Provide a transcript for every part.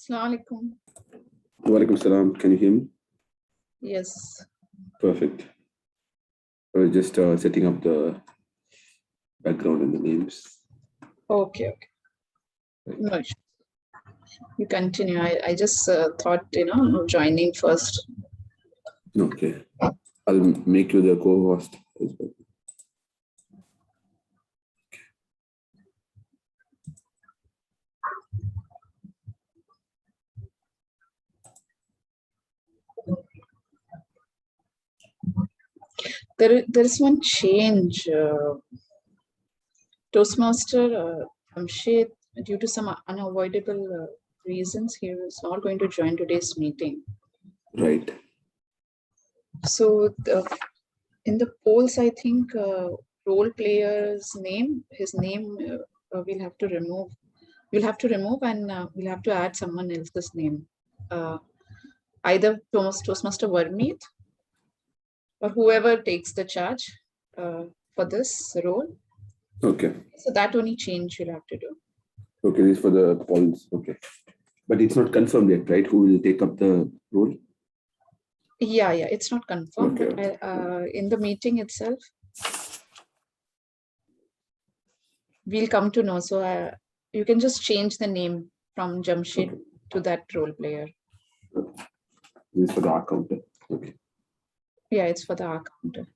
Assalamu alaikum. Walaikum salam. Can you hear me? Yes. Perfect. I was just setting up the background and the names. Okay. Right. No issue. You continue. I just thought, joining first. Okay. I'll make you the co-host as well. There is one change. Toastmaster Amshit, due to some unavoidable reasons, he is not going to join today's meeting. Right. So in the polls, I think role player's name, his name, we'll have to remove. We'll have to remove, and we'll have to add someone else's name. Either Toastmaster Varmeet or whoever takes the charge for this role. Okay. So that only change you'll have to do. Okay, this is for the polls. Okay. But it's not confirmed yet, right? Who will take up the role? Yeah, it's not confirmed, Okay. but in the meeting itself, we'll come to know. So you can just change the name from Jamshid to that role player. This is for the account. Okay. Yeah, it's for the account.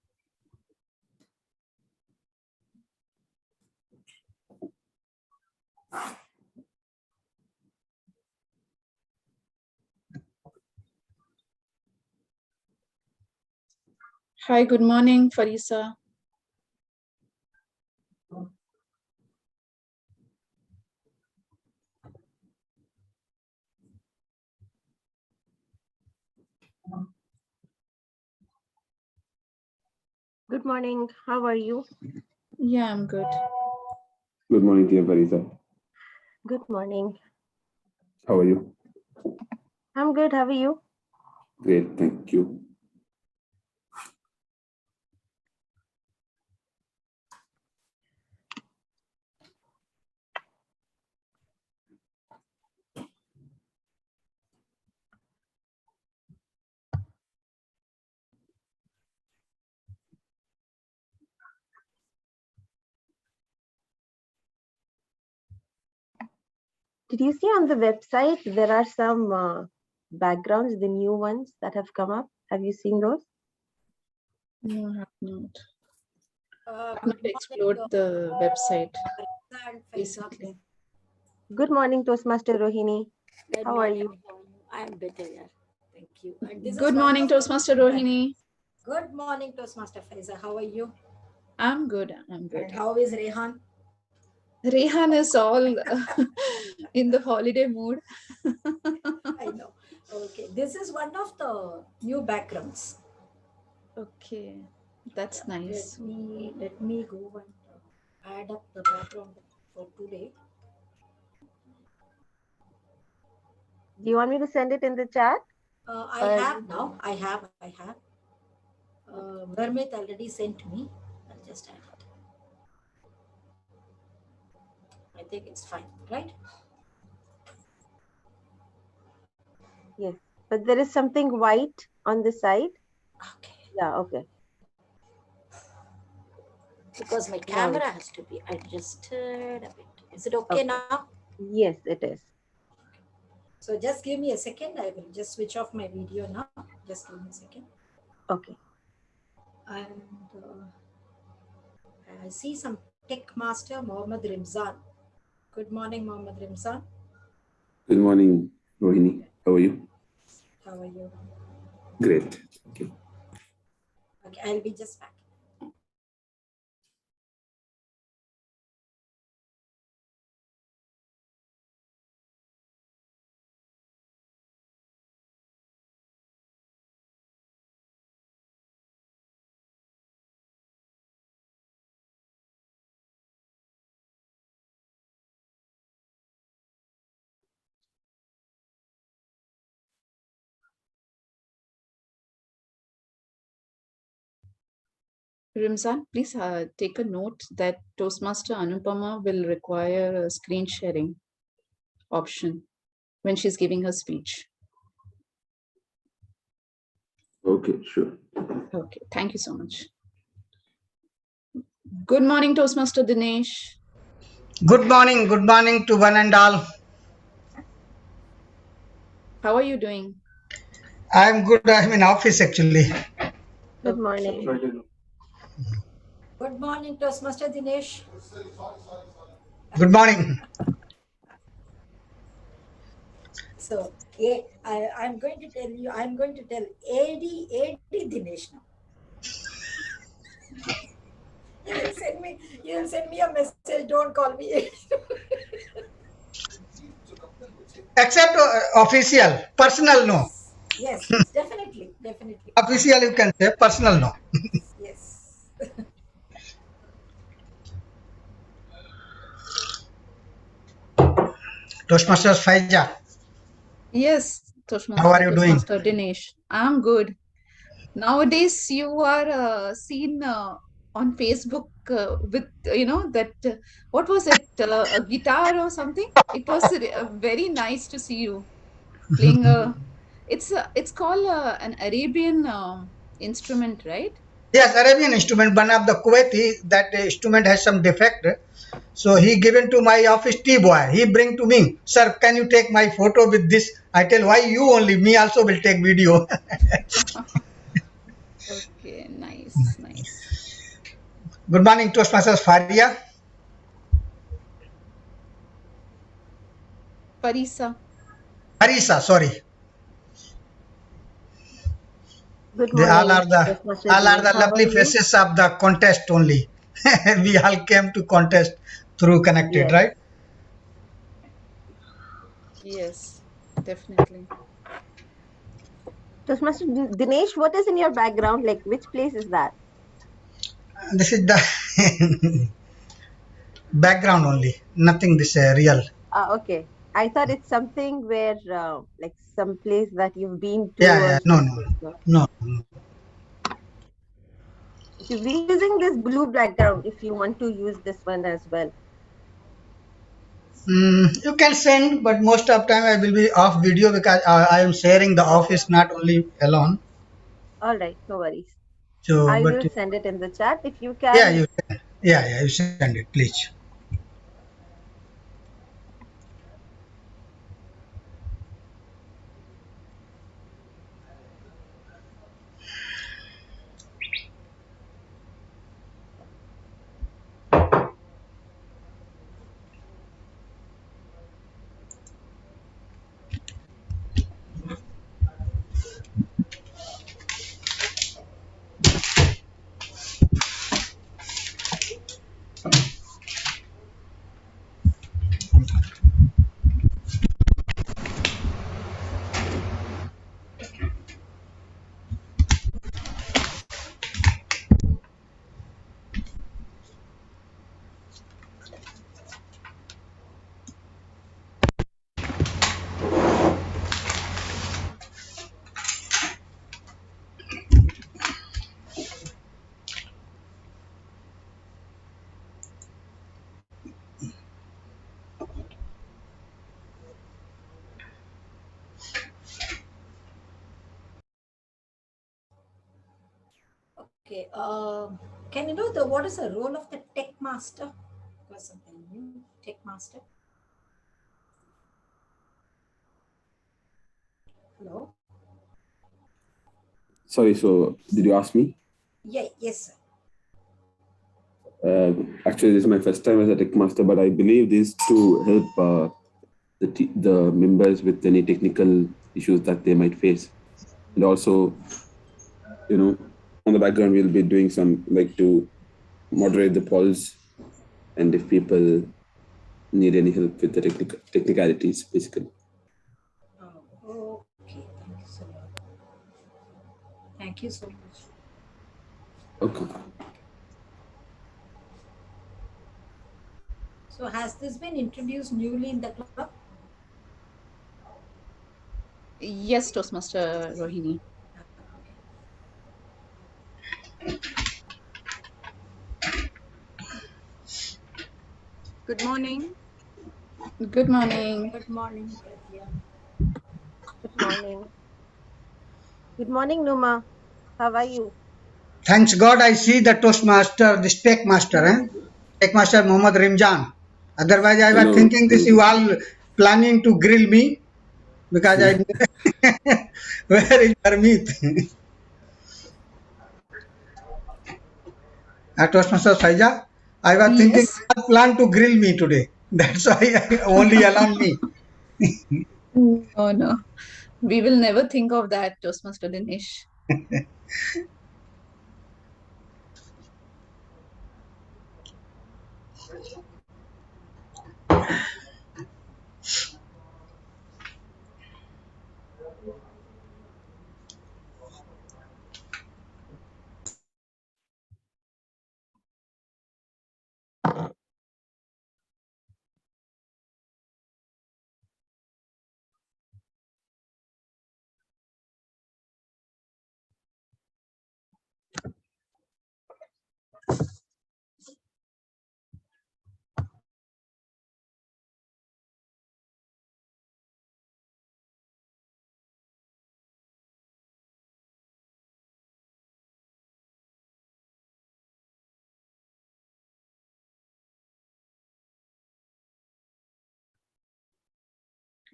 Hi, good morning, Farisa. Good morning. How are you? Yeah, I'm good. Good morning, dear Farisa. Good morning. How are you? I'm good. How are you? Great, thank you. Did you see on the website there are some backgrounds, the new ones that have come up? Have you seen those? No, I have not. I've not explored the website recently. Good morning, Toastmaster Rohini. Good How morning. are you? I am better, yeah. Thank you. And this is Good morning, wonderful. Toastmaster Rohini. Good morning, Toastmaster Farisa. How are you? I'm good. And how is Rehan? Rehan is all in the holiday mood. I know. Okay. This is one of the new backgrounds. Okay, that's nice. Let me go and add up the background for today. Do you want me to send it in the chat? I have now. I have. Vermith already sent me. I'll just add it. I think it's fine, right? Yes, but there is something white on the side. Okay. Yeah, okay. Because my camera has to be adjusted a bit. Is it okay, Okay. now? Yes, it is. So just give me a second. I will just switch off my video now. Just give me a second. Okay. And I see some tech master, Mohammed Rimzan. Good morning, Mohammed Rimzan. Good morning, Rohini. How are you? How are you? Great. Okay. Okay, I'll be just back. Rimzan, please take a note that Toastmaster Anupama will require a screen sharing option. when she's giving her speech. Okay, sure. Okay, thank you so much. Good morning, Toastmaster Dinesh. Good morning to one and all. How are you doing? I'm good. I'm in office actually. Good morning. Good morning, Toastmaster Dinesh. Good morning. So, I'm going to tell you, I'm going to tell AD Dinesh now. You will send me a message. Don't call me AD. Except official, personal no. Yes, definitely. Official you can say, personal no. Yes. Toastmasters Faiza, Yes, how are you doing? Toastmaster Dinesh. I'm good. Nowadays, you are seen on Facebook with, that, what was it, a guitar or something? It was very nice to see you playing it's called an Arabian instrument, right? Yes, Arabian instrument, one of the Kuwaiti, that instrument has some defect. So he given to my office tea boy. He bring to me, sir, can you take my photo with this? I tell, why you only? Me also will take video. Okay, nice. Good morning, Toastmasters Faria. Farisa. Farisa, sorry. Good They morning, Toastmaster all are Dinesh. the How are lovely you? faces of the contest only. We all came to contest through connected, Yes. right? Yes, definitely. Toastmaster Dinesh, what is in your background? Like, which place is that? This is the background only. Nothing this real. Ah, okay. I thought it's something where, like, some place that you've been to Yeah, or yeah. No, no, something. No. no, no. You've been using this blue background if you want to use this one as well. You can send, but most of time I will be off video because I am sharing the Okay. office not only alone. All right. No worries. So, I but will send it in the chat. If you yeah, can, you send it, please. Okay. Can you know what is the role of the tech master? Or something new. Tech master. Hello. Sorry, so did you ask me? Yeah. Yes, sir. Actually, this is my first time as a tech master, but I believe this to help the members with any technical issues that they might face. And also, on the background, we'll be doing some like to moderate the polls, and if people need any help with the technicalities, basically. Oh, okay. Thank you so much. Thank you so much. Okay. So, has this been introduced newly in the club? Yes, Toastmaster Rohini. Okay. Good morning. Good morning. Good morning, Pratya. Morning. Good morning, Numa. How are you? Thanks God I see the Toastmaster, this Tech Master, Tech Master Mohammad Rimjan. Otherwise, I was Hello. thinking this you all planning to grill me because I where is Harmeet? Toastmaster Saija, I was thinking Yes. you all plan to grill me today. That's why I only allow me. No, no. We will never think of that, Toastmaster Dinesh.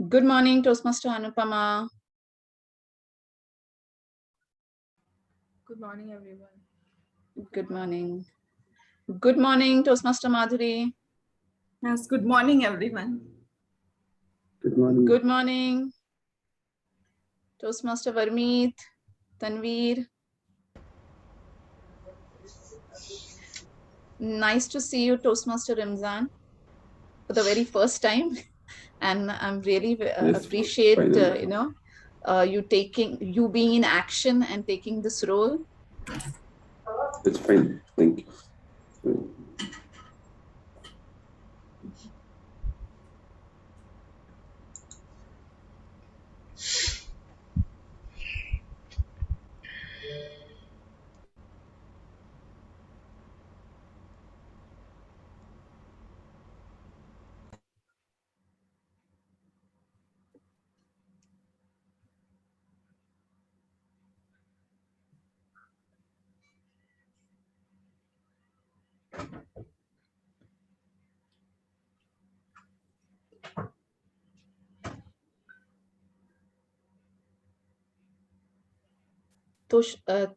Good morning, Toastmaster Anupama. Good morning, everyone. Good morning. Good morning, Toastmaster Madhuri. Yes, good morning, everyone. Good morning. Good morning, Toastmaster Varmeet, Tanveer. Nice to see you, Toastmaster Ramzan, for the very first time. And I'm really Yes, appreciate, finally. you being in action and taking this role. That's fine. Thank you.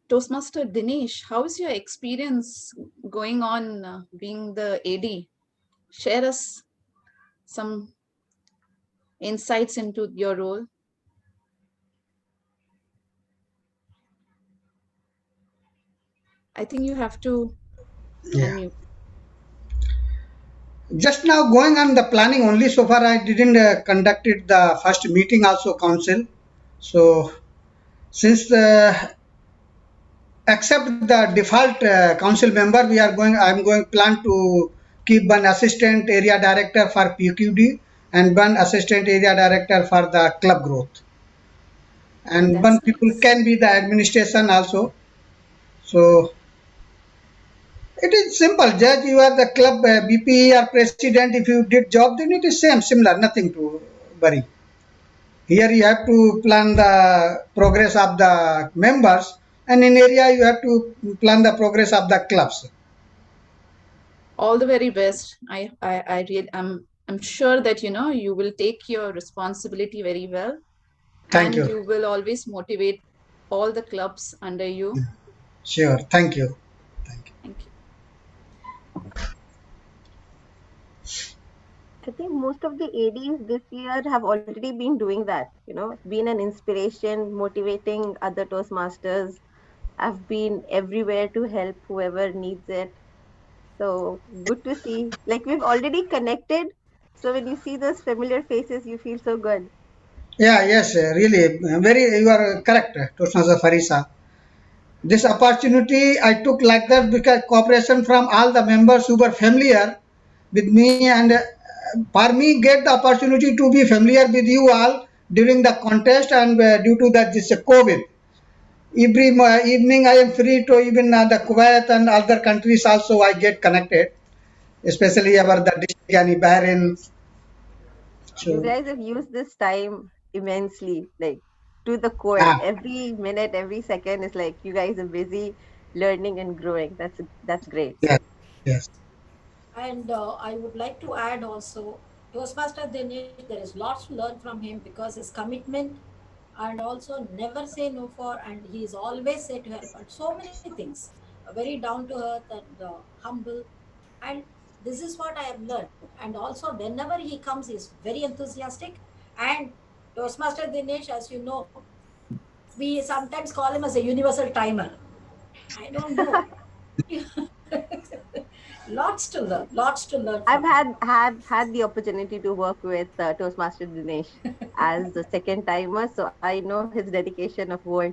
Toastmaster Dinesh, how is your experience going on being the AD? Share us some insights into your role. I think you have to Yeah. unmute. Just now going on the planning only. So far, I didn't conducted the first meeting also council. So since the except the default council member, we are going. I'm going plan to keep one assistant area director for PQD and one assistant area director for the club growth. Oh, And one that's people nice. can be the administration also. So it is simple. Judge, you are the club BPE or president. If you did job, then it is same, similar, nothing to worry. Here you have to plan the progress of the members, and in area you have to plan the progress of the clubs. All the very best. I'm sure that you will take your responsibility very well, Thank and you. you will always motivate all the clubs under you. Sure. Thank you. Thank you. Thank you. I think most of the ADs this year have already been doing that, been an inspiration, motivating other Toastmasters. I've been everywhere to help whoever needs it. So good to see. Like we've already connected. So when you see those familiar faces, you feel so good. Yeah. Yes. Really. Very. You are correct, Toastmaster Farisa. This opportunity I took like that because cooperation from all the members who were familiar with me, and for me get the opportunity to be familiar with you all during the contest, and due to that this COVID. Every evening I am free to even the Kuwait and other countries also I get connected, especially about the district yani Bahrain. You So guys have used this time immensely. Like to the core. Ah, Every minute, every second is like you guys are busy learning and growing. That's great. yes, yes. And I would like to add also, Toastmaster Dinesh, there is lots to learn from him because his commitment and also never say no for, and he is always say to help, and so many things. Very down to earth and humble. And this is what I have learned. And also, whenever he comes, he is very enthusiastic. And Toastmaster Dinesh, as you know, we sometimes call him as a universal timer. I don't know. Lots to learn from I've him. had the opportunity to work with Toastmaster Dinesh as the second timer, so I know his dedication of work.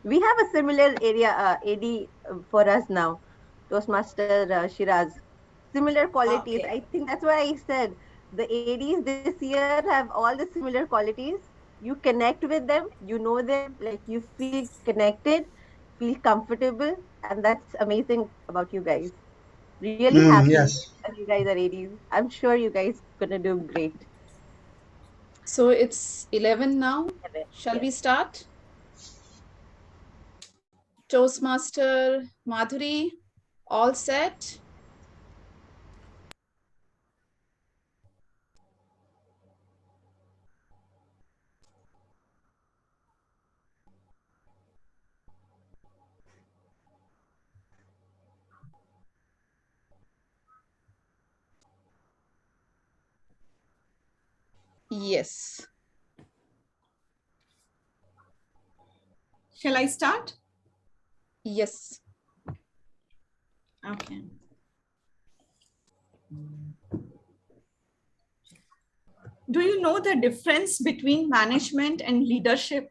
We have a similar area AD for us now, Toastmaster Shiraz. Similar qualities. Okay. I think that's what I said. The ADs this year have all the similar qualities. You connect with them, you know them, like you feel connected, feel comfortable, and that's amazing about you guys. Really happy Yes. that you guys are ADs. I'm sure you guys gonna do great. So it's 11 now. Shall Yes. we start? Toastmaster Madhuri, all set? Yes. Shall I start? Yes. Okay. Do you know the difference between management and leadership?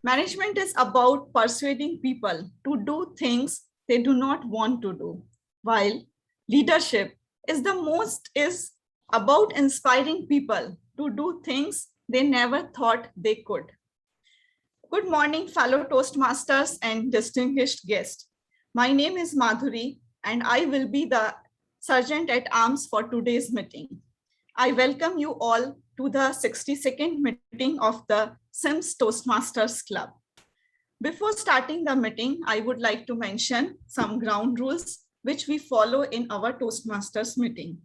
Management is about persuading people to do things they do not want to do, while leadership is about inspiring people to do things they never thought they could. Good morning, fellow Toastmasters and distinguished guests. My name is Madhuri, and I will be the sergeant at arms for today's meeting. I welcome you all to the 62nd meeting of the SIMS Toastmasters Club. Before starting the meeting, I would like to mention some ground rules which we follow in our Toastmasters meeting.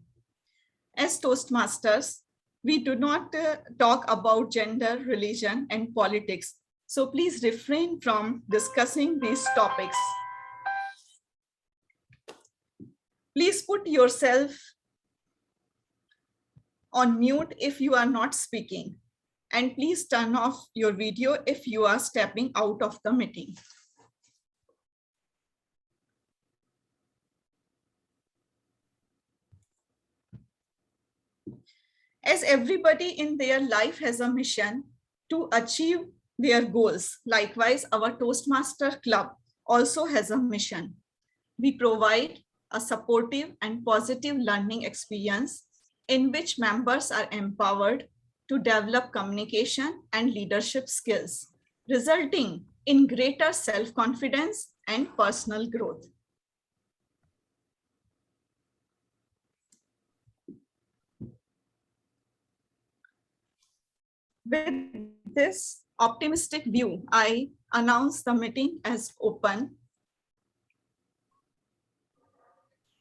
As Toastmasters, we do not talk about gender, religion, and politics. So please refrain from discussing these topics. Please put yourself on mute if you are not speaking. And please turn off your video if you are stepping out of the meeting. As everybody in their life has a mission to achieve their goals, likewise, our Toastmaster Club also has a mission. We provide a supportive and positive learning experience in which members are empowered to develop communication and leadership skills, resulting in greater self-confidence and personal growth. With this optimistic view, I announce the meeting as open.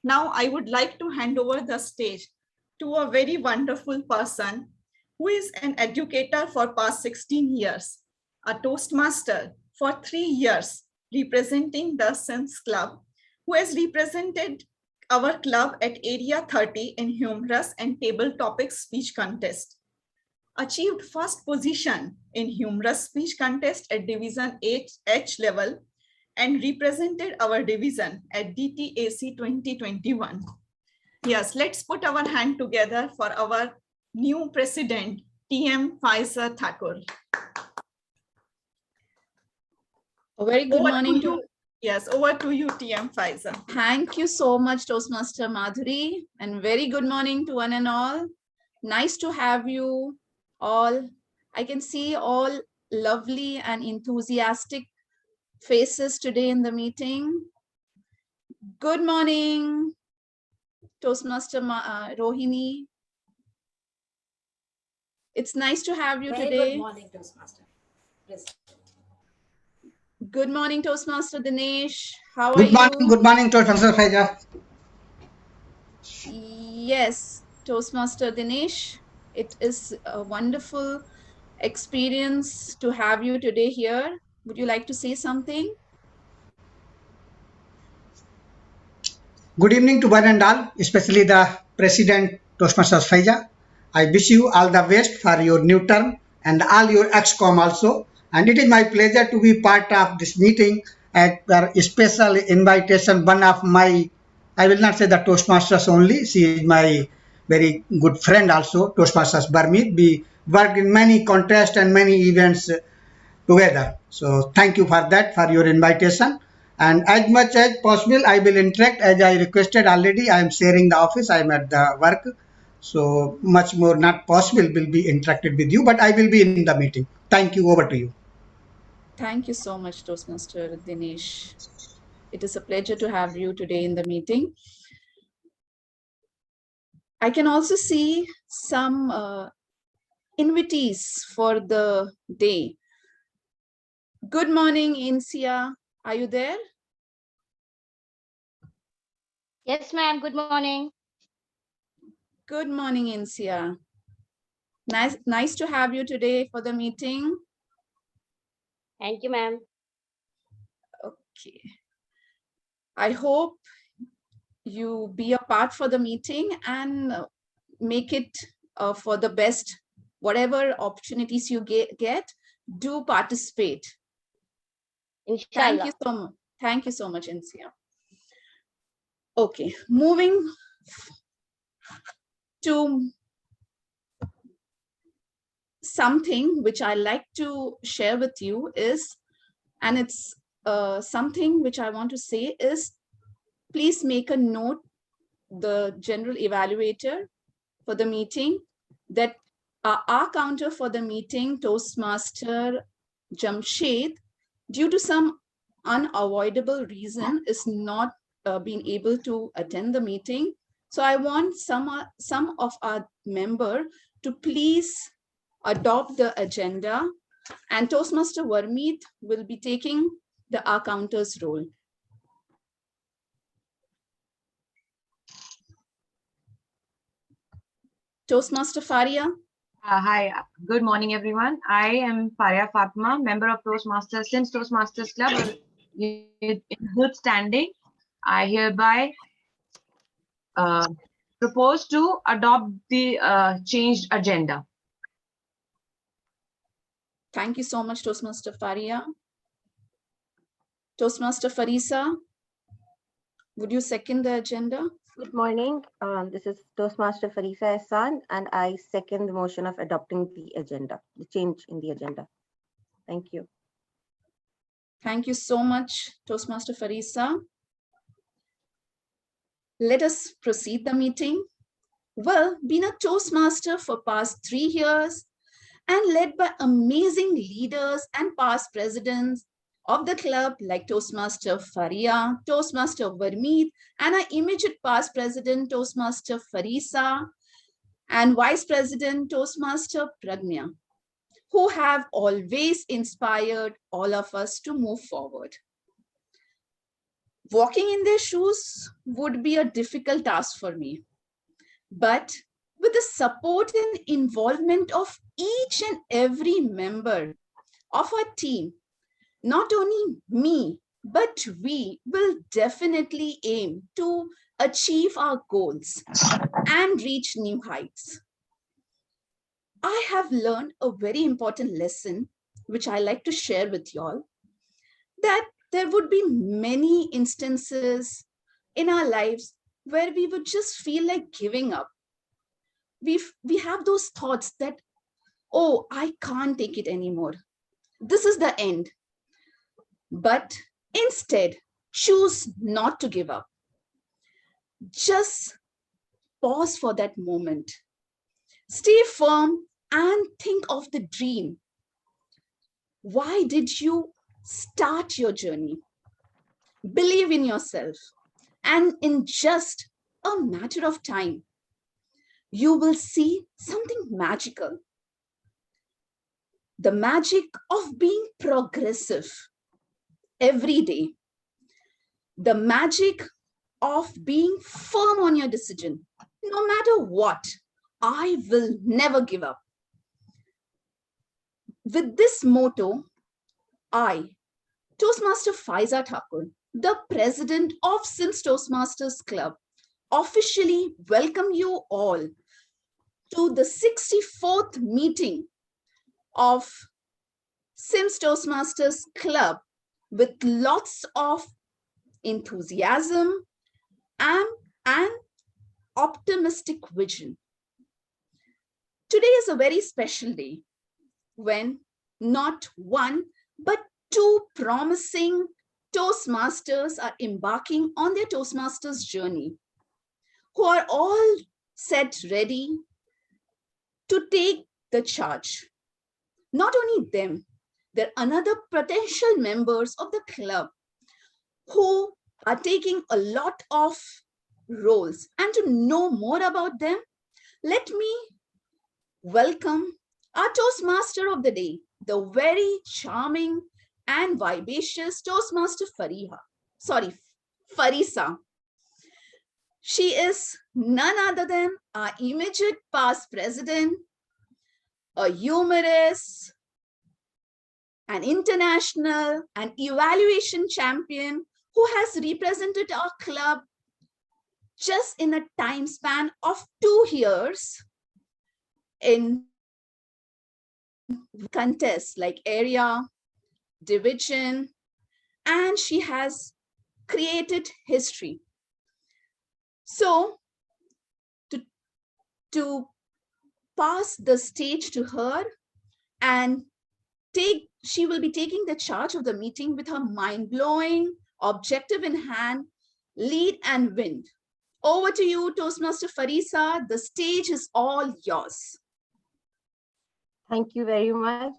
Now I would like to hand over the stage to a very wonderful person who is an educator for past 16 years, a Toastmaster for 3 years, representing the SIMS Club, who has represented our club at Area 30 in humorous and table topic speech contest, achieved first position in humorous speech contest at Division H level, and represented our division at DTAC 2021. Yes, let's put our hand together for our new president, TM Farisa Thakur. A very good morning to Yes, over to you, TM Farisa. Thank you so much, Toastmaster Madhuri, and very good morning to one and all. Nice to have you all. I can see all lovely and enthusiastic faces today in the meeting. Good morning, Toastmaster Rohini. It's nice to have you Very today. good morning, Toastmaster. President. Good morning, Toastmaster Dinesh. How are Good morning, you? good morning, Toastmaster Faiza. Yes, Toastmaster Dinesh. It is a wonderful experience to have you today here. Would you like to say something? Good evening to one and all, especially the President Toastmasters Faiza. I wish you all the best for your new term and all your ex-com also. And it is my pleasure to be part of this meeting at a special invitation. One of my, I will not say the Toastmasters only. She is my very good friend also, Toastmasters Burmese. We worked in many contests and many events together. So thank you for that, for your invitation. And as much as possible, I will interact as I requested already. I am sharing the office. I am at the work. So much more not possible will be interacted with you, but I will be in the meeting. Thank you. Over to you. Thank you so much, Toastmaster Dinesh. It is a pleasure to have you today in the meeting. I can also see some invitees for the day. Good morning, Insia. Are you there? Yes, ma'am. Good morning. Good morning, Insia. Nice to have you today for the meeting. Thank you, ma'am. Okay. I hope you be a part for the meeting and make it for the best. Whatever opportunities you get, do participate. Inshallah. Thank you so much, Insia. Okay, moving to something which I like to share with you is, and it's something which I want to say is, please make a note, the general evaluator for the meeting, that our counter for the meeting, Toastmaster Jamshed, due to some unavoidable reason, is not being able to attend the meeting. So I want some of our member to please adopt the agenda, and Toastmaster Varmeet will be taking the our counters role. Toastmaster Faria. Hi, good morning, everyone. I am Faria Fatma, member of Toastmasters, SIMS Toastmasters Club, in good standing. I hereby propose to adopt the changed agenda. Thank you so much, Toastmaster Faria. Toastmaster Farisa, would you second the agenda? Good morning. This is Toastmaster Farisa Ahsan, and I second the motion of adopting the agenda, the change in the agenda. Thank you. Thank you so much, Toastmaster Farisa. Let us proceed the meeting. Well, been a Toastmaster for past 3 years and led by amazing leaders and past presidents of the club like Toastmaster Faria, Toastmaster Varmeet, and our immediate past president, Toastmaster Farisa, and Vice President Toastmaster Pragnya, who have always inspired all of us to move forward. Walking in their shoes would be a difficult task for me, but with the support and involvement of each and every member of our team, not only me, but we will definitely aim to achieve our goals and reach new heights. I have learned a very important lesson, which I like to share with y'all, that there would be many instances in our lives where we would just feel like giving up. We have those thoughts that, oh, I can't take it anymore. This is the end. But instead, choose not to give up. Just pause for that moment. Stay firm and think of the dream. Why did you start your journey? Believe in yourself, and in just a matter of time, you will see something magical. the magic of being progressive every day, the magic of being firm on your decision. No matter what, I will never give up. With this motto, I, Toastmaster Farisa, the president of SIMS Toastmasters Club, officially welcome you all to the 64th meeting of SIMS Toastmasters Club with lots of enthusiasm and optimistic vision. Today is a very special day when not one, but two promising Toastmasters are embarking on their Toastmasters journey, who are all set ready to take the charge. Not only them, there are another potential members of the club who are taking a lot of roles. And to know more about them, let me welcome our Toastmaster of the day, the very charming and vivacious Toastmaster Farisa. She is none other than our immediate past president, a humorist, an international and evaluation champion who has represented our club just in a time span of 2 years in contests like area, division, and she has created history. So to pass the stage to her and she will be taking the charge of the meeting with her mind-blowing objective in hand, lead and win. Over to you, Toastmaster Farisa. The stage is all yours. Thank you very much,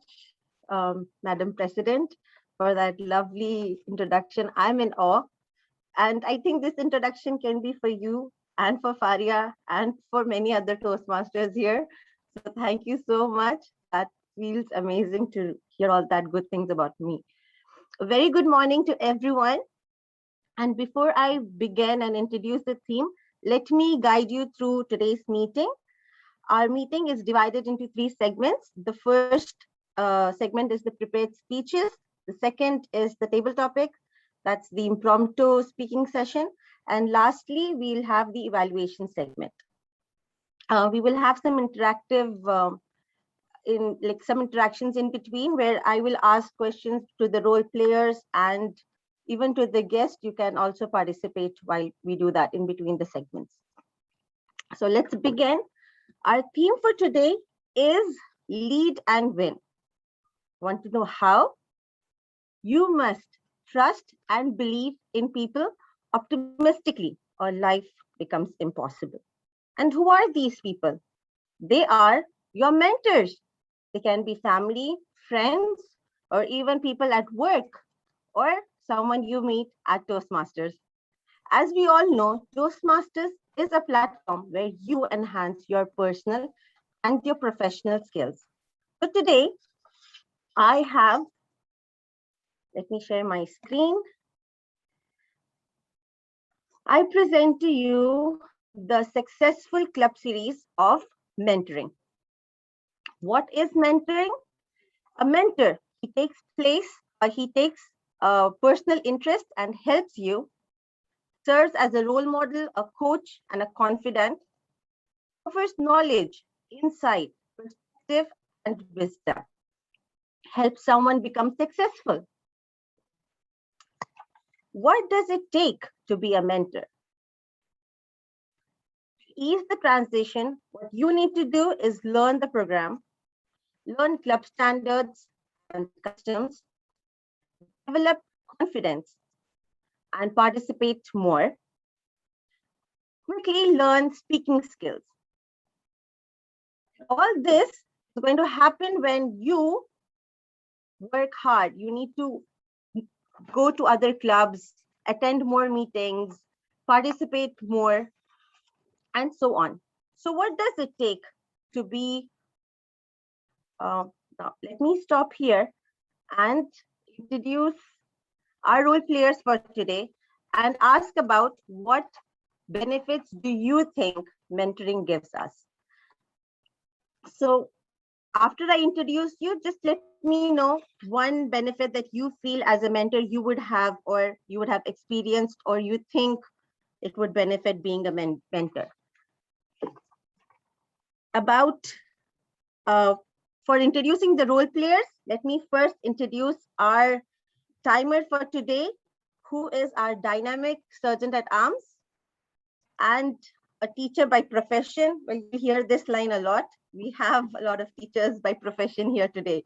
Madam President, for that lovely introduction. I'm in awe. And I think this introduction can be for you and for Faria and for many other Toastmasters here. So thank you so much. That feels amazing to hear all that good things about me. A very good morning to everyone. And before I begin and introduce the theme, let me guide you through today's meeting. Our meeting is divided into 3 segments. The first segment is the prepared speeches. The second is the table topic. That's the impromptu speaking session. And lastly, we'll have the evaluation segment. We will have some interactive some interactions in between where I will ask questions to the role players and even to the guest. You can also participate while we do that in between the segments. So let's begin. Our theme for today is lead and win. Want to know how? You must trust and believe in people optimistically or life becomes impossible. And who are these people? They are your mentors. They can be family, friends, or even people at work or someone you meet at Toastmasters. As we all know, Toastmasters is a platform where you enhance your personal and your professional skills. So today, let me share my screen. I present to you the successful club series of mentoring. What is mentoring? A mentor, he takes personal interest and helps you, serves as a role model, a coach, and a confidant, offers knowledge, insight, perspective, and wisdom, helps someone become successful. What does it take to be a mentor? To ease the transition, what you need to do is learn the program, learn club standards and customs, develop confidence, and participate more. Quickly learn speaking skills. All this is going to happen when you work hard. You need to go to other clubs, attend more meetings, participate more, and so on. So what does it take to be Now, let me stop here and introduce our role players for today and ask about what benefits do you think mentoring gives us. So after I introduce you, just let me know one benefit that you feel as a mentor you would have, or you would have experienced, or you think it would benefit being a mentor. For introducing the role players, let me first introduce our timer for today, who is our dynamic sergeant at arms and a teacher by profession. Well, you hear this line a lot. We have a lot of teachers by profession here today.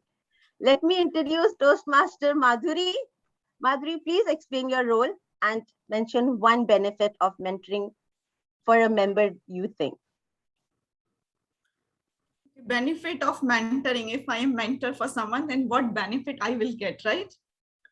Let me introduce Toastmaster Madhuri. Madhuri, please explain your role and mention one benefit of mentoring for a member you think. Benefit of mentoring, if I am mentor for someone, then what benefit I will get, right?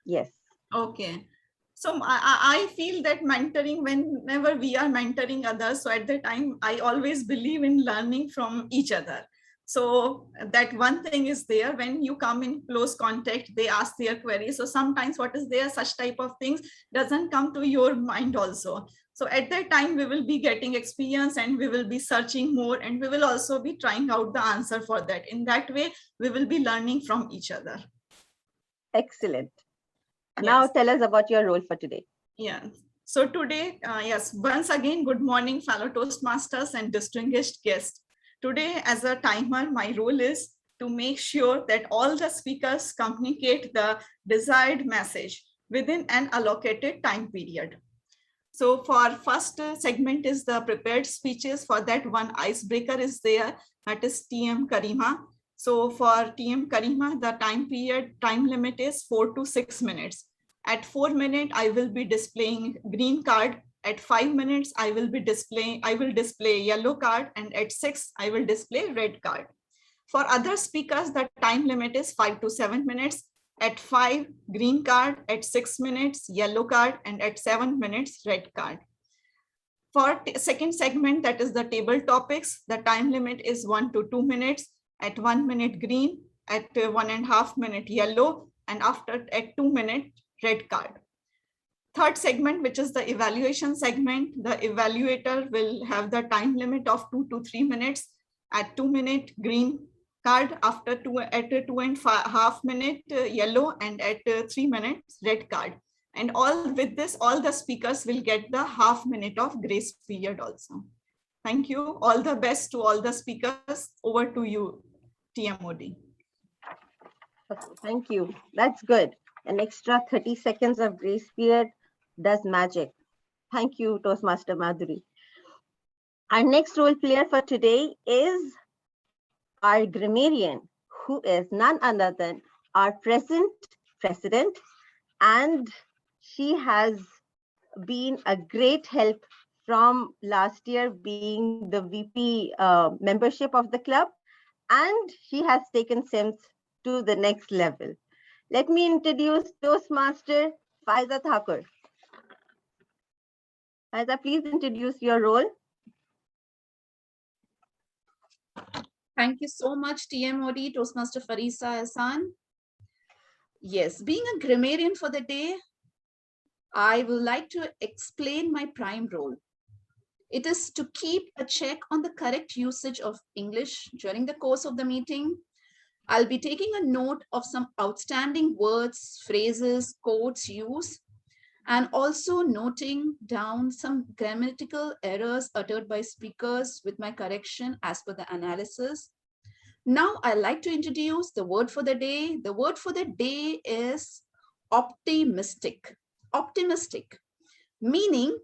Yes. Okay. So I feel that mentoring, whenever we are mentoring others, so at the time, I always believe in learning from each other. So that one thing is there, when you come in close contact, they ask their queries. So sometimes what is there, such type of things doesn't come to your mind also. So at that time, we will be getting experience and we will be searching more, and we will also be trying out the answer for that. In that way, we will be learning from each other. Excellent. Yes. Now tell us about your role for today. Yeah. So today, yes, once again, good morning, fellow Toastmasters and distinguished guests. Today, as a timer, my role is to make sure that all the speakers communicate the desired message within an allocated time period. So for first segment is the prepared speeches. For that, one icebreaker is there, that is TM Karima. So for TM Karima, the time limit is 4 to 6 minutes. At 4 minutes, I will be displaying green card. At 5 minutes, I will display yellow card, and at 6, I will display red card. For other speakers, the time limit is 5 to 7 minutes. At 5, green card. At 6 minutes, yellow card, and at 7 minutes, red card. For second segment, that is the table topics, the time limit is 1 to 2 minutes. At 1 minute, green. At 1.5 minute, yellow, and at 2 minutes, red card. Third segment, which is the evaluation segment, the evaluator will have the time limit of 2 to 3 minutes. At 2 minute, green card. At 2.5 minute, yellow, and at 3 minutes, red card. And with this, all the speakers will get the half minute of grace period also. Thank you. All the best to all the speakers. Over to you, TMOD. Okay, thank you. That's good. An extra 30 seconds of grace period does magic. Thank you, Toastmaster Madhuri. Our next role player for today is our grammarian, who is none other than our present president, and she has been a great help from last year being the VP membership of the club, and she has taken SIMS to the next level. Let me introduce Toastmaster Farisa Thakur. Farisa, please introduce your role. Thank you so much, TMOD, Toastmaster Farisa, Ahsan. Yes, being a grammarian for the day, I would like to explain my prime role. It is to keep a check on the correct usage of English during the course of the meeting. I'll be taking a note of some outstanding words, phrases, quotes used, and also noting down some grammatical errors uttered by speakers with my correction as per the analysis. Now I'd like to introduce the word for the day. The word for the day is optimistic. Optimistic, meaning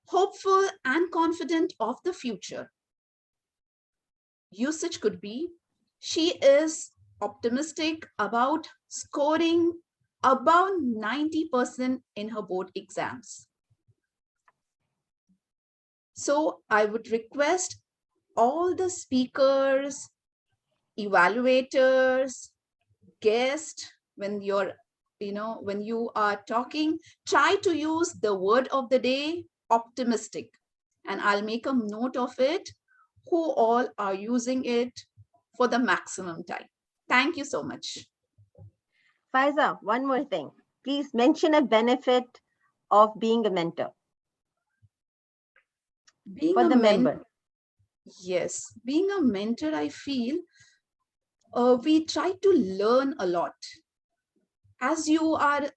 hopeful and confident of the future. Usage could be, she is optimistic about scoring above 90% in her board exams. So I would request all the speakers, evaluators, guests, when you are talking, try to use the word of the day, optimistic, and I'll make a note of it, who all are using it for the maximum time. Thank you so much. Farisa, one more thing. Please mention a benefit of being a mentor Being for a the member. Yes, being a mentor, I feel we try to learn a lot. As you are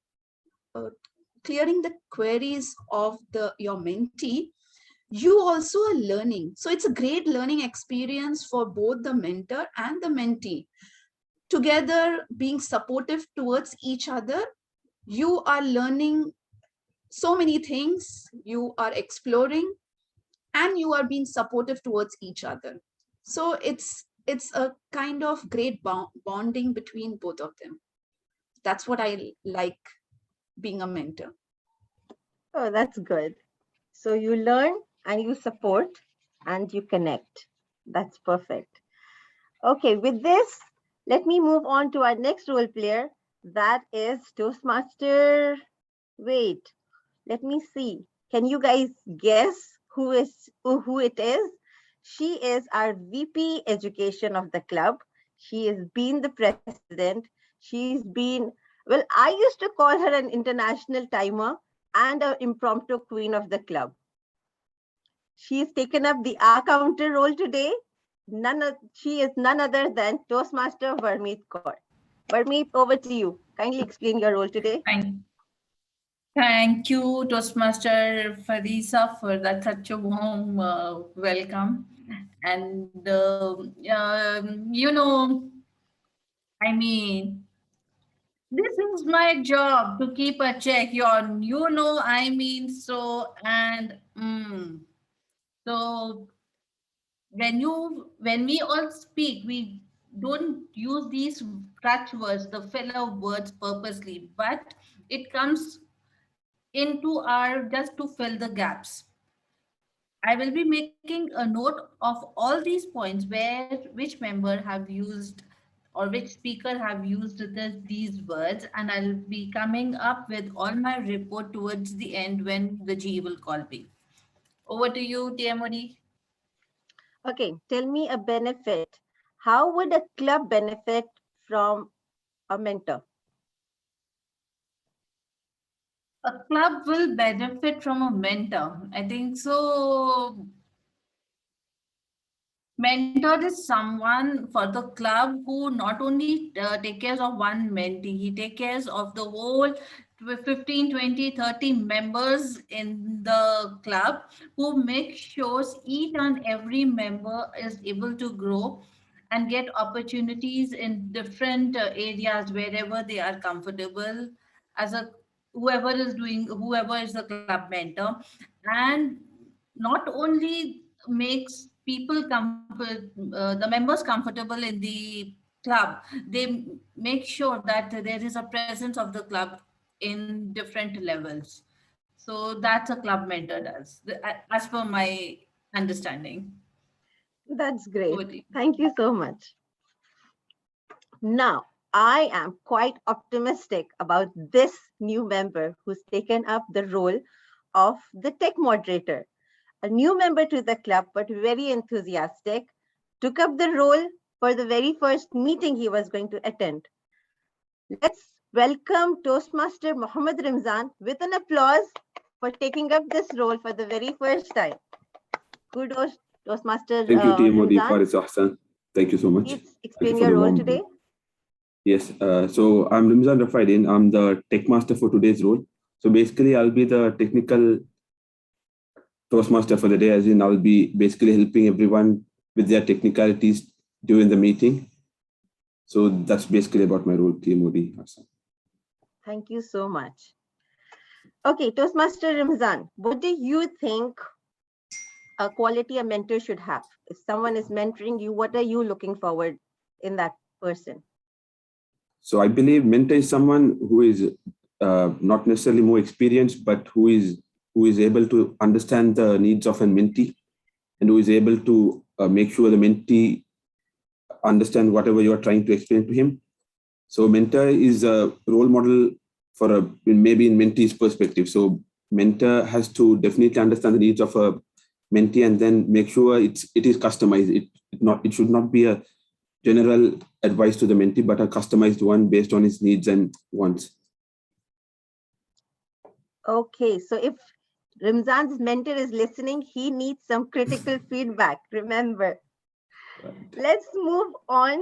clearing the queries of your mentee, you also are learning. So it's a great learning experience for both the mentor and the mentee. Together, being supportive towards each other, you are learning so many things, you are exploring, and you are being supportive towards each other. So it's a kind of great bonding between both of them. That's what I like being a mentor. Oh, that's good. So you learn and you support and you connect. That's perfect. Okay, with this, let me move on to our next role player. That is Toastmaster. Wait, let me see. Can you guys guess who it is? She is our VP Education of the club. She has been the president. She's been, well, I used to call her an international timer and an impromptu queen of the club. She's taken up the R counter role today. She is none other than Toastmaster Varmeet Kaur. Varmeet, over to you. Kindly explain your role today. Thank you, Toastmaster Farisa, for that such a warm welcome. And, I mean, this is my job to keep a check on, so when we all speak, we don't use these crutch words, the filler words purposely, but it comes into our just to fill the gaps. I will be making a note of all these points where which member have used or which speaker have used these words, and I'll be coming up with all my report towards the end when the G will call me. Over to you, TMOD. Okay, tell me a benefit. How would a club benefit from a mentor? A club will benefit from a mentor. I think so. Mentor is someone for the club who not only take care of one mentee, he take care of the whole 15, 20, 30 members in the club, who make sure each and every member is able to grow and get opportunities in different areas wherever they are comfortable, as a whoever is the club mentor, and not only makes the members comfortable in the club, they make sure that there is a presence of the club in different levels. So that's a club mentor does, as per my understanding. That's great. Thank you so much. Now, I am quite optimistic about this new member who's taken up the role of the tech moderator. A new member to the club, but very enthusiastic, took up the role for the very first meeting he was going to attend. Let's welcome Toastmaster Mohammed Ramzan with an applause for taking up this role for the very first time. Kudos, Toastmaster Thank you, TMOD, Ramzan. Farisa, Ahsan. Thank you so much. Please explain your role today. Yes, so I'm Ramzan Rafaidin. I'm the tech master for today's role. So basically, I'll be the technical Toastmaster for the day, as in I'll be basically helping everyone with their technicalities during the meeting. So that's basically about my role, TMOD. Thank you so much. Okay, Toastmaster Ramzan, what do you think a quality a mentor should have? If someone is mentoring you, what are you looking forward in that person? So I believe mentor is someone who is not necessarily more experienced, but who is able to understand the needs of a mentee, and who is able to make sure the mentee understand whatever you are trying to explain to him. So mentor is a role model for maybe in mentee's perspective. So mentor has to definitely understand the needs of a mentee and then make sure it is customized. It should not be a general advice to the mentee, but a customized one based on his needs and wants. Okay, so if Ramzan's mentor is listening, he needs some critical feedback. Remember. Right. Let's move on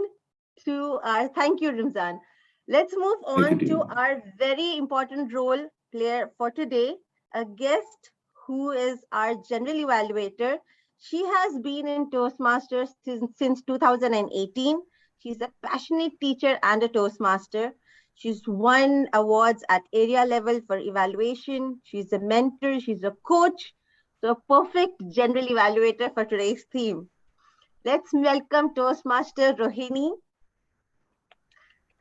to our, thank you, Ramzan. Let's move on to our very important role player for today, a guest who is our general evaluator. She has been in Toastmasters since 2018. She's a passionate teacher and a Toastmaster. She's won awards at area level for evaluation. She's a mentor, she's a coach. So a perfect general evaluator for today's theme. Let's welcome Toastmaster Rohini.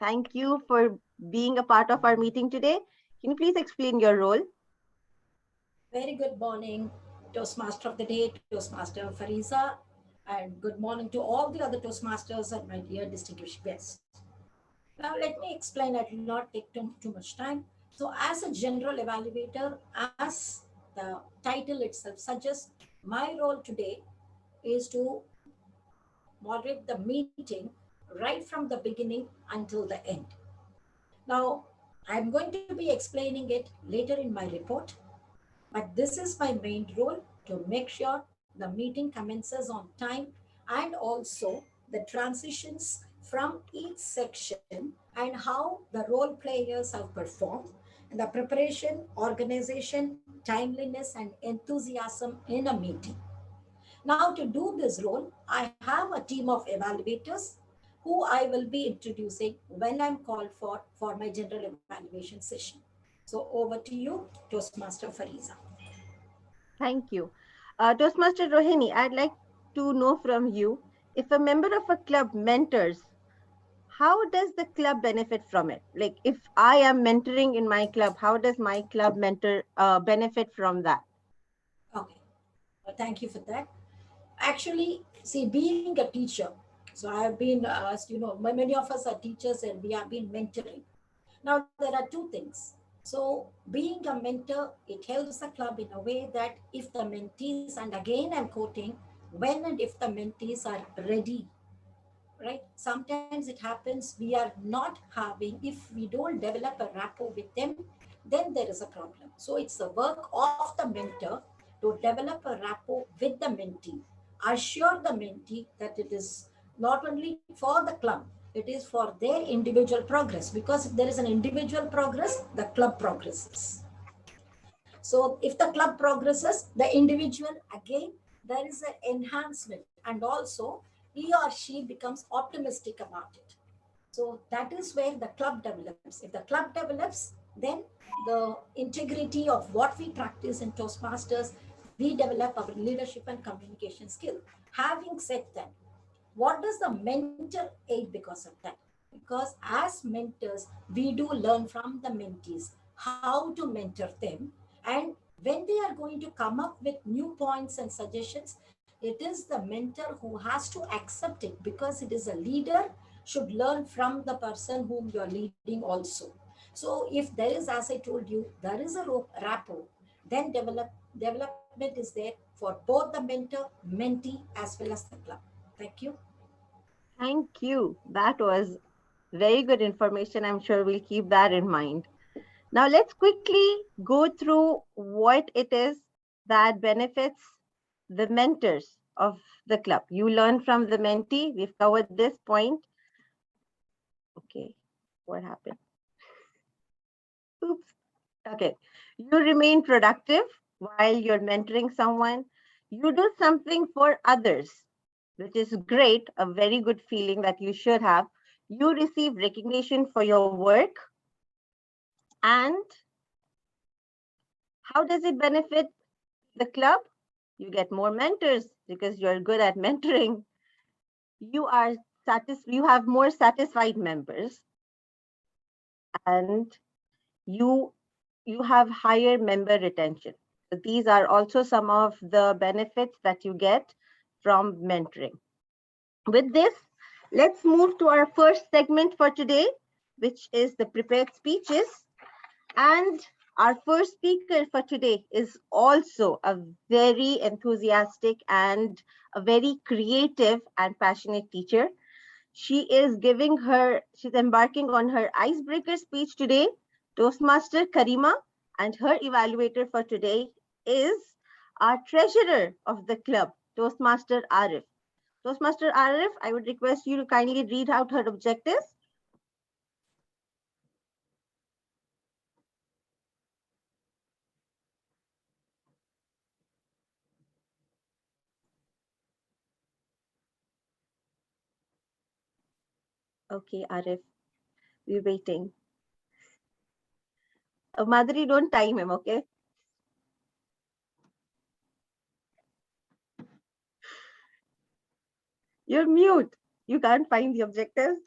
Thank you for being a part of our meeting today. Can you please explain your role? Very good morning, Toastmaster of the Day, Toastmaster Farisa, and good morning to all the other Toastmasters and my dear distinguished guests. Now, let me explain. I will not take too much time. So, as a general evaluator, as the title itself suggests, my role today is to moderate the meeting right from the beginning until the end. Now, I'm going to be explaining it later in my report, but this is my main role to make sure the meeting commences on time and also the transitions from each section and how the role players have performed and the preparation, organization, timeliness, and enthusiasm in a meeting. Now, to do this role, I have a team of evaluators who I will be introducing when I'm called for my general evaluation session. So, over to you, Toastmaster Farisa. Thank you. Toastmaster Rohini, I'd like to know from you, if a member of a club mentors, how does the club benefit from it? Like if I am mentoring in my club, how does my club mentor benefit from that? Okay, thank you for that. Actually, see, being a teacher, so I have been, as you know, many of us are teachers and we have been mentoring. Now, there are two things. So, being a mentor, it helps the club in a way that if the mentees, and again I'm quoting, when and if the mentees are ready, right? Sometimes it happens we are not having, if we don't develop a rapport with them, then there is a problem. So it's the work of the mentor to develop a rapport with the mentee, assure the mentee that it is not only for the club, it is for their individual progress, because if there is an individual progress, the club progresses. So if the club progresses, the individual, again, there is an enhancement, and also he or she becomes optimistic about it. So that is where the club develops. If the club develops, then the integrity of what we practice in Toastmasters, we develop our leadership and communication skill. Having said that, what does the mentor aid because of that? Because as mentors, we do learn from the mentees how to mentor them. And when they are going to come up with new points and suggestions, it is the mentor who has to accept it, because it is a leader should learn from the person whom you are leading also. So if there is, as I told you, there is a rapport, then development is there for both the mentor, mentee, as well as the club. Thank you. Thank you. That was very good information. I'm sure we'll keep that in mind. Now let's quickly go through what it is that benefits the mentors of the club. You learn from the mentee. We've covered this point. Okay, what happened? Oops. Okay, you remain productive while you're mentoring someone. You do something for others, which is great, a very good feeling that you should have. You receive recognition for your work. And how does it benefit the club? You get more mentors because you're good at mentoring. You have more satisfied members, and you have higher member retention. So these are also some of the benefits that you get from mentoring. With this, let's move to our first segment for today, which is the prepared speeches. And our first speaker for today is also a very enthusiastic and a very creative and passionate teacher. She's embarking on her icebreaker speech today, Toastmaster Karima, and her evaluator for today is our treasurer of the club, Toastmaster Arif. Toastmaster Arif, I would request you to kindly read out her objectives. Okay, Arif, we're waiting. Madhuri, don't time him, okay? You're mute. You can't find the objectives.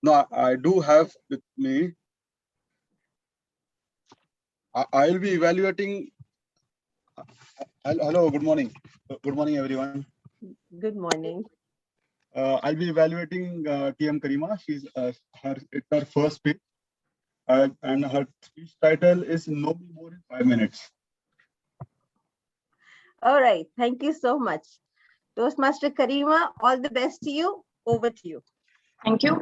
No, I do have with me. I'll be evaluating. Hello, good morning. Good morning, everyone. Good morning. I'll be evaluating TM Karima. It's her first speech, and her speech title is "No More in 5 Minutes." All right. Thank you so much. Toastmaster Karima, all the best to you. Over to you. Thank you.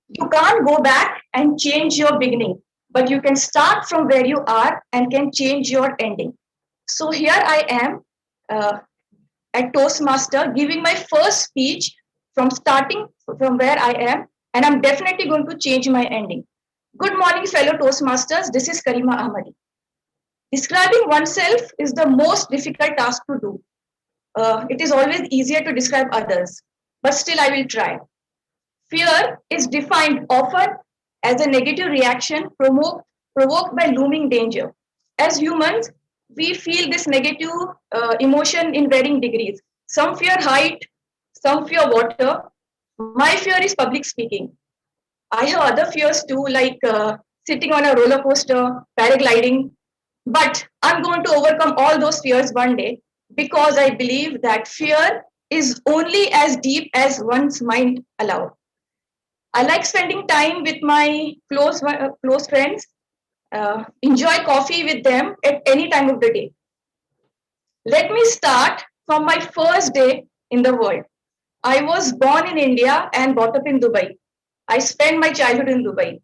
You can't go back and change your beginning, but you can start from where you are and can change your ending. So here I am at Toastmaster giving my first speech from starting from where I am, and I'm definitely going to change my ending. Good morning, fellow Toastmasters. This is Karima Ahmadi. Describing oneself is the most difficult task to do. It is always easier to describe others, but still I will try. Fear is defined often as a negative reaction provoked by looming danger. As humans, we feel this negative emotion in varying degrees. Some fear height, some fear water. My fear is public speaking. I have other fears too, like sitting on a roller coaster, paragliding. But I'm going to overcome all those fears one day because I believe that fear is only as deep as one's mind allows. I like spending time with my close friends. Enjoy coffee with them at any time of the day. Let me start from my first day in the world. I was born in India and brought up in Dubai. I spent my childhood in Dubai.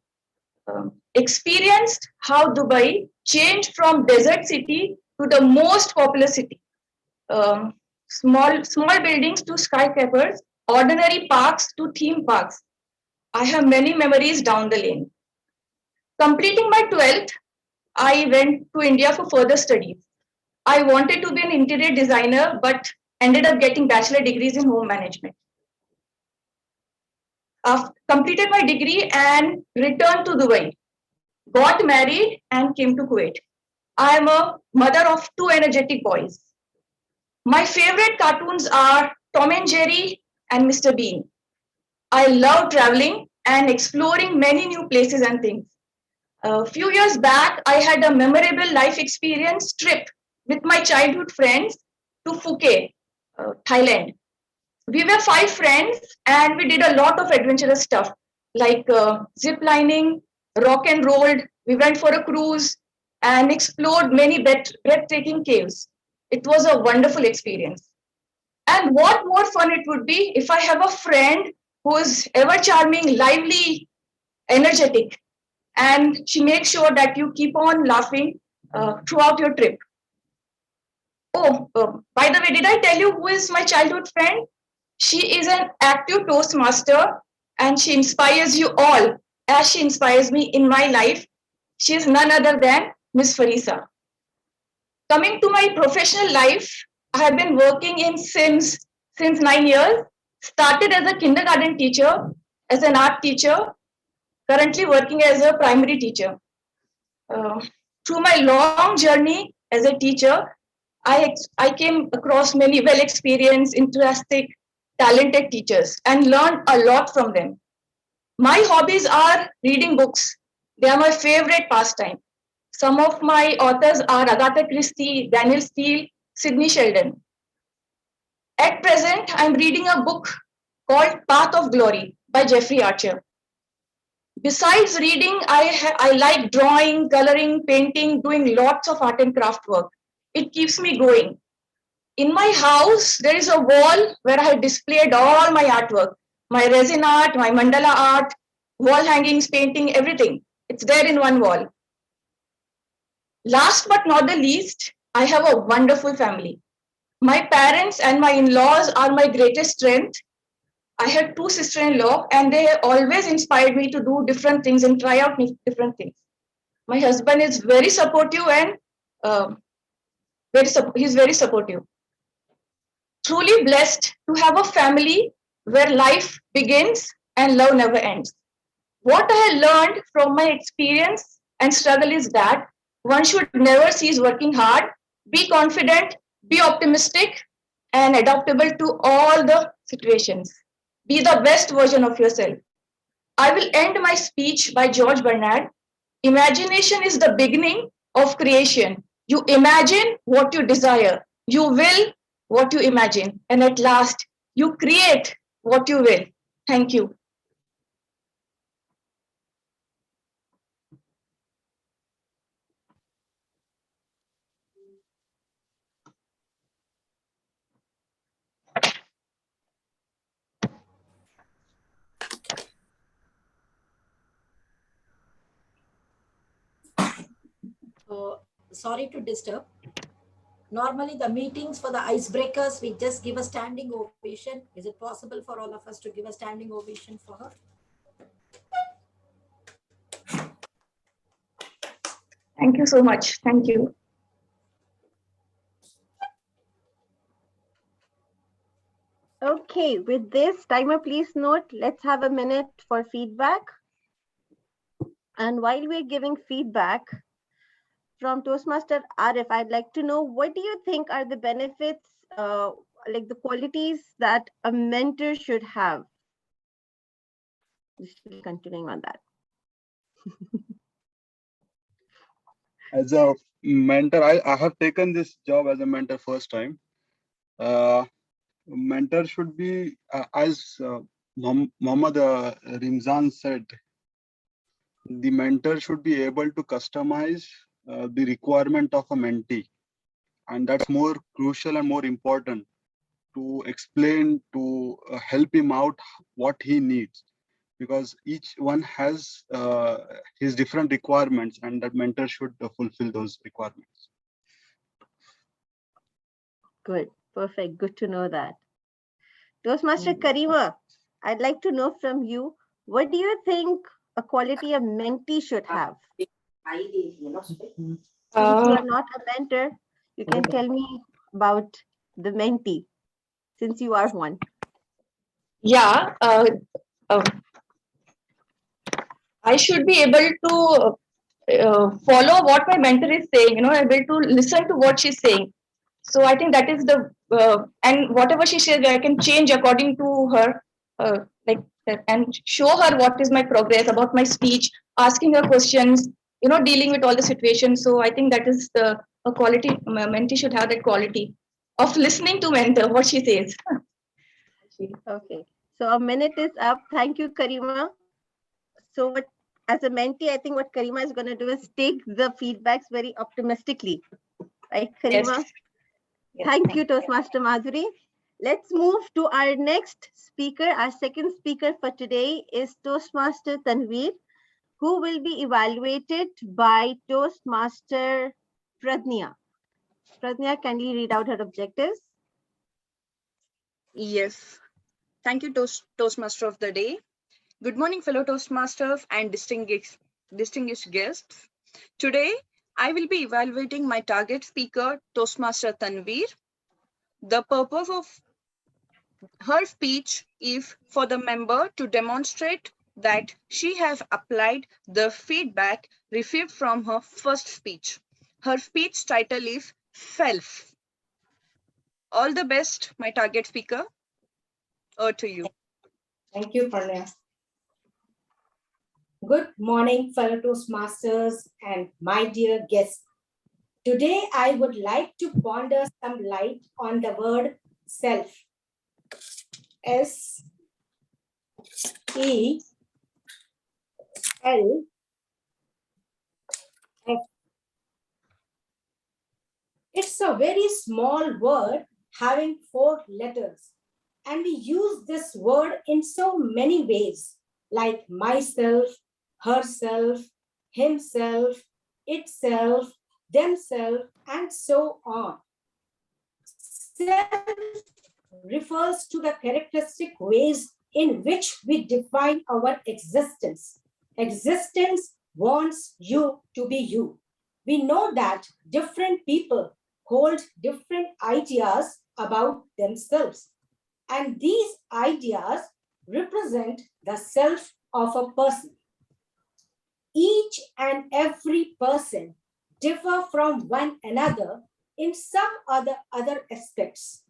Experienced how Dubai changed from desert city to the most populous city. Small buildings to skyscrapers, ordinary parks to theme parks. I have many memories down the lane. Completing my 12th, I went to India for further studies. I wanted to be an interior designer, but ended up getting bachelor degrees in home management. Completed my degree and returned to Dubai. Got married and came to Kuwait. I am a mother of two energetic boys. My favorite cartoons are Tom and Jerry and Mr. Bean. I love traveling and exploring many new places and things. A few years back, I had a memorable life experience trip with my childhood friends to Phuket, Thailand. We were 5 friends and we did a lot of adventurous stuff like zip lining, rock and rolled. We went for a cruise and explored many breathtaking caves. It was a wonderful experience. And what more fun it would be if I have a friend who is ever charming, lively, energetic, and she makes sure that you keep on laughing throughout your trip. Oh, by the way, did I tell you who is my childhood friend? She is an active Toastmaster and she inspires you all as she inspires me in my life. She is none other than Miss Farisa. Coming to my professional life, I have been working in SIMS since 9 years. Started as a kindergarten teacher, as an art teacher, currently working as a primary teacher. Through my long journey as a teacher, I came across many well-experienced, enthusiastic, talented teachers and learned a lot from them. My hobbies are reading books. They are my favorite pastime. Some of my authors are Agatha Christie, Daniel Steele, Sidney Sheldon. At present, I'm reading a book called Path of Glory by Jeffrey Archer. Besides reading, I like drawing, coloring, painting, doing lots of art and craft work. It keeps me going. In my house, there is a wall where I have displayed all my artwork, my resin art, my mandala art, wall hangings, painting, everything. It's there in one wall. Last but not the least, I have a wonderful family. My parents and my in-laws are my greatest strength. I have two sisters-in-law and they have always inspired me to do different things and try out different things. My husband is very supportive and he's very supportive. Truly blessed to have a family where life begins and love never ends. What I have learned from my experience and struggle is that one should never cease working hard, be confident, be optimistic, and adaptable to all the situations. Be the best version of yourself. I will end my speech by George Bernard. Imagination is the beginning of creation. You imagine what you desire. You will what you imagine. And at last, you create what you will. Thank you. Sorry to disturb. Normally, the meetings for the icebreakers, we just give a standing ovation. Is it possible for all of us to give a standing ovation for her? Thank you so much. Thank you. Okay, with this timer, please note, let's have a minute for feedback. And while we're giving feedback from Toastmaster Arif, I'd like to know, what do you think are the benefits, like the qualities that a mentor should have? Just continuing on that. As a mentor, I have taken this job as a mentor first time. Mentor should be, as Muhammad Rimzan said, the mentor should be able to customize the requirement of a mentee. And that's more crucial and more important, to explain, to help him out what he needs. Because each one has his different requirements, and that mentor should fulfill those requirements. Good, perfect, good to know that. Toastmaster Karima, I'd like to know from you, what do you think a quality a mentee should have? Since you are not a mentor, you can tell me about the mentee, since you are one. Yeah, I should be able to follow what my mentor is saying, able to listen to what she's saying. So I think that is the, and whatever she says, I can change according to her, and show her what is my progress about my speech, asking her questions, dealing with all the situations. So I think that is the a quality, mentee should have that quality of listening to mentor, what she says. Okay, so a minute is up. Thank you, Karima. So what, as a mentee, I think what Karima is going to do is take the feedbacks very optimistically. Right, Karima? Yes. Yes. Thank you, Toastmaster Madhuri. Let's move to our next speaker. Our second speaker for today is Toastmaster Tanveer, who will be evaluated by Toastmaster Pradnya. Pradnya, can you read out her objectives? Yes. Thank you, Toastmaster of the day. Good morning, fellow Toastmasters and distinguished guests. Today, I will be evaluating my target speaker, Toastmaster Tanveer. The purpose of her speech is for the member to demonstrate that she has applied the feedback received from her first speech. Her speech title is Self. All the best, my target speaker. Over to you. Thank you, Pranaya. Good morning, fellow Toastmasters and my dear guests. Today, I would like to ponder some light on the word self. S-E-L-F. It's a very small word, having 4 letters. And we use this word in so many ways, like myself, herself, himself, itself, themselves, and so on. Self refers to the characteristic ways in which we define our existence. Existence wants you to be you. We know that different people hold different ideas about themselves, and these ideas represent the self of a person. Each and every person differ from one another in some other aspects.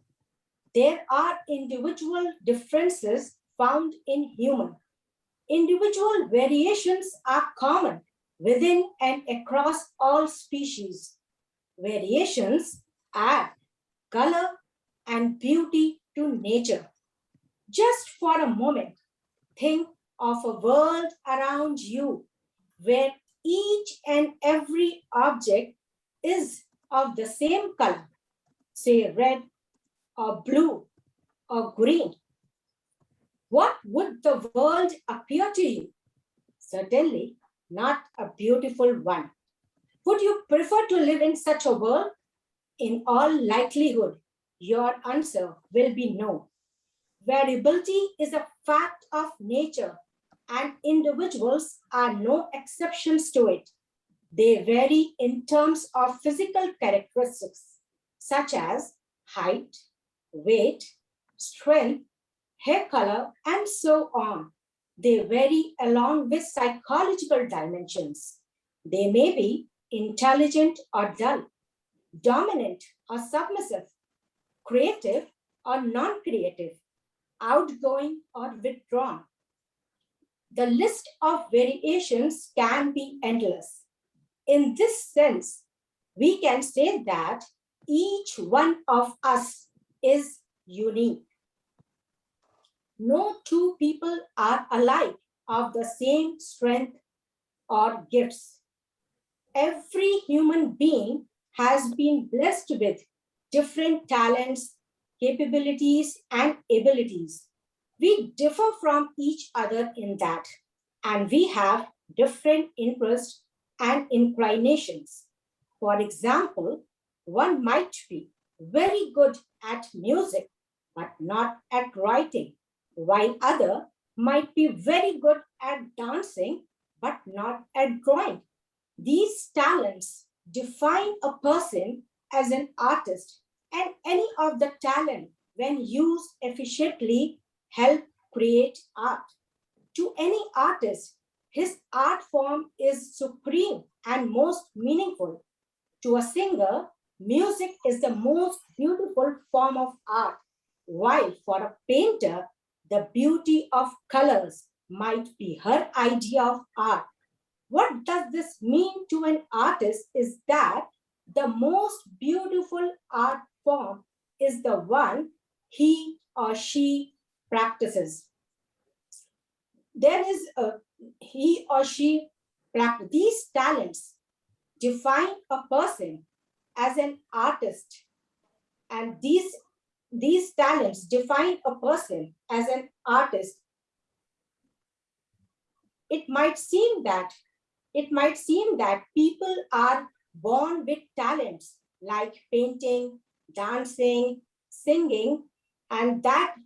There are individual differences found in human. Individual variations are common within and across all species. Variations add color and beauty to nature. Just for a moment, think of a world around you where each and every object is of the same color, say red or blue or green. What would the world appear to you? Certainly not a beautiful one. Would you prefer to live in such a world? In all likelihood, your answer will be no. Variability is a fact of nature, and individuals are no exceptions to it. They vary in terms of physical characteristics, such as height, weight, strength, hair color, and so on. They vary along with psychological dimensions. They may be intelligent or dull, dominant or submissive, creative or non-creative, outgoing or withdrawn. The list of variations can be endless. In this sense, we can say that each one of us is unique. No two people are alike of the same strength or gifts. Every human being has been blessed with different talents, capabilities, and abilities. We differ from each other in that, and we have different interests and inclinations. For example, one might be very good at music, but not at writing, while other might be very good at dancing, but not at drawing. These talents define a person as an artist, and any of the talent, when used efficiently, help create art. To any artist, his art form is supreme and most meaningful. To a singer, music is the most beautiful form of art, while for a painter, the beauty of colors might be her idea of art. What does this mean to an artist is that the most beautiful art form is the one he or she practices. There is a he or she practice. These talents define a person as an artist, and these talents define a person as an artist. It might seem that people are born with talents like painting, dancing, singing, and that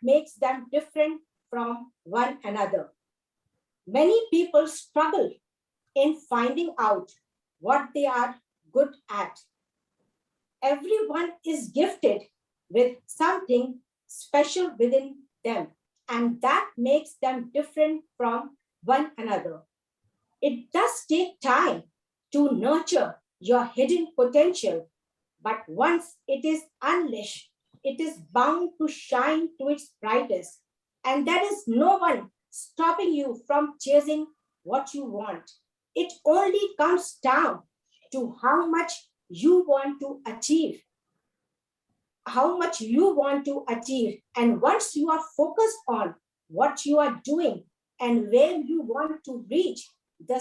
makes them different from one another. Many people struggle in finding out what they are good at. Everyone is gifted with something special within them, and that makes them different from one another. It does take time to nurture your hidden potential, but once it is unleashed, it is bound to shine to its brightest, and there is no one stopping you from chasing what you want. It only comes down to how much you want to achieve. And once you are focused on what you are doing and where you want to reach, the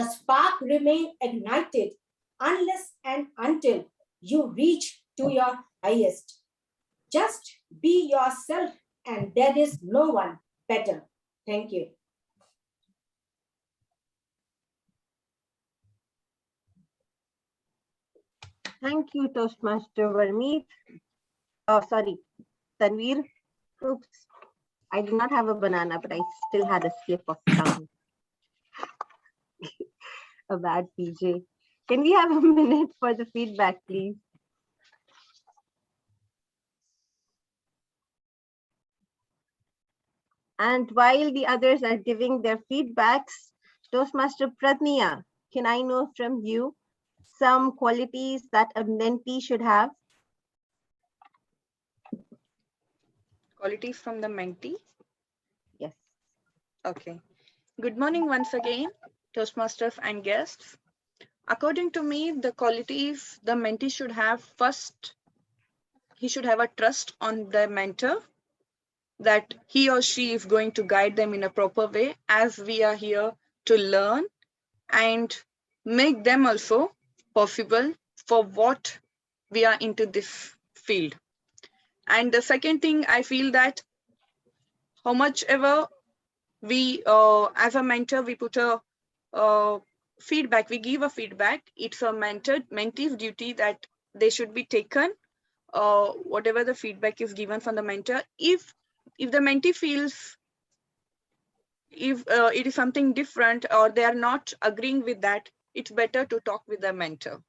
spark remains ignited unless and until you reach to your highest. Just be yourself, and there is no one better. Thank you. Thank you, Toastmaster Varmeet. Oh, sorry, Tanveer. Oops. I did not have a banana, but I still had a slip of tongue. A bad PJ. Can we have a minute for the feedback, please? And while the others are giving their feedbacks, Toastmaster Pratnya, can I know from you some qualities that a mentee should have? Qualities from the mentee? Yes. Okay. Good morning once again, Toastmasters and guests. According to me, the qualities the mentee should have: first, he should have a trust on the mentor that he or she is going to guide them in a proper way, as we are here to learn and make them also possible for what we are into this field. And the second thing, I feel that how much ever we, as a mentor, we put a feedback, we give a feedback, it's a mentee's duty that they should be taken, whatever the feedback is given from the mentor. If the mentee feels if it is something different or they are not agreeing with that, it's better to talk with the mentor.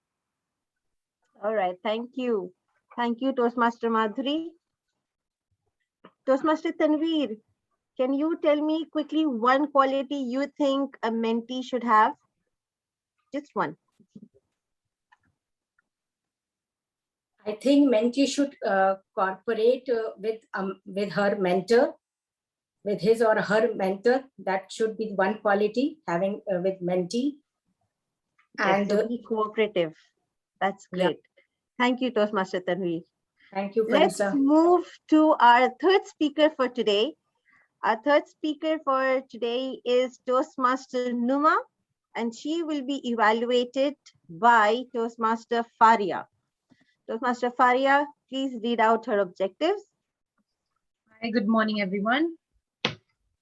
All right, thank you. Thank you, Toastmaster Madhuri. Toastmaster Tanveer, can you tell me quickly one quality you think a mentee should have? Just one. I think mentee should cooperate with her mentor, with his or her mentor. That should be one quality having with mentee. Yes, so be cooperative. That's great. Yeah. Thank you, Toastmaster Tanveer. Thank you, Let's Farisa. move to our third speaker for today. Our third speaker for today is Toastmaster Numa, and she will be evaluated by Toastmaster Faria. Toastmaster Faria, please read out her objectives. Hi, good morning, everyone.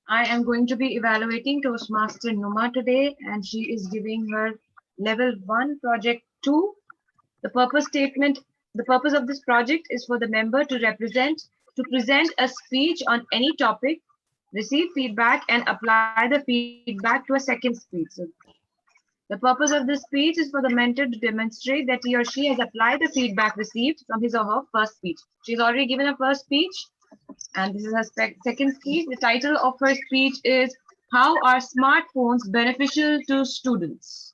I am going to be evaluating Toastmaster Numa today, and she is giving her level 1 project 2. The purpose of this project is for the member to present a speech on any topic, receive feedback, and apply the feedback to a second speech. So the purpose of this speech is for the mentor to demonstrate that he or she has applied the feedback received from his or her first speech. She's already given a first speech, and this is her second speech. The title of her speech is How Are Smartphones Beneficial to Students?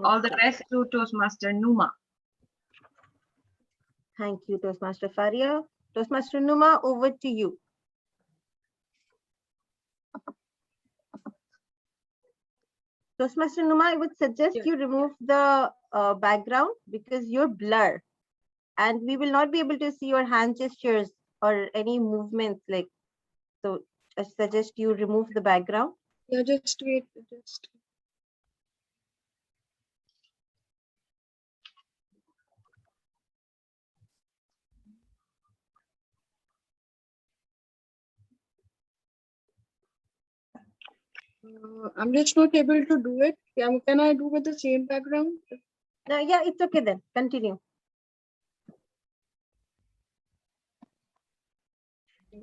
All the best to Toastmaster Numa. Thank you, Toastmaster Faria. Toastmaster Numa, over to you. Toastmaster Numa, I would suggest you remove the background because you're blur, and we will not be able to see your hand gestures or any movements like. So I suggest you remove the background. Yeah, just wait. I'm just not able to do it. Can I do with the same background? Yeah, it's okay then. Continue.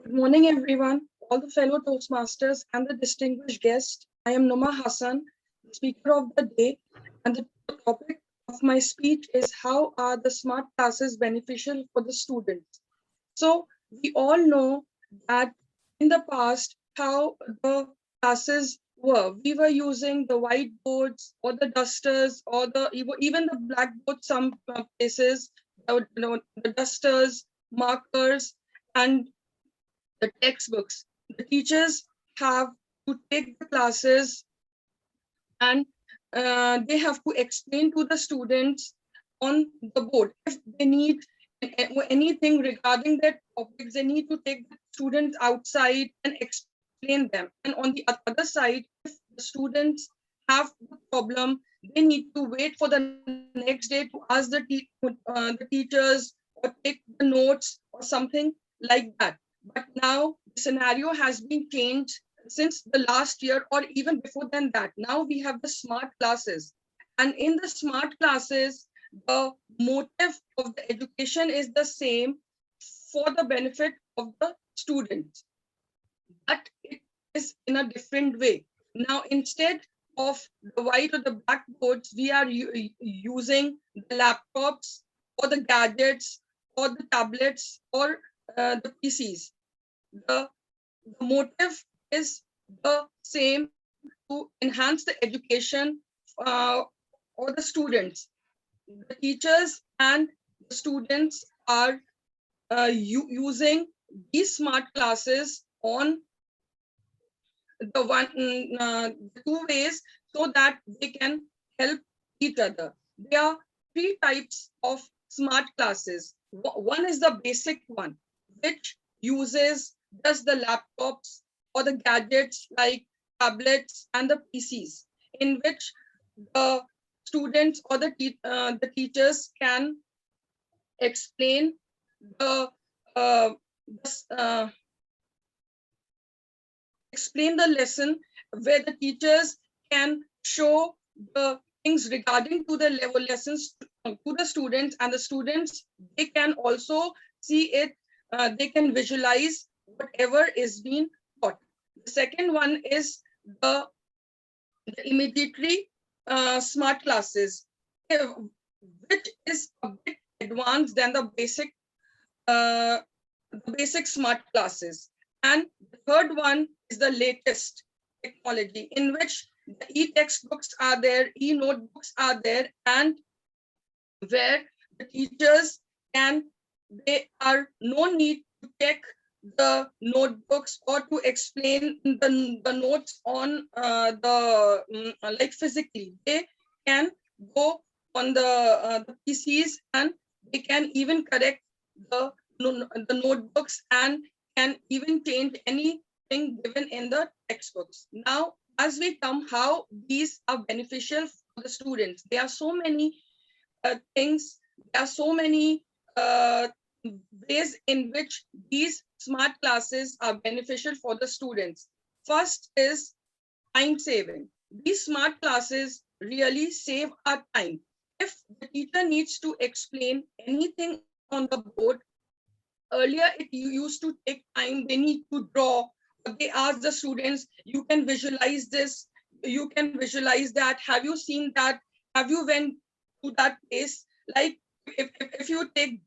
Good morning, everyone, all the fellow Toastmasters and the distinguished guests. I am Numa Hassan, the speaker of the day, and the topic of my speech is how are the smart classes beneficial for the students? So we all know that in the past, how the classes were. We were using the whiteboards or the dusters or even the blackboard some places, the dusters, markers, and the textbooks. The teachers have to take the classes and they have to explain to the students on the board. If they need anything regarding that topics, they need to take the students outside and explain them. And on the other side, if the students have the problem, they need to wait for the next day to ask the teachers or take the notes or something like that. But now the scenario has been changed since the last year or even before than that. Now we have the smart classes, and in the smart classes, the motive of the education is the same for the benefit of the students, but it is in a different way. Now, instead of the white or the blackboards, we are using the laptops or the gadgets or the tablets or the PCs. The motive is the same, to enhance the education or the students. The teachers and the students are using these smart classes on the two ways so that they can help each other. There are three types of smart classes. One is the basic one, which uses just the laptops or the gadgets like tablets and the PCs, in which the students or the teachers can explain the uh, explain the lesson, where the teachers can show the things regarding to the level lessons to the students, and the students, they can also see it, they can visualize whatever is being taught. The second one is the immediately smart classes, which is a bit advanced than the basic smart classes. And the third one is the latest technology, in which the e-textbooks are there, e-notebooks are there, and where the teachers they are no need to check the notebooks or to explain the notes on like physically. They can go on the PCs, and they can even correct the notebooks and can even change anything given in the textbooks. Now, as we come, how these are beneficial for the students. There are so many things, there are so many ways in which these smart classes are beneficial for the students. First is time saving. These smart classes really save our time. If the teacher needs to explain anything on the board, earlier it used to take time, they need to draw, they ask the students, you can visualize this, you can visualize that, have you seen that, have you went to that place? Like if you take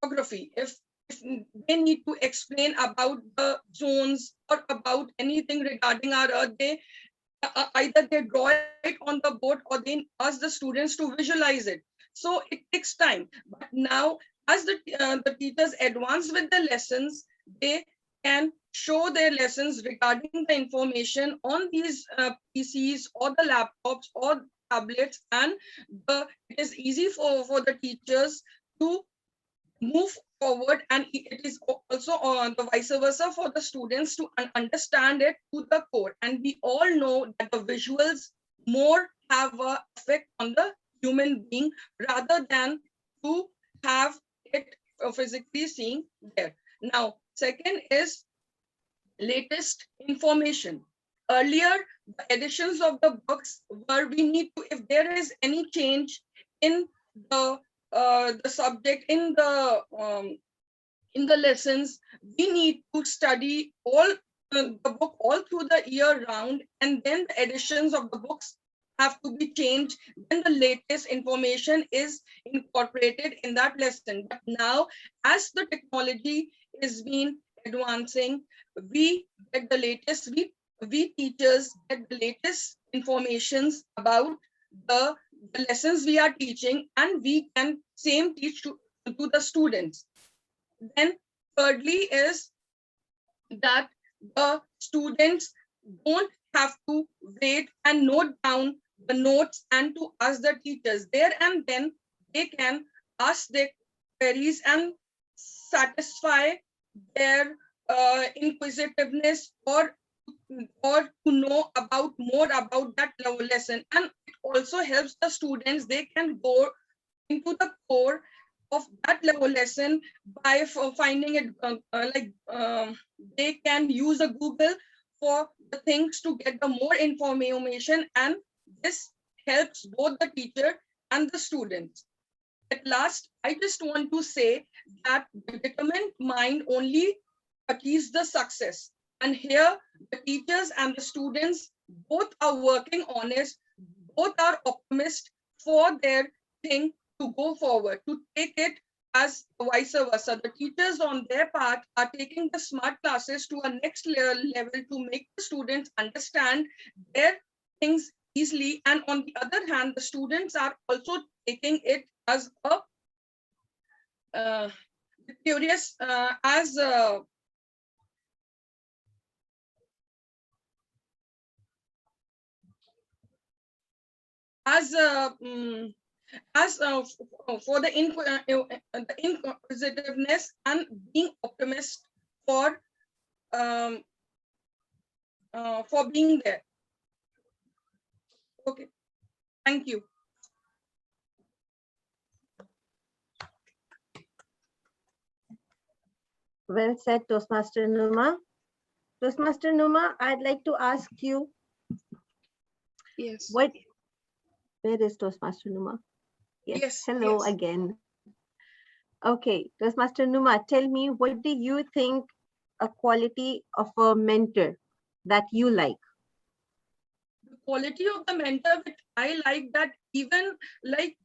geography, if they need to explain about the zones or about anything regarding our earth, they either they draw it on the board or they ask the students to visualize it. So it takes time. But now, as the teachers advance with the lessons, they can show their lessons regarding the information on these PCs or the laptops or tablets, and it is easy for the teachers to move forward, and it is also the vice versa for the students to understand it to the core. And we all know that the visuals more have an effect on the human being rather than to have it physically seen there. Now, second is latest information. Earlier, the editions of the books were, we need to, if there is any change in the subject, in the lessons, we need to study all the book all through the year round, and then the editions of the books have to be changed, then the latest information is incorporated in that lesson. But now, as the technology is being advancing, we get the latest, we teachers get the latest informations about the lessons we are teaching, and we can same teach to the students. Then thirdly is that the students don't have to wait and note down the notes and to ask the teachers there, and then they can ask their queries and satisfy their inquisitiveness, or or to know about more about that lesson, and it also helps the students. They can go into the core of that level lesson by finding it they can use a Google for the things to get the more information, and this helps both the teacher and the students. At last, I just want to say that the determined mind only achieves the success. And here, the teachers and the students both are working on it, both are optimists for their thing to go forward, to take it as vice versa. The teachers on their part are taking the smart classes to a next level to make the students understand their things easily. And on the other hand, the students are also taking it as a curious, as for the inquisitiveness and being optimist um, for being there. Okay, thank you. Well said, Toastmaster Numa. Toastmaster Numa, I'd like to ask you. Yes. Where is Toastmaster Numa? Yes. Hello again. Okay, Toastmaster Numa, tell me, what do you think a quality of a mentor that you like? The quality of the mentor which I like, that even like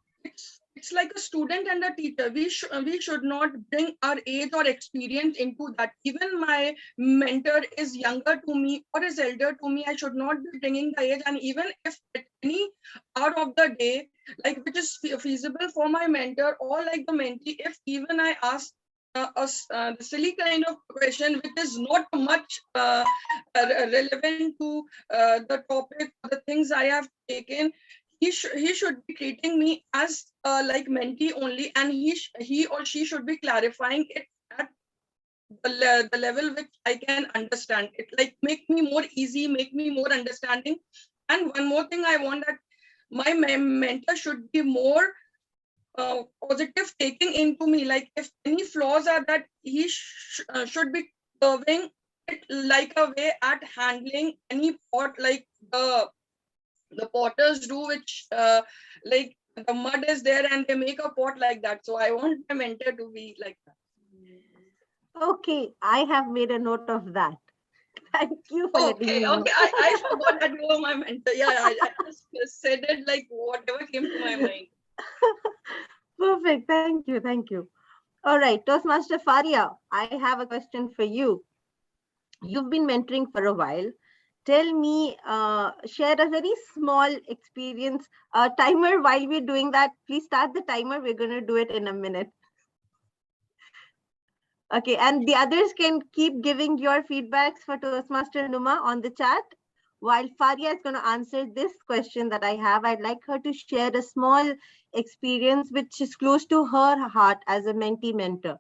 it's like a student and a teacher. We should not bring our age or experience into that. Even my mentor is younger to me or is elder to me, I should not be bringing the age. And even if at any hour of the day, like which is feasible for my mentor or like the mentee, if even I ask the silly kind of question which is not much relevant to the topic, the things I have taken, he should be treating me as like mentee only, and he or she should be clarifying it at the level which I can understand it, like make me more easy, make me more understanding. And one more thing I want, that my mentor should be more positive taking into me, like if any flaws are that, he should be curving it like a way at handling any pot, like the potters do, which like the mud is there and they make a pot like that. So I want my mentor to be like that. Okay, I have made a note of that. Thank you for letting me know. Okay, I forgot that you were my mentor. Yeah, I just said it like whatever came to my mind. Perfect. Thank you. Thank you. All right, Toastmaster Faria, I have a question for you. You've been mentoring for a while. Tell me, share a very small experience. Timer, while we're doing that, please start the timer. We're going to do it in a minute. Okay, and the others can keep giving your feedbacks for Toastmaster Numa on the chat. While Faria is going to answer this question that I have, I'd like her to share a small experience which is close to her heart as a mentee mentor.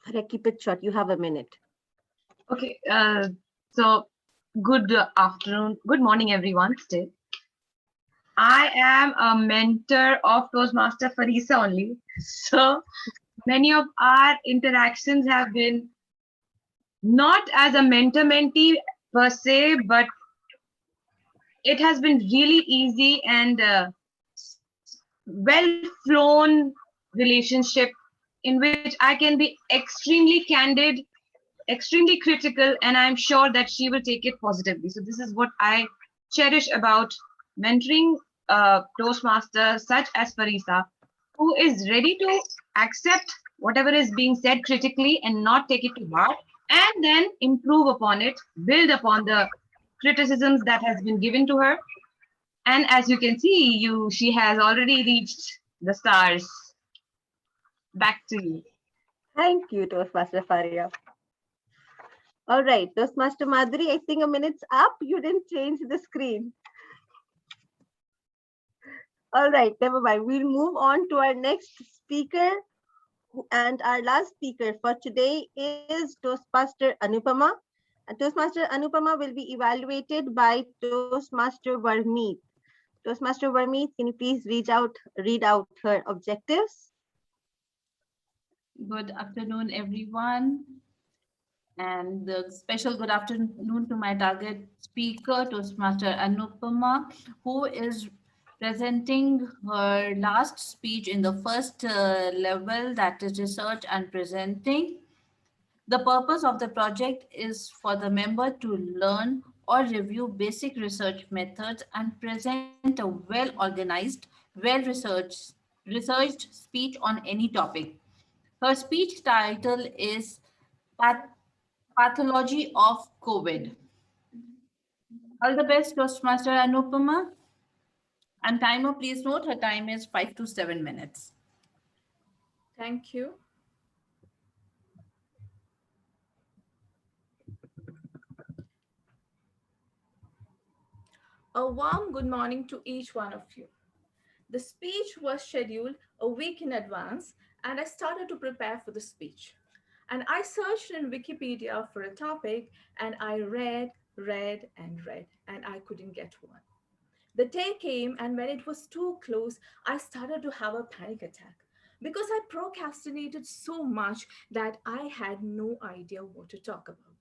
Faria, keep it short. You have a minute. Okay, so good afternoon, good morning, everyone. Still, I am a mentor of Toastmaster Farisa only. So many of our interactions have been not as a mentor-mentee per se, but it has been really easy and well-flown relationship in which I can be extremely candid, extremely critical, and I'm sure that she will take it positively. So this is what I cherish about mentoring Toastmaster such as Farisa, who is ready to accept whatever is being said critically and not take it to heart, and then improve upon it, build upon the criticisms that has been given to her. And as you can see, she has already reached the stars. Back to you. Thank you, Toastmaster Faria. All right, Toastmaster Madhuri, I think a minute's up. You didn't change the screen. All right, never mind. We'll move on to our next speaker. And our last speaker for today is Toastmaster Anupama. Toastmaster Anupama will be evaluated by Toastmaster Vermeet. Toastmaster Vermeet, can you please read out her objectives? Good afternoon, everyone. And the special good afternoon to my target speaker, Toastmaster Anupama, who is presenting her last speech in the first level, that is research and presenting. The purpose of the project is for the member to learn or review basic research methods and present a well-organized, researched speech on any topic. Her speech title is Path- Pathology of COVID. All the best, Toastmaster Anupama. And timer, please note her time is 5 to 7 minutes. Thank you. A warm good morning to each one of you. The speech was scheduled a week in advance, and I started to prepare for the speech. And I searched in Wikipedia for a topic, and I read, and I couldn't get one. The day came, and when it was too close, I started to have a panic attack because I procrastinated so much that I had no idea what to talk about.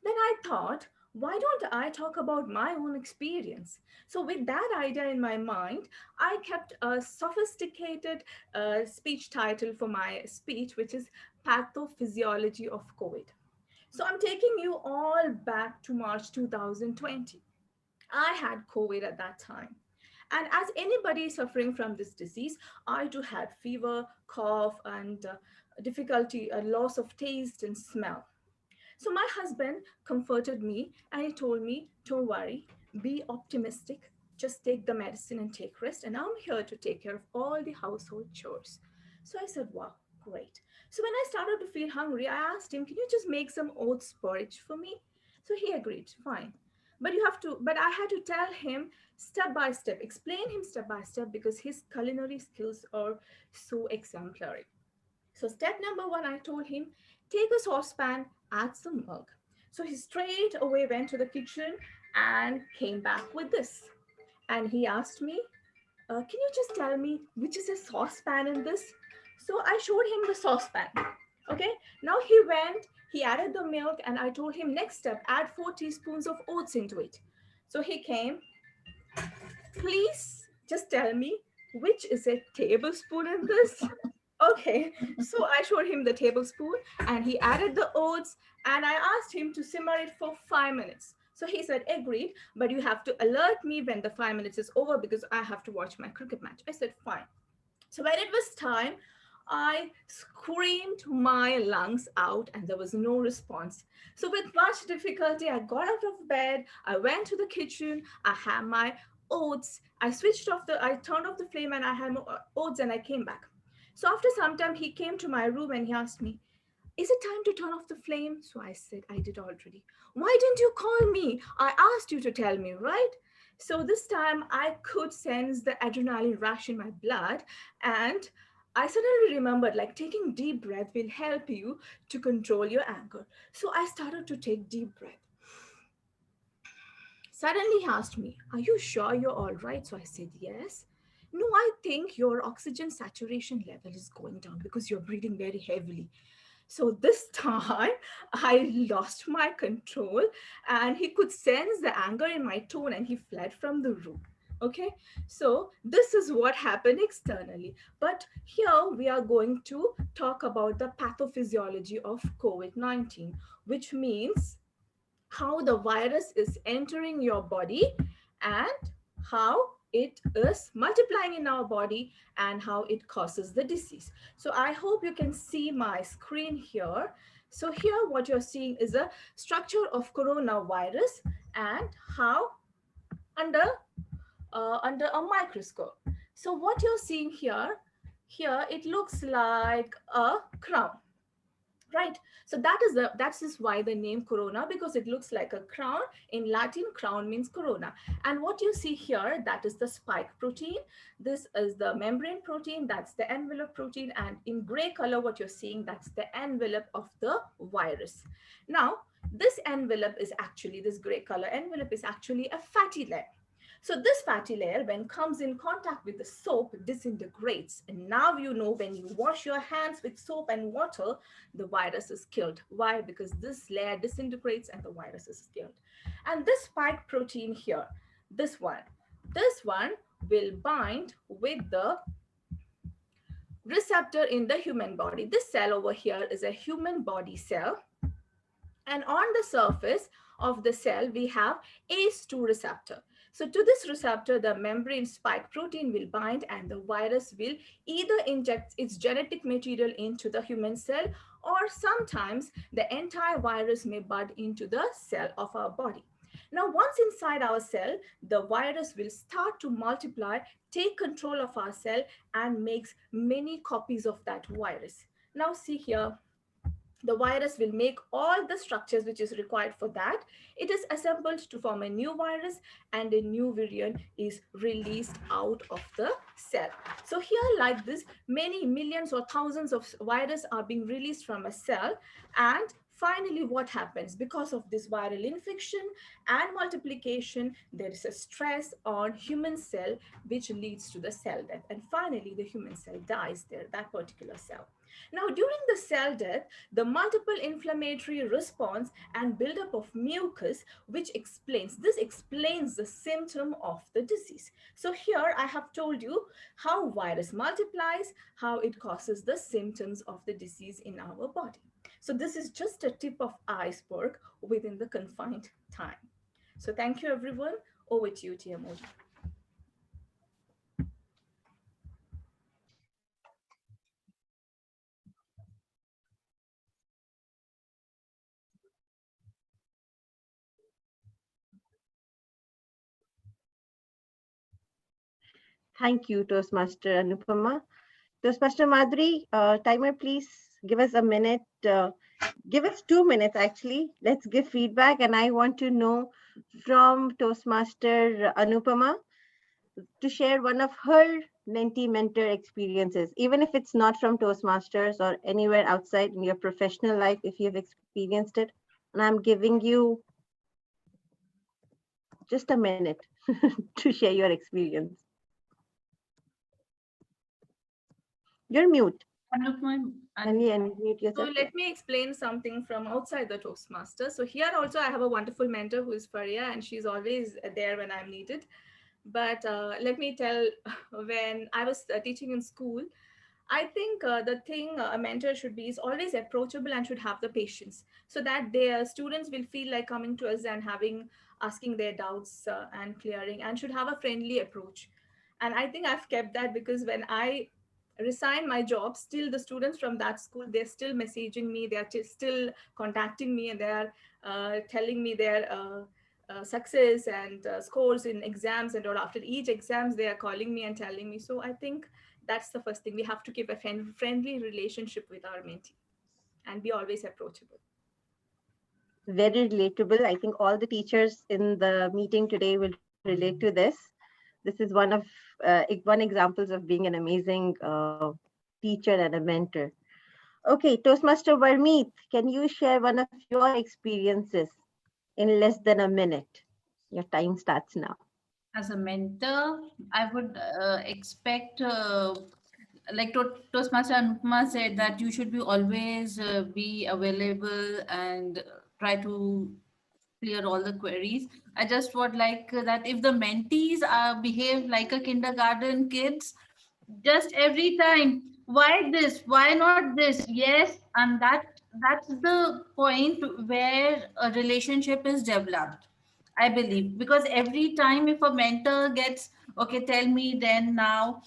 Then I thought, why don't I talk about my own experience? So, with that idea in my mind, I kept a sophisticated speech title for my speech, which is Pathophysiology of COVID. So, I'm taking you all back to March 2020. I had COVID at that time. And as anybody suffering from this disease, I too had fever, cough, and difficulty, loss of taste and smell. So my husband comforted me and he told me, don't worry, be optimistic, just take the medicine and take rest. And I'm here to take care of all the household chores. So I said, wow, great. So when I started to feel hungry, I asked him, can you just make some oats porridge for me? So he agreed, fine. But I had to tell him step by step, explain him step by step because his culinary skills are so exemplary. So step number one, I told him, take a saucepan, add some milk. So he straight away went to the kitchen and came back with this. And he asked me, can you just tell me which is a saucepan in this? So I showed him the saucepan. Okay, now he went, he added the milk, and I told him next step, add 4 teaspoons of oats into it. So he came, please just tell me which is a tablespoon in this. Okay, so I showed him the tablespoon and he added the oats and I asked him to simmer it for 5 minutes. So he said, agreed, but you have to alert me when the 5 minutes is over because I have to watch my cricket match. I said, fine. So when it was time, I screamed my lungs out and there was no response. So with much difficulty, I got out of bed, I went to the kitchen, I had my oats, I turned off the flame and I had my oats and I came back. So after some time, he came to my room and he asked me, is it time to turn off the flame? So I said, I did already. Why didn't you call me? I asked you to tell me, right? So this time I could sense the adrenaline rush in my blood and I suddenly remembered like taking deep breath will help you to control your anger. So I started to take deep breath. Suddenly he asked me, are you sure you're all right? So I said, yes. No, I think your oxygen saturation level is going down because you're breathing very heavily. So this time I lost my control and he could sense the anger in my tone and he fled from the room. Okay, so this is what happened externally. But here we are going to talk about the pathophysiology of COVID-19, which means how the virus is entering your body and how it is multiplying in our body and how it causes the disease. So I hope you can see my screen here. So here what you're seeing is a structure of coronavirus and how under under a microscope. So what you're seeing here it looks like a crown, right? So that is why the name corona, because it looks like a crown. In Latin, crown means corona. And what you see here, that is the spike protein, this is the membrane protein, that's the envelope protein, and in gray color what you're seeing, that's the envelope of the virus. Now This envelope is actually, this gray color envelope is actually a fatty layer. So this fatty layer, when comes in contact with the soap, disintegrates. And now you know when you wash your hands with soap and water, the virus is killed. Why? Because this layer disintegrates and the virus is killed. And this spike protein here, this one will bind with the receptor in the human body. This cell over here is a human body cell. And on the surface of the cell, we have ACE2 receptor. So to this receptor, the membrane spike protein will bind and the virus will either inject its genetic material into the human cell, or sometimes the entire virus may bud into the cell of our body. Now, once inside our cell, the virus will start to multiply, take control of our cell, and makes many copies of that virus. Now see here, the virus will make all the structures which is required for that. It is assembled to form a new virus, and a new virion is released out of the cell. So here, like this, many millions or thousands of viruses are being released from a cell. And finally, what happens? Because of this viral infection and multiplication, there is a stress on human cell, which leads to the cell death. And finally, the human cell dies there, that particular cell. Now, during the cell death, the multiple inflammatory response and buildup of mucus, which explains the symptom of the disease. So here I have told you how virus multiplies, how it causes the symptoms of the disease in our body. So this is just a tip of iceberg within the confined time. So thank you, everyone. Over to you, Tia Modi. Thank you, Toastmaster Anupama. Toastmaster Madhuri, timer, please give us a minute. Give us 2 minutes, actually. Let's give feedback. And I want to know from Toastmaster Anupama to share one of her mentee-mentor experiences, even if it's not from Toastmasters or anywhere outside in your professional life, if you've experienced it. And I'm giving you just a minute to share your experience. You're mute. Can you unmute yourself? So let me explain something from outside the Toastmaster. So here also I have a wonderful mentor who is Farisa, and she's always there when I'm needed. But let me tell, when I was teaching in school, I think the thing a mentor should be is always approachable and should have the patience, so that their students will feel like coming to us and asking their doubts and clearing, and should have a friendly approach. And I think I've kept that, because when I resigned my job, still the students from that school, they're still messaging me, they're still contacting me, and they're telling me their success and scores in exams and all. After each exams, they are calling me and telling me. So I think that's the first thing. We have to keep a friendly relationship with our mentee and be always approachable. Very relatable. I think all the teachers in the meeting today will relate to this. This is one of one examples of being an amazing teacher and a mentor. Okay, Toastmaster Varmeet, can you share one of your experiences in less than a minute? Your time starts now. As a mentor, I would expect, like Toastmaster Anupama said, that you should be always be available and try to clear all the queries. I just would like that if the mentees behave like a kindergarten kids, just every time, why this, why not this, yes, and that's the point where a relationship is developed, I believe. Because every time if a mentor gets, okay, tell me, then now,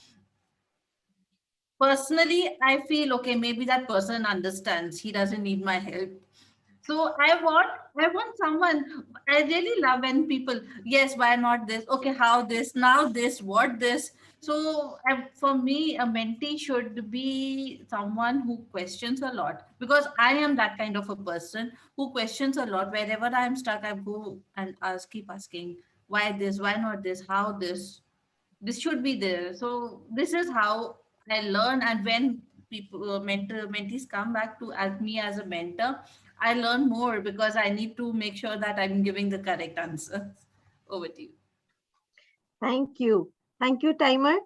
personally I feel, okay, maybe that person understands, he doesn't need my help. So I want someone. I really love when people, yes, why not this? Okay, how this? Now this, what this? So for me, a mentee should be someone who questions a lot, because I am that kind of a person who questions a lot. Wherever I'm stuck, I go and keep asking, why this? Why not this? How this? This should be there. So this is how I learn. And when people, mentees come back to me as a mentor, I learn more because I need to make sure that I'm giving the correct answer. Over to you. Thank you. Thank you, Timer.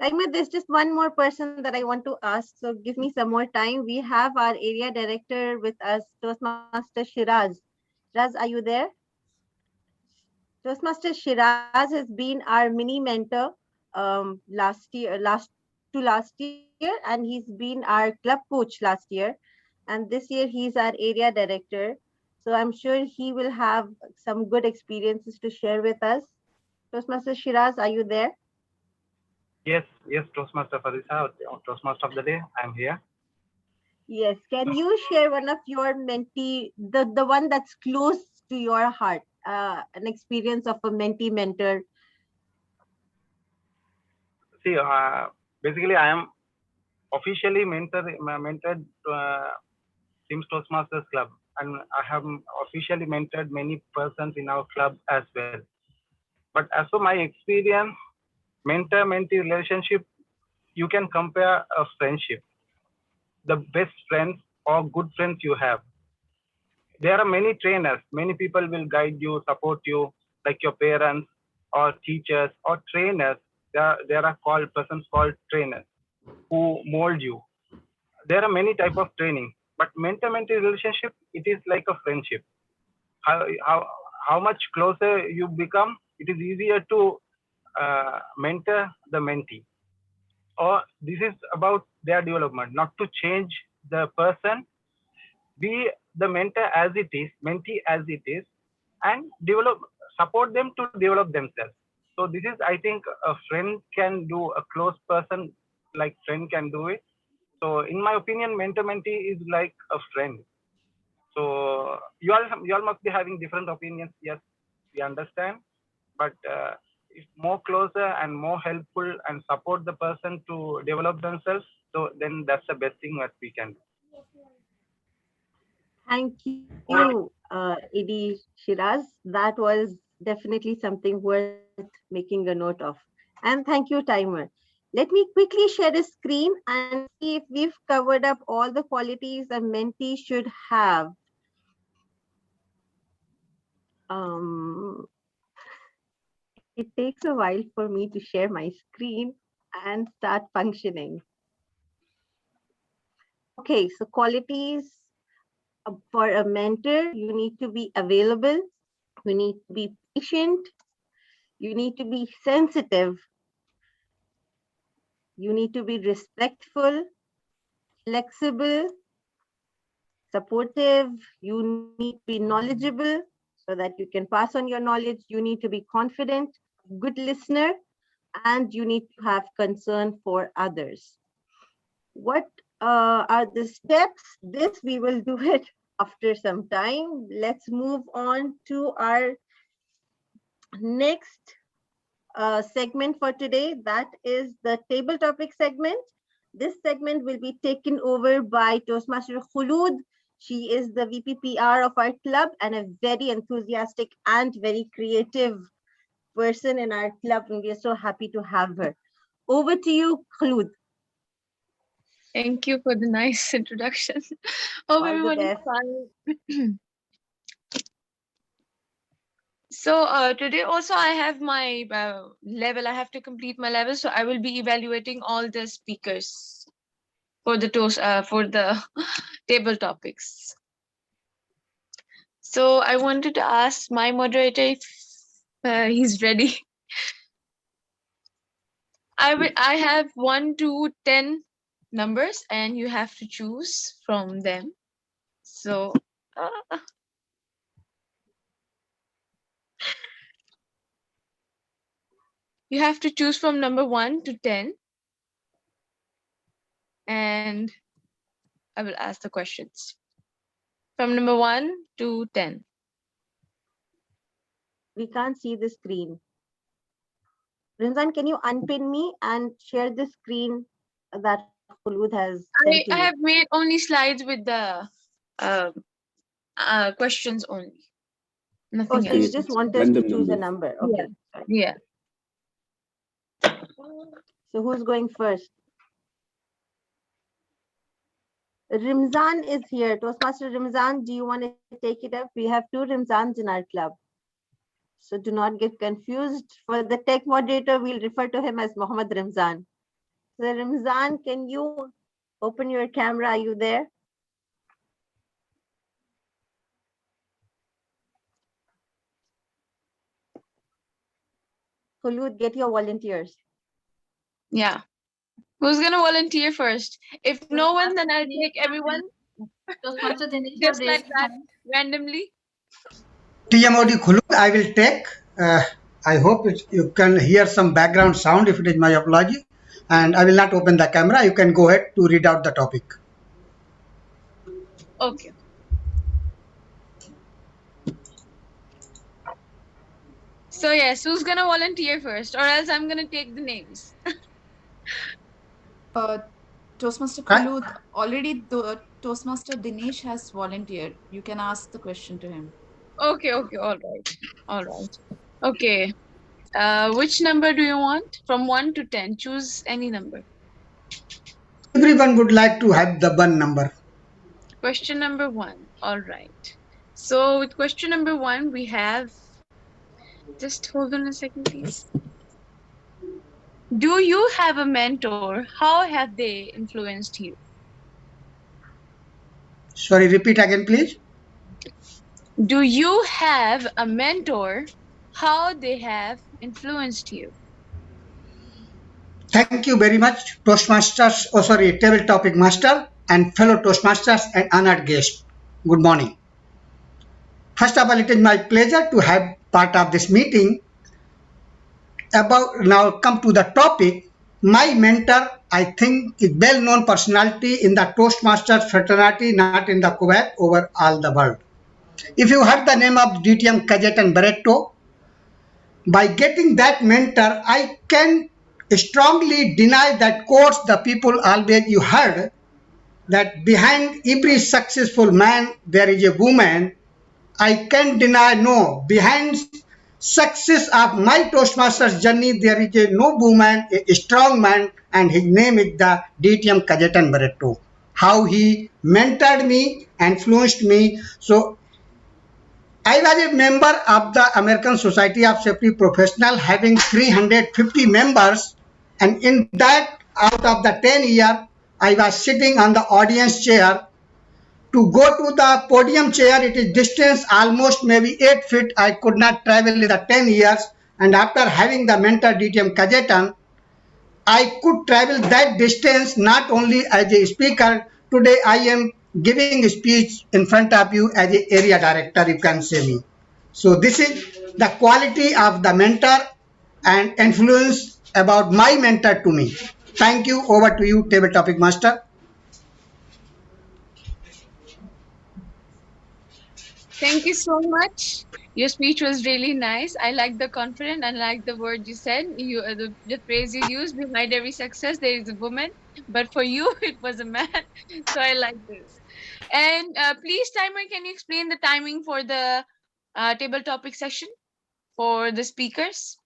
Timer, there's just one more person that I want to ask. So give me some more time. We have our area director with us, Toastmaster Shiraz. Shiraz, are you there? Toastmaster Shiraz has been our mini mentor last year, and he's been our club coach last year. And this year he's our area director. So I'm sure he will have some good experiences to share with us. Toastmaster Shiraz, are you there? Yes, Toastmaster Farisa, Toastmaster of the day, I'm here. Yes, can you share one of your mentee, the one that's close to your heart, an experience of a mentee mentor? See, basically I am officially mentored SIMS Toastmasters Club, and I have officially mentored many persons in our club as well. But as for my experience, mentor-mentee relationship, you can compare a friendship. The best friends or good friends you have. There are many trainers, many people will guide you, support you, like your parents or teachers or trainers. There are persons called trainers who mold you. There are many type of training, but mentor-mentee relationship, it is like a friendship. How much closer you become, it is easier to mentor the mentee. Or this is about their development, not to change the person. Be the mentor as it is, mentee as it is, and support them to develop themselves. So this is, I think, a friend can do, a close person like friend can do it. So in my opinion, mentor-mentee is like a friend. So you all must be having different opinions. Yes, we understand, but if more closer and more helpful and support the person to develop themselves, so then that's the best thing that we can do. Thank you, Edi Shiraz. That was definitely something worth making a note of. And thank you, Timer. Let me quickly share the screen and see if we've covered up all the qualities a mentee should have. It takes a while for me to share my screen and start functioning. Okay, so qualities for a mentor: you need to be available, you need to be patient, you need to be sensitive, you need to be respectful, flexible, supportive, you need to be knowledgeable so that you can pass on your knowledge, you need to be confident, good listener, and you need to have concern for others. What are the steps? This we will do it after some time. Let's move on to our next segment for today. That is the table topic segment. This segment will be taken over by Toastmaster Khulud. She is the VPPR of our club and a very enthusiastic and very creative person in our club, and we are so happy to have her. Over to you, Khulud. Thank you for the nice introduction. Hope everyone is fine. So today also I have my level. I have to complete my level, so I will be evaluating all the speakers for the table topics. So I wanted to ask my moderator if he's ready. I have 1 to 10 numbers, and you have to choose from them. So you have to choose from number 1 to 10, and I will ask the questions from number 1 to 10. We can't see the screen. Rinzan, can you unpin me and share the screen that Khulud has sent to you? I have made only slides with the questions only. Nothing else. You just want us to choose a number. Okay. Yeah. So who's going first? Rimzan is here. Toastmaster Rimzan, do you want to take it up? We have 2 Rimzans in our club. So do not get confused. For the tech moderator, we'll refer to him as Muhammad Rimzan. So Rimzan, can you open your camera? Are you there? Khulud, get your volunteers. Yeah. Who's gonna volunteer first? If no one, then I'll take everyone. Toastmaster Dinesh Just have like raised that, hand. randomly. TMOD Khulud, I will take. I hope you can hear some background sound. If it is my apology. And I will not open the camera. You can go ahead to read out the topic. Okay. So yes, who's gonna volunteer first, or else I'm gonna take the names. Toastmaster Khulud, already the Toastmaster Dinesh has volunteered. You can ask the question to him. Okay, all right. Okay. Which number do you want? From 1 to 10. Choose any number. Everyone would like to have the one number. Question number 1. All right. So with question number 1, we have. Just hold on a second, please. Do you have a mentor? How have they influenced you? Sorry, repeat again, please. Do you have a mentor? How they have influenced you? Thank you very much, Toastmasters. Oh, sorry, Table Topic Master and fellow Toastmasters and honored guests. Good morning. First of all, it is my pleasure to have part of this meeting. About now, come to the topic. My mentor, I think, is well-known personality in the Toastmasters fraternity, not in the Kuwait, over all the world. If you heard the name of DTM Kajet and Barreto, by getting that mentor, I can strongly deny that quotes the people always you heard that behind every successful man there is a woman. I can deny no. Behind success of my Toastmasters journey, there is a no woman, a strong man, and his name is the DTM Kajetan Barreto. How he mentored me, influenced me. So I was a member of the American Society of Safety Professional having 350 members, and in that out of the 10 years I was sitting on the audience chair. To go to the podium chair, it is distance almost maybe 8 feet. I could not travel in the 10 years, and after having the mentor DTM Kajetan, I could travel that distance not only as a speaker. Today I am giving a speech in front of you as a area director, you can say me. So this is the quality of the mentor and influence about my mentor to me. Thank you. Over to you, Table Topic Master. Thank you so much. Your speech was really nice. I like the confidence and like the word you said. You the phrase you used, behind every success there is a woman, but for you it was a man. So I like this. And please, timer, can you explain the timing for the table topic session for the speakers?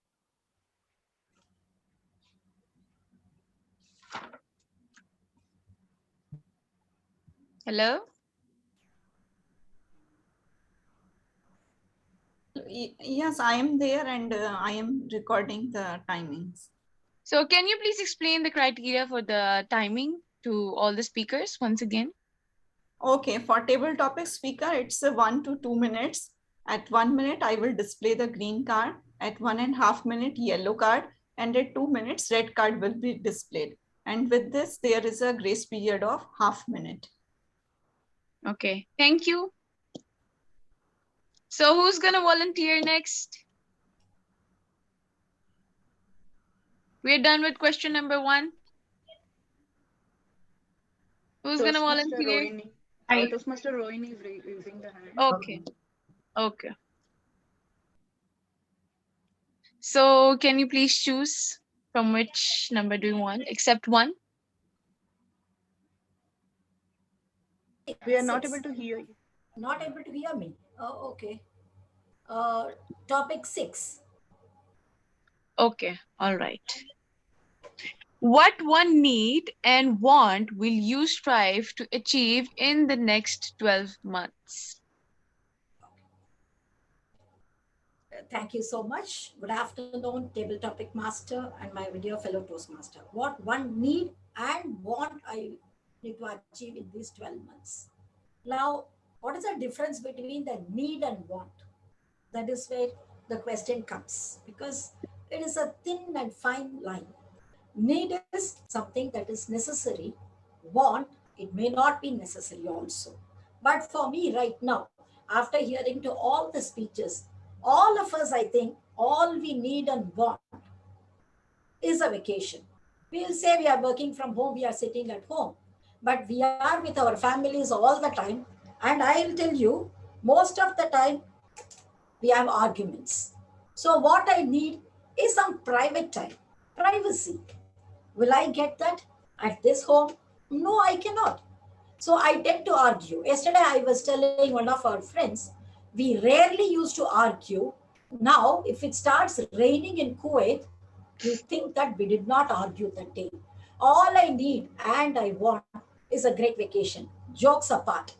Hello. Yes, I am there and I am recording the timings. So can you please explain the criteria for the timing to all the speakers once again? Okay, for table topic speaker, it's a 1 to 2 minutes. At 1 minute, I will display the green card. At 1.5 minute, yellow card. And at 2 minutes, red card will be displayed. And with this, there is a grace period of half minute. Okay, thank you. So who's gonna volunteer next? We're done with question number 1. Who's gonna Toastmaster volunteer? Rohini. Toastmaster Rohini is raising the hand. Okay. So can you please choose from which number do you want, except 1? We are not able to hear you. Not able to hear me. Oh, okay. Topic 6. Okay, all right. What one need and want will you strive to achieve in the next 12 months? Thank you so much. Good afternoon, table topic master and my dear fellow Toastmaster. What one need and want I need to achieve in these 12 months. Now, what is the difference between the need and want? That is where the question comes because it is a thin and fine line. Need is something that is necessary. Want, it may not be necessary also. But for me right now, after hearing to all the speeches, all of us, I think, all we need and want is a vacation. We'll say we are working from home, we are sitting at home, but we are with our families all the time. And I'll tell you, most of the time, we have arguments. So, what I need is some private time, privacy. Will I get that at this home? No, I cannot. So I tend to argue. Yesterday, I was telling one of our friends, we rarely used to argue. Now, if it starts raining in Kuwait, you think that we did not argue that day. All I need and I want is a great vacation. Jokes apart,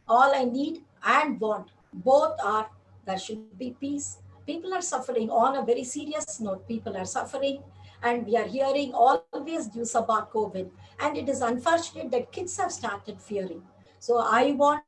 all I need and want, both are there should be peace. People are suffering on a very serious note. People are suffering, and we are hearing always news about COVID. And it is unfortunate that kids have started fearing. So I want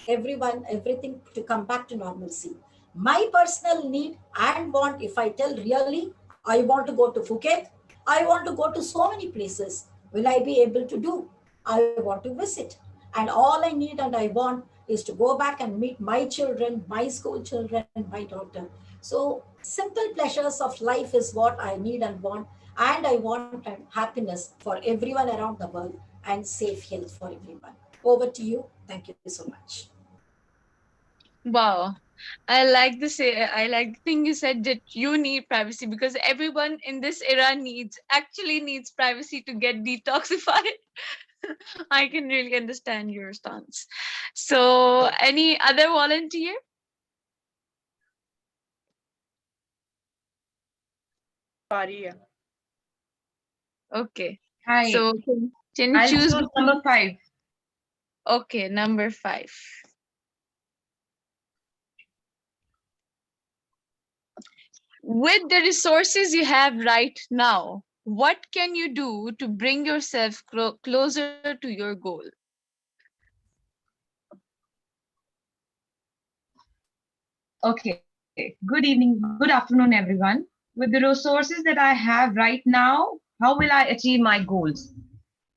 everyone, everything to come back to normalcy. My personal need and want, if I tell really, I want to go to Phuket. I want to go to so many places. Will I be able to do? I want to visit. And all I need and I want is to go back and meet my children, my school children, my daughter. So, simple pleasures of life is what I need and want. And I want happiness for everyone around the world and safe health for everyone. Over to you. Thank you so much. Wow. I like the thing you said that you need privacy because everyone in this era actually needs privacy to get detoxified. I can really understand your stance. So, any other volunteer? Faria. Okay. Hi. So, can you I'll choose choose number 5. Okay, number 5. With the resources you have right now, what can you do to bring yourself closer to your goal? Okay. Good evening, good afternoon, everyone. With the resources that I have right now, how will I achieve my goals?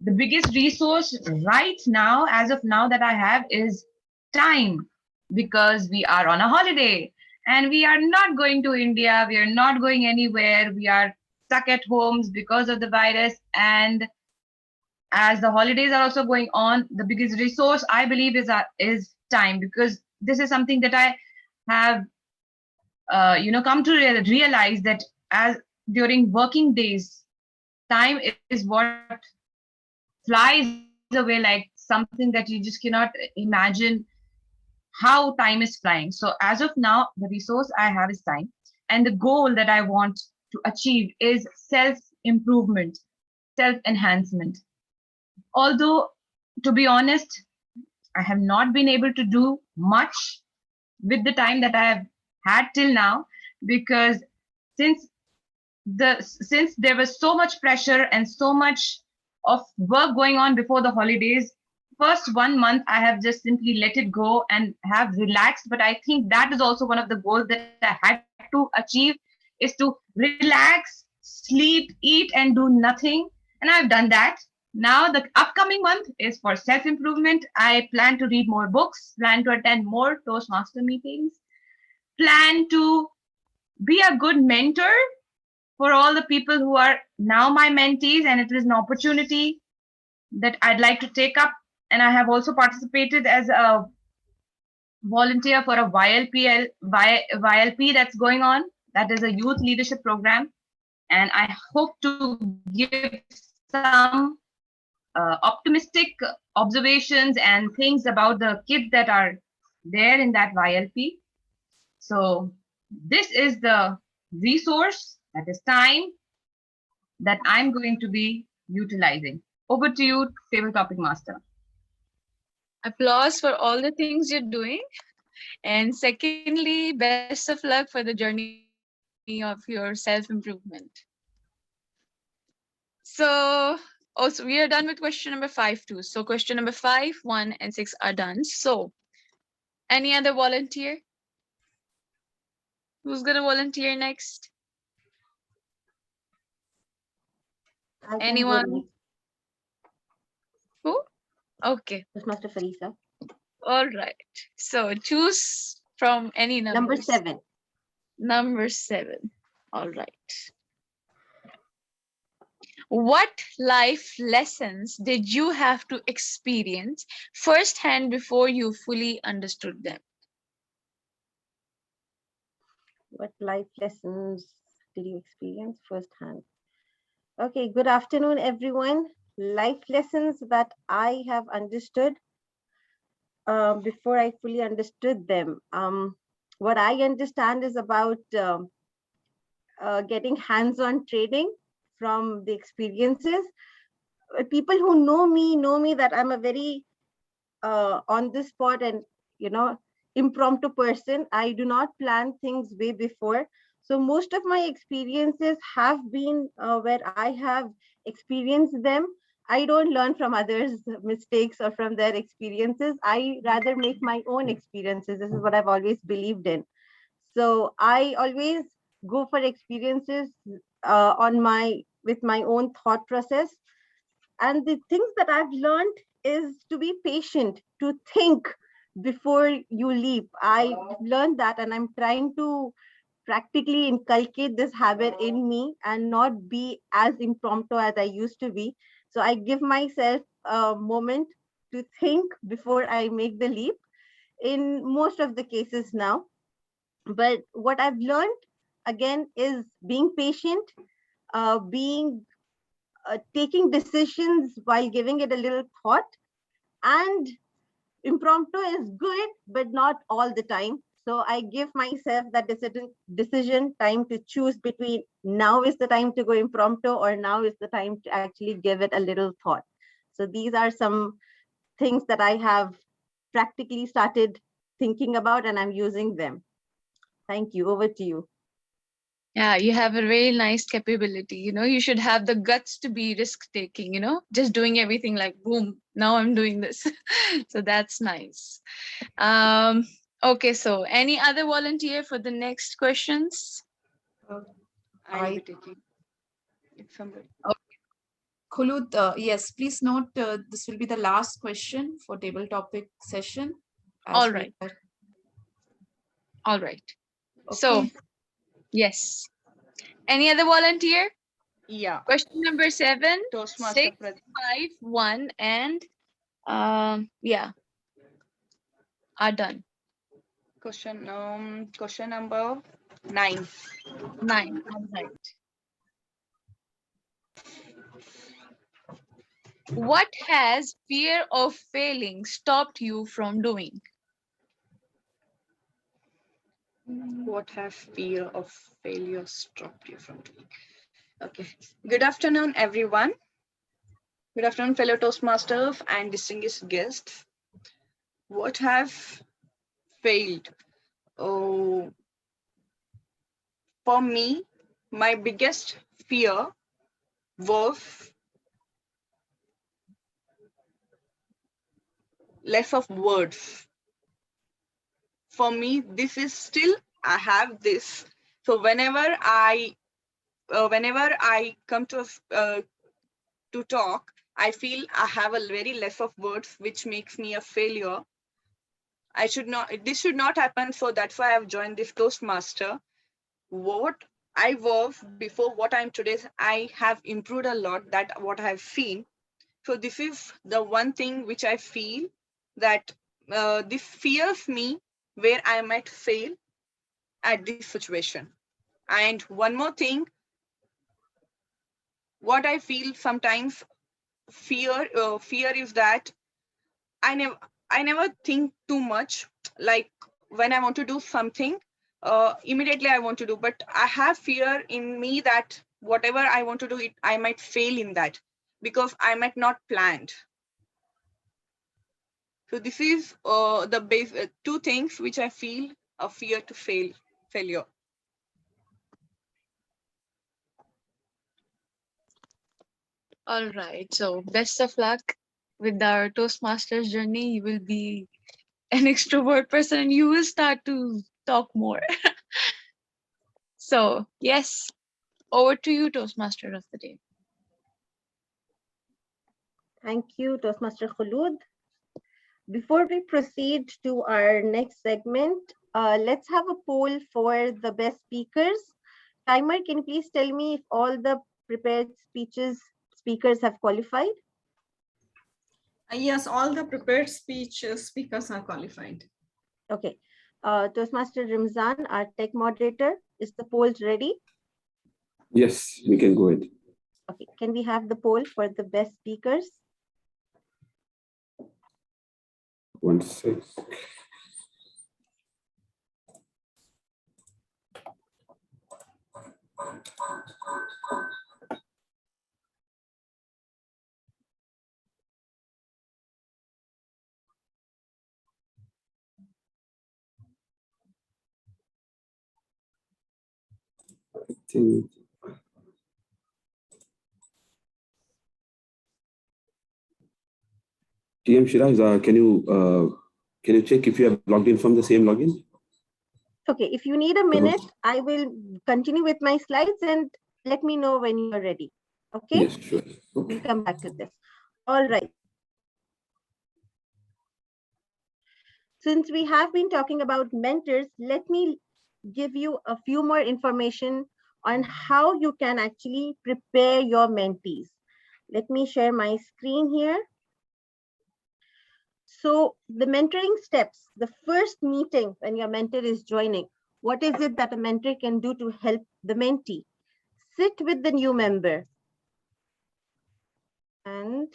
The biggest resource right now, as of now, that I have is time, because we are on a holiday and we are not going to India. We are not going anywhere. We are stuck at homes because of the virus. And as the holidays are also going on, the biggest resource I believe is time, because this is something that I have come to realize that as during working days, time is what flies away like something that you just cannot imagine how time is flying. So as of now, the resource I have is time, and the goal that I want to achieve is self improvement, self enhancement. Although, to be honest, I have not been able to do much with the time that I have had till now, because since since there was so much pressure and so much of work going on before the holidays, first 1 month I have just simply let it go and have relaxed. But I think that is also one of the goals that I had to achieve, is to relax, sleep, eat, and do nothing. And I've done that. Now the upcoming month is for self improvement. I plan to read more books, plan to attend more Toastmaster meetings, plan to be a good mentor for all the people who are now my mentees, and it is an opportunity that I'd like to take up. And I have also participated as a volunteer for a YLP that's going on. That is a youth leadership program. And I hope to give some optimistic observations and things about the kids that are there in that YLP. So this is the resource, that is time. that I'm going to be utilizing. Over to you, table topic master. Applause for all the things you're doing. And secondly, best of luck for the journey of your self-improvement. So also we are done with question number 5 too. So question number 5, 1, and 6 are done. So any other volunteer? Who's gonna volunteer next? I can go Anyone? next. Who? Okay. Toastmaster Farisa. All right. So choose from any Number numbers. 7. Number 7. All right. What life lessons did you have to experience firsthand before you fully understood them? What life lessons did you experience firsthand? Okay, good afternoon, everyone. Life lessons that I have understood before I fully understood them. What I understand is about getting hands-on training from the experiences. People who know me that I'm a very on the spot and impromptu person. I do not plan things way before. So most of my experiences have been where I have experienced them. I don't learn from others' mistakes or from their experiences. I rather make my own experiences. This is what I've always believed in. So I always go for experiences with my own thought process. And the things that I've learned is to be patient, to think before you leap. I learned that, and I'm trying to practically inculcate this habit in me and not be as impromptu as I used to be. So I give myself a moment to think before I make the leap in most of the cases now. But what I've learned again is being patient, being taking decisions while giving it a little thought, and impromptu is good but not all the time. So I give myself that decision time to choose between now is the time to go impromptu or now is the time to actually give it a little thought. So these are some things that I have practically started thinking about, and I'm using them. Thank you. Over to you. Yeah, you have a very nice capability. You should have the guts to be risk taking, just doing everything like boom, now I'm doing this. So that's nice. Okay, so any other volunteer for the next questions? I'll be taking if somebody. Okay. Khulud, yes, please note this will be the last question for table topic session. All right. All right. Okay. So, yes. Any other volunteer? Yeah. Question number 7, Toastmaster 6, 5, 1, and yeah, are done. Question number 9. 9. All right. What has fear of failing stopped you from doing? What have fear of failure stopped you from doing? Okay. Good afternoon, everyone. Good afternoon, fellow Toastmasters and distinguished guests. What have failed? Oh, for me, my biggest fear was less of words. For me, this is still, I have this. So whenever I come to talk, I feel I have a very less of words, which makes me a failure. This should not happen. So that's why I've joined this Toastmaster. What I was before, what I'm today, I have improved a lot. That what I have seen. So this is the one thing which I feel that this fears me where I might fail at this situation. And one more thing, what I feel sometimes fear is that I never think too much. Like when I want to do something, immediately I want to do, but I have fear in me that whatever I want to do, I might fail in that because I might not planned. So this is the base, two things which I feel a fear to failure. All right. So best of luck with our Toastmasters journey. You will be an extrovert person and you will start to talk more. So yes, over to you, Toastmaster of the day. Thank you, Toastmaster Khulud. Before we proceed to our next segment, let's have a poll for the best speakers. Timer, can you please tell me if all the prepared speakers have qualified? Yes, all the prepared speech speakers are qualified. Okay. Toastmaster Ramzan, our tech moderator, is the poll ready? Yes, we can go ahead. Okay. Can we have the poll for the best speakers? 1 sec. I think TM Shiraz, can you check if you have logged in from the same login? Okay, if you need a minute, I will continue with my slides and let me know when you're ready. Okay? Yes, sure. Okay. We'll come back to this. All right. Since we have been talking about mentors, let me give you a few more information on how you can actually prepare your mentees. Let me share my screen here. So the mentoring steps, the first meeting when your mentor is joining, what is it that a mentor can do to help the mentee? Sit with the new member and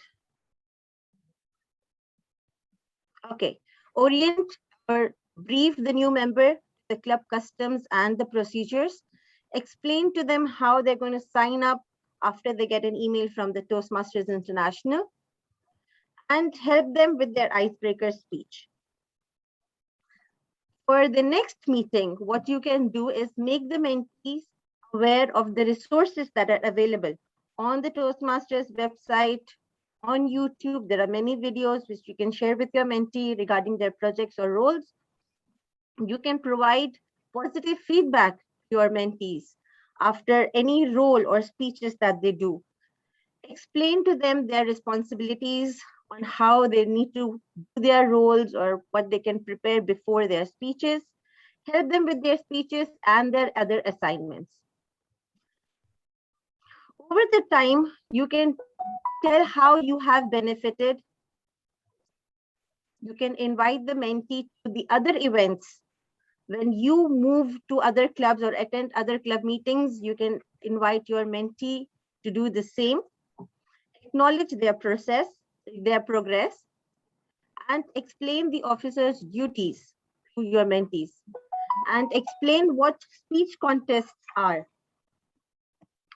orient or brief the new member, the club customs and the procedures. Explain to them how they're going to sign up after they get an email from the Toastmasters International, and help them with their icebreaker speech. For the next meeting, what you can do is make the mentees aware of the resources that are available on the Toastmasters website, on YouTube. There are many videos which you can share with your mentee regarding their projects or roles. You can provide positive feedback to your mentees after any role or speeches that they do. Explain to them their responsibilities on how they need to do their roles or what they can prepare before their speeches. Help them with their speeches and their other assignments. Over the time, you can tell how you have benefited. You can invite the mentee to the other events. When you move to other clubs or attend other club meetings, you can invite your mentee to do the same. Acknowledge their process, their progress, and explain the officer's duties to your mentees, and explain what speech contests are.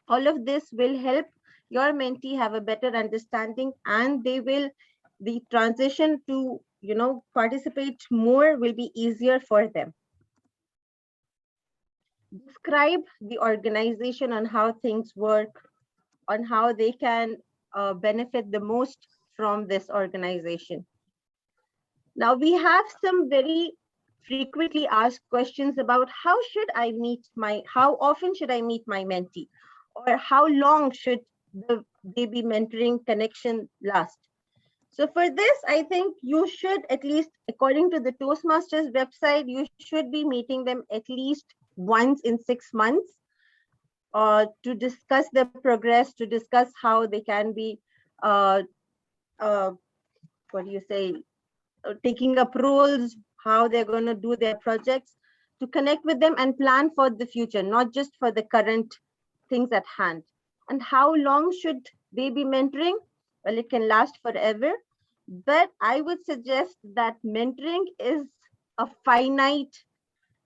All of this will help your mentee have a better understanding, and the transition to participate more will be easier for them. Describe the organization on how things work, on how they can benefit the most from this organization. Now we have some very frequently asked questions about how often should I meet my mentee, or how long should the baby mentoring connection last. So for this, I think you should, at least according to the Toastmasters website, you should be meeting them at least once in 6 months to discuss the progress, to discuss how they can be, taking up roles, how they're going to do their projects, to connect with them and plan for the future, not just for the current things at hand. And how long should they be mentoring? Well, it can last forever, but I would suggest that mentoring is a finite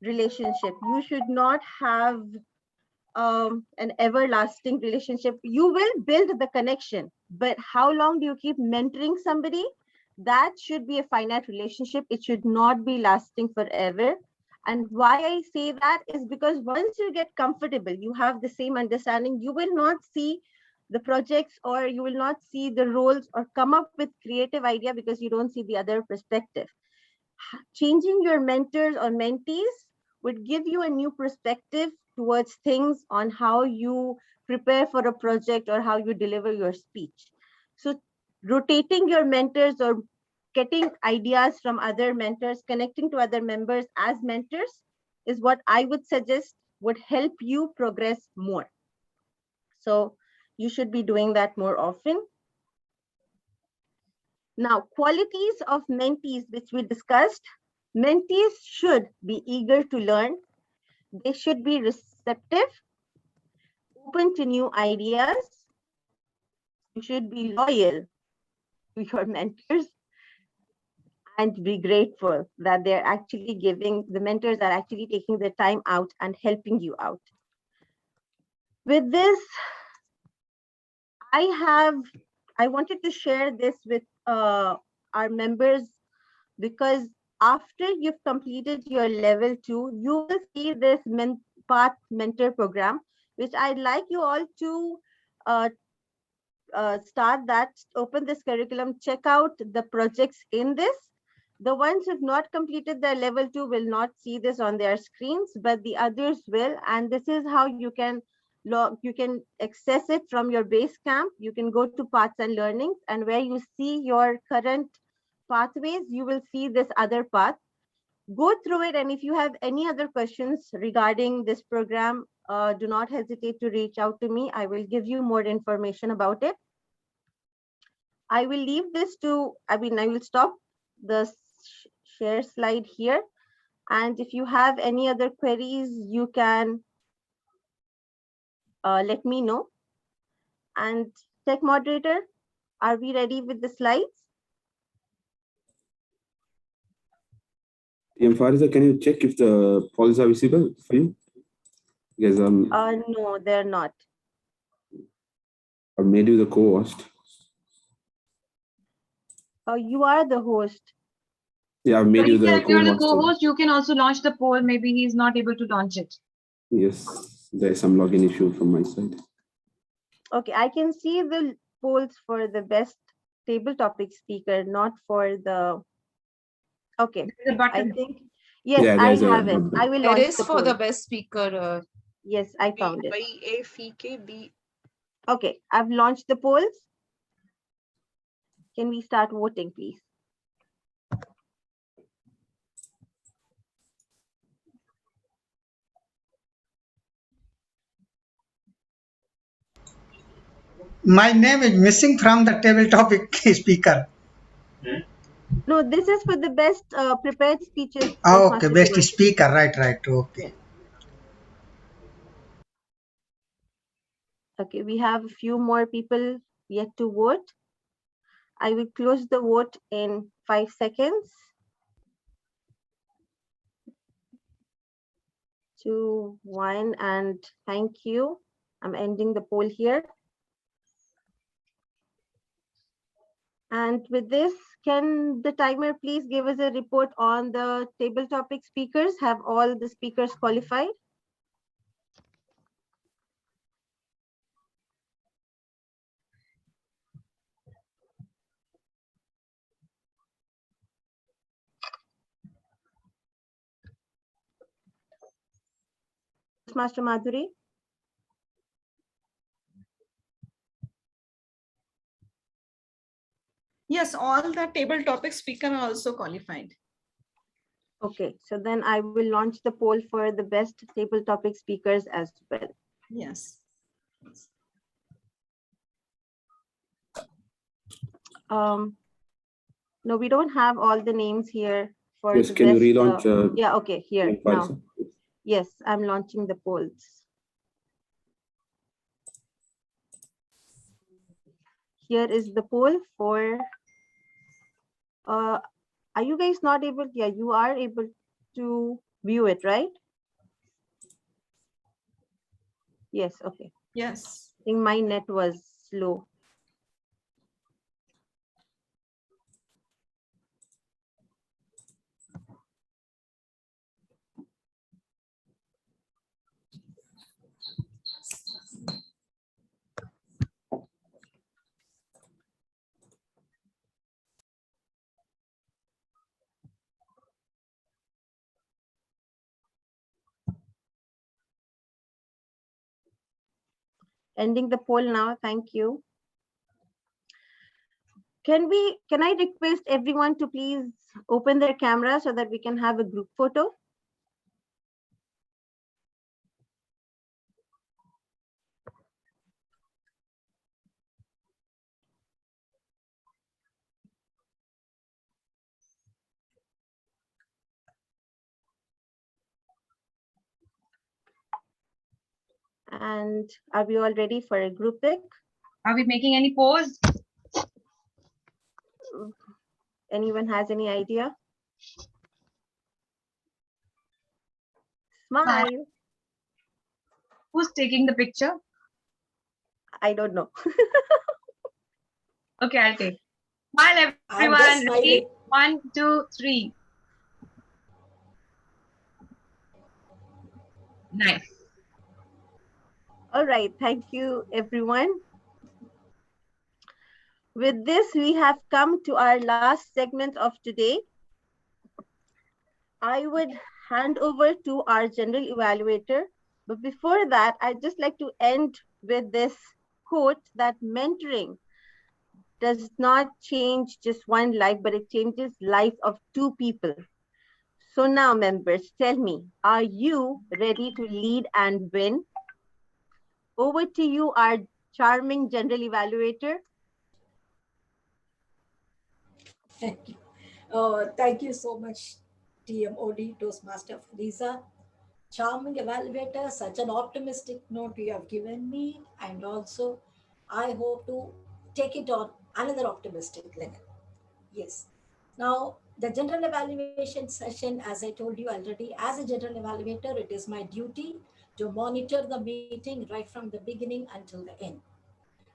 relationship. You should not have an everlasting relationship. You will build the connection, but how long do you keep mentoring somebody? That should be a finite relationship. It should not be lasting forever. And why I say that is because once you get comfortable, you have the same understanding, you will not see the projects, or you will not see the roles, or come up with creative idea because you don't see the other perspective. Changing your mentors or mentees would give you a new perspective towards things, on how you prepare for a project or how you deliver your speech. So rotating your mentors, or getting ideas from other mentors, connecting to other members as mentors, is what I would suggest would help you progress more. So you should be doing that more often. Now, qualities of mentees, which we discussed. Mentees should be eager to learn. They should be receptive, open to new ideas. You should be loyal to your mentors, and be grateful that they're actually the mentors are actually taking their time out and helping you out. With this, I wanted to share this with our members, because after you've completed your level 2, you will see this path mentor program, which I'd like you all to start that, open this curriculum, check out the projects in this. The ones who've not completed their level 2 will not see this on their screens, but the others will. And this is how you can access it from your base camp. You can go to paths and learnings, and where you see your current pathways, you will see this other path. Go through it, and if you have any other questions regarding this program, do not hesitate to reach out to me. I will give you more information about it. I will leave this to, I will stop the share slide here. And if you have any other queries, you can let me know. And tech moderator, are we ready with the slides? Farisa, can you check if the polls are visible for you? Because no, they're not. I made you the co-host. You are the host. Yeah, I've made you the If you're the co-host. co-host, you can also launch the poll. Maybe he's not able to launch it. Yes, there's some login issue from my side. Okay, I can see the polls for the best table topic speaker, not for the. Okay, I think yes, yeah, I have it. I will launch It is the for the poll. best speaker. Yes, I found it. BAFKB. Okay, I've launched the polls. Can we start voting, please? My name is missing from the table topic speaker. No, this is for the best prepared speeches. Okay, Toastmaster best University. speaker. Right. Okay. Yes. Okay, we have a few more people yet to vote. I will close the vote in 5 seconds. 2, 1, and thank you. I'm ending the poll here. And with this, can the timer please give us a report on the table topic speakers? Have all the speakers qualified? Master Madhuri? Yes, all the table topic speaker are also qualified. Okay, so then I will launch the poll for the best table topic speakers as well. Yes. No, we don't have all the names here for Yes, the can best. you relaunch? Yeah, okay, here now. Yes, I'm launching the polls. Here is the poll for, are you guys not able? Yeah, you are able to view it, right? Yes, okay. Yes. I think my net was slow. Ending the poll now. Thank you. Can I request everyone to please open their camera so that we can have a group photo? And are we all ready for a group pic? Are we making any pose? Anyone has any idea? Smile. Who's taking the picture? I don't know. Okay, I'll take. Smile, I'm just everyone. Ready? smiling. 1, 2, 3. Nice. All right. Thank you, everyone. With this, we have come to our last segment of today. I would hand over to our general evaluator. But before that, I'd just like to end with this quote that mentoring does not change just one life, but it changes life of two people. So now, members, tell me, are you ready to lead and win? Over to you, our charming general evaluator. Thank you. Thank you so much, TMOD, Toastmaster Farisa. Charming evaluator, such an optimistic note you have given me. And also, I hope to take it on another optimistic level. Yes. Now, the general evaluation session, as I told you already, as a general evaluator, it is my duty to monitor the meeting right from the beginning until the end.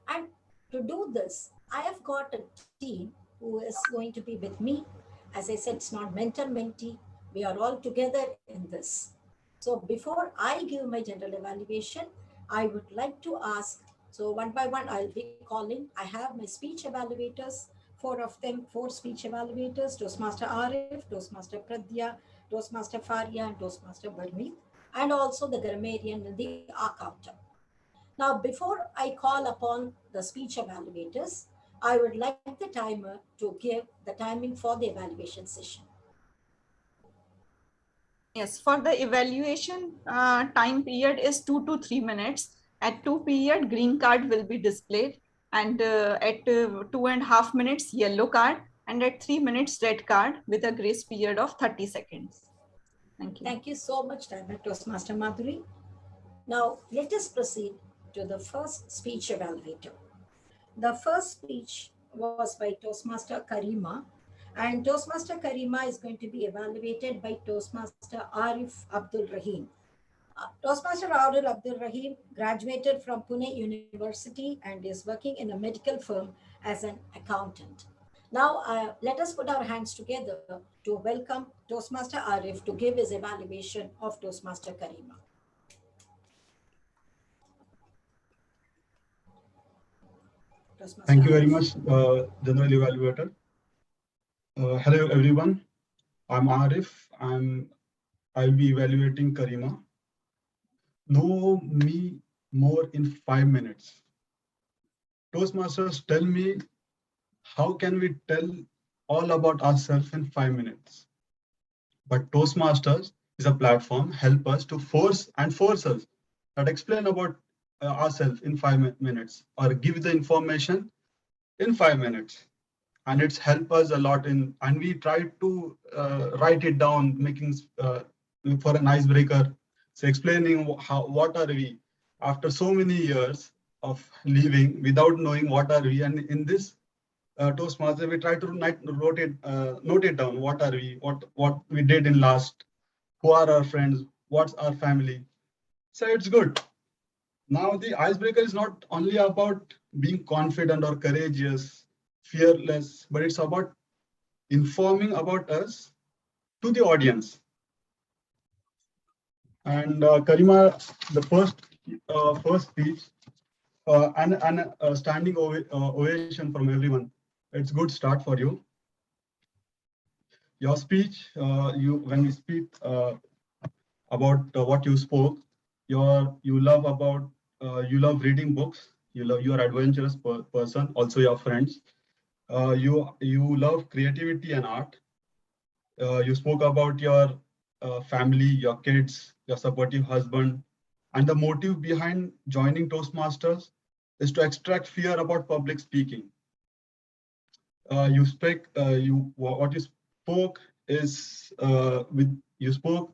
And to do this, I have got a team who is going to be with me. As I said, it's not mentor mentee. We are all together in this. So before I give my general evaluation, I would like to ask. So one by one, I'll be calling. I have my speech evaluators, four of them, four speech evaluators: Toastmaster Arif, Toastmaster Pradya, Toastmaster Faria, and Toastmaster Barmeet, and also the grammarian and the accountant. Now, before I call upon the speech evaluators, I would like the timer to give the timing for the evaluation session. Yes, for the evaluation time period is 2 to 3 minutes. At 2 period, green card will be displayed, and at 2.5 minutes, yellow card, and at 3 minutes, red card with a grace period of 30 seconds. Thank you. Thank you so much, Timer Toastmaster Madhuri. Now, let us proceed to the first speech evaluator. The first speech was by Toastmaster Karima, and Toastmaster Karima is going to be evaluated by Toastmaster Arif Abdul Rahim. Toastmaster Arif Abdul Rahim graduated from Pune University and is working in a medical firm as an accountant. Now, let us put our hands together to welcome Toastmaster Arif to give his evaluation of Toastmaster Karima. Thank you very much, General Evaluator. Hello, everyone. I'm Arif. I'll be evaluating Karima. Know me more in 5 minutes. Toastmasters, tell me, how can we tell all about ourselves in 5 minutes? But Toastmasters is a platform help us to force us that explain about ourselves in 5 minutes or give the information in 5 minutes. And it's helped us a lot and we try to write it down, making for an icebreaker, so explaining what are we after so many years of living without knowing what are we. And in this Toastmaster, we try to note it down. What are we? What we did in last? Who are our friends? What's our family? So it's good. Now, the icebreaker is not only about being confident or courageous, fearless, but it's about informing about us to the audience. And Karima, the first speech and a standing ovation from everyone. It's good start for you. Your speech, when we speak about what you spoke, you love reading books. You are adventurous person. Also, your friends. You love creativity and art. You spoke about your family, your kids, your supportive husband, and the motive behind joining Toastmasters is to extract fear about public speaking. What you spoke is you spoke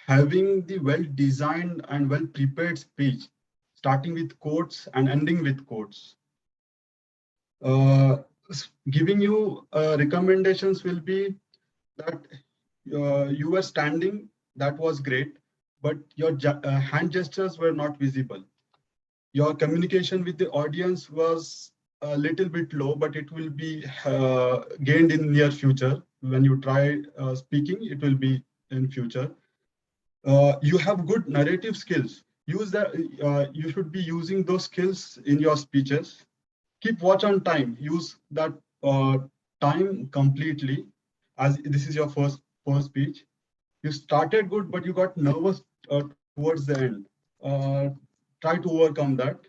having the well-designed and well-prepared speech, starting with quotes and ending with quotes. Giving you recommendations will be that you were standing, that was great, but your hand gestures were not visible. Your communication with the audience was a little bit low, but it will be gained in near future. When you try speaking, it will be in future. You have good narrative skills. Use that. You should be using those skills in your speeches. Keep watch on time. Use that time completely, as this is your first speech. You started good, but you got nervous towards the end. Try to overcome that.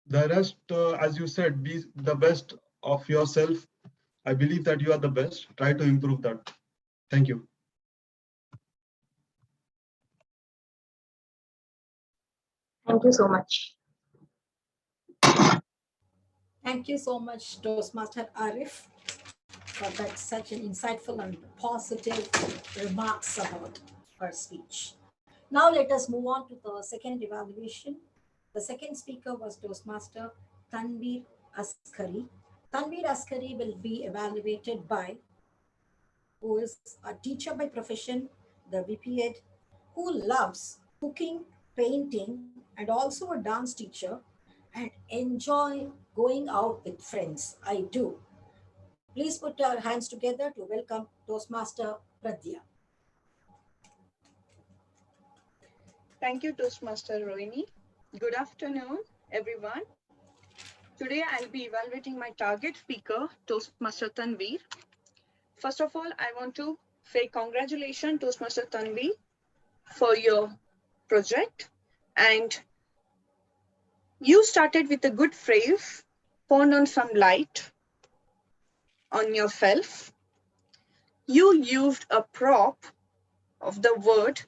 The rest, as you said, be the best of yourself. I believe that you are the best. Try to improve that. Thank you. Thank you so much. Thank you so much, Toastmaster Arif, for that such an insightful and positive remarks about her speech. Now let us move on to the second evaluation. The second speaker was Toastmaster Tanveer Askari. Tanveer Askari will be evaluated by, who is a teacher by profession, the VP Ed, who loves cooking, painting, and also a dance teacher, and enjoy going out with friends. I do. Please put our hands together to welcome Toastmaster Pradya. Thank you, Toastmaster Rohini. Good afternoon, everyone. Today, I'll be evaluating my target speaker, Toastmaster Tanveer. First of all, I want to say congratulations, Toastmaster Tanveer, for your project. And you started with a good phrase, "Turn on some light on yourself." You used a prop of the word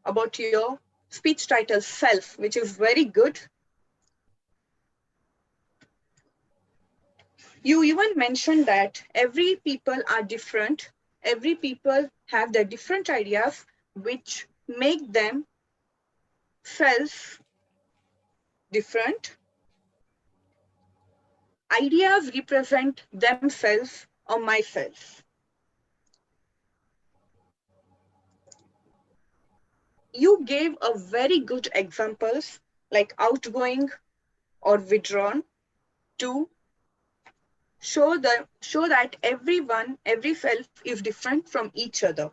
about your speech title, self, which is very good. You even mentioned that every people are different. Every people have their different ideas, which make them self different. Ideas represent themselves or myself. You gave a very good examples like outgoing or withdrawn to show that every self is different from each other.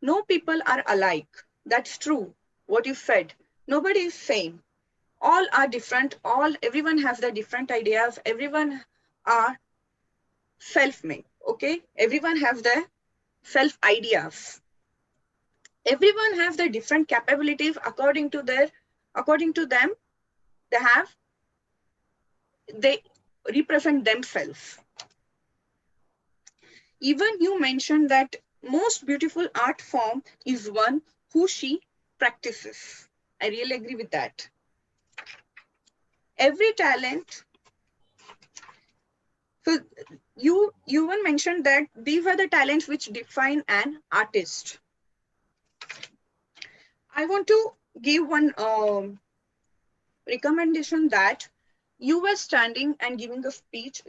No people are alike. That's true. What you said. Nobody is same. All are different. Everyone has their different ideas. Everyone are self-made. Okay. Everyone has their self ideas. Everyone has their different capabilities according to them. They represent themselves. Even you mentioned that most beautiful art form is one who she practices. I really agree with that. Every talent, so you even mentioned that these are the talents which define an artist. I want to give one recommendation that you were standing and giving your speech,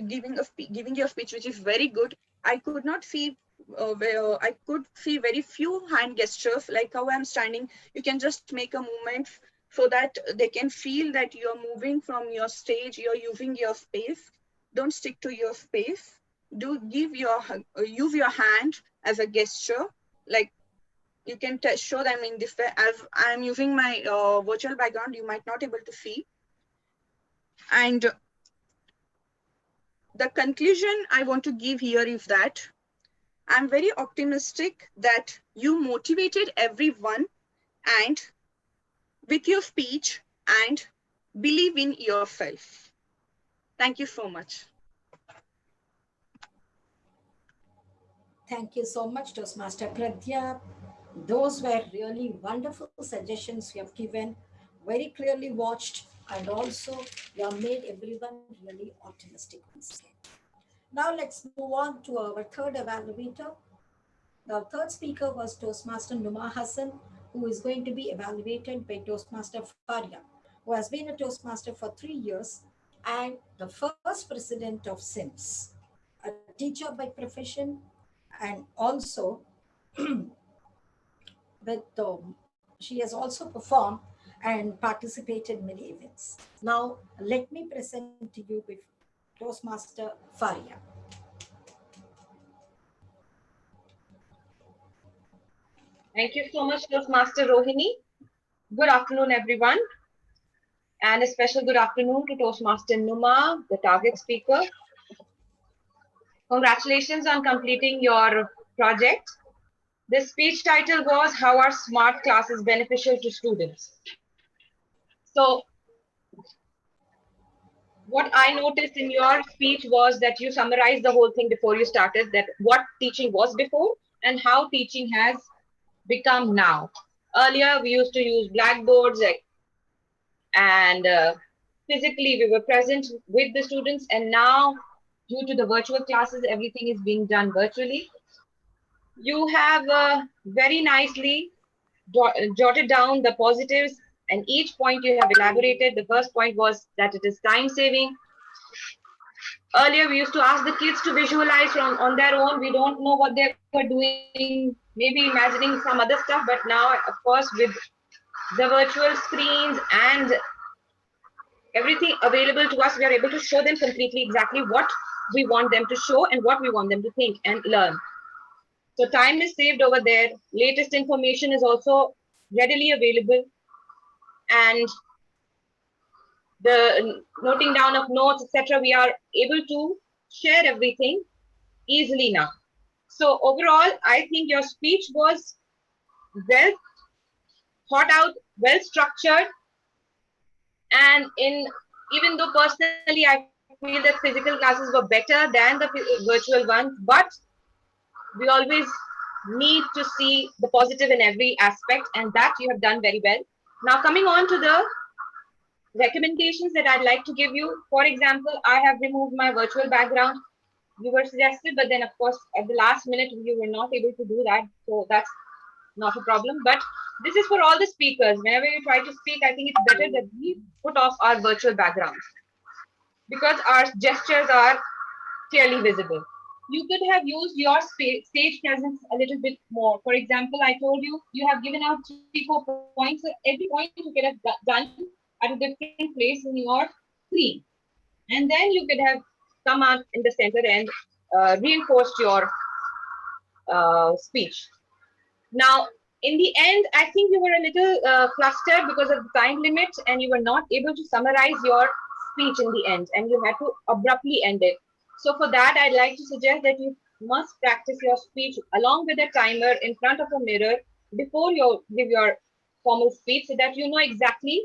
which is very good. I could not see where I could see very few hand gestures, like how I'm standing. You can just make a movement so that they can feel that you're moving from your stage, you're using your space. Don't stick to your space. Do give your use your hand as a gesture. Like you can show them in this way. As I'm using my virtual background, you might not able to see. And the conclusion I want to give here is that I'm very optimistic that you motivated everyone and with your speech and believe in yourself. Thank you so much. Thank you so much, Toastmaster Pradya. Those were really wonderful suggestions you have given, very clearly watched, and also you have made everyone really optimistic once again. Now let's move on to our third evaluator. The third speaker was Toastmaster Numa Hassan, who is going to be evaluated by Toastmaster Faria, who has been a Toastmaster for 3 years and the first president of SIMS, a teacher by profession, and also with she has also performed and participated in many events. Now let me present to you with Toastmaster Faria. Thank you so much, Toastmaster Rohini. Good afternoon, everyone. And a special good afternoon to Toastmaster Numa, the target speaker. Congratulations on completing your project. The speech title was How Are Smart Classes Beneficial to Students? So what I noticed in your speech was that you summarized the whole thing before you started, that what teaching was before and how teaching has become now. Earlier, we used to use blackboards and physically we were present with the students, and now due to the virtual classes, everything is being done virtually. You have very nicely jotted down the positives, and each point you have elaborated. The first point was that it is time saving. Earlier, we used to ask the kids to visualize on their own. We don't know what they were doing, maybe imagining some other stuff. But now, of course, with the virtual screens and everything available to us, we are able to show them completely exactly what we want them to show and what we want them to think and learn. So time is saved over there. Latest information is also readily available. And the noting down of notes, etc., we are able to share everything easily now. So overall, I think your speech was well thought out, well structured, and even though personally I feel that physical classes were better than the virtual ones, but we always need to see the positive in every aspect, and that you have done very well. Now coming on to the recommendations that I'd like to give you. For example, I have removed my virtual background. You were suggested, but then of course at the last minute you were not able to do that, so that's not a problem. But this is for all the speakers. Whenever you try to speak, I think it's better that we put off our virtual backgrounds because our gestures are clearly visible. You could have used your stage presence a little bit more. For example, I told you, you have given out 3-4 points. So every point you could have done at a different place in your screen. And then you could have come out in the center and reinforced your speech. Now, in the end, I think you were a little flustered because of the time limit and you were not able to summarize your speech in the end and you had to abruptly end it. So for that, I'd like to suggest that you must practice your speech along with a timer in front of a mirror before you give your formal speech so that you know exactly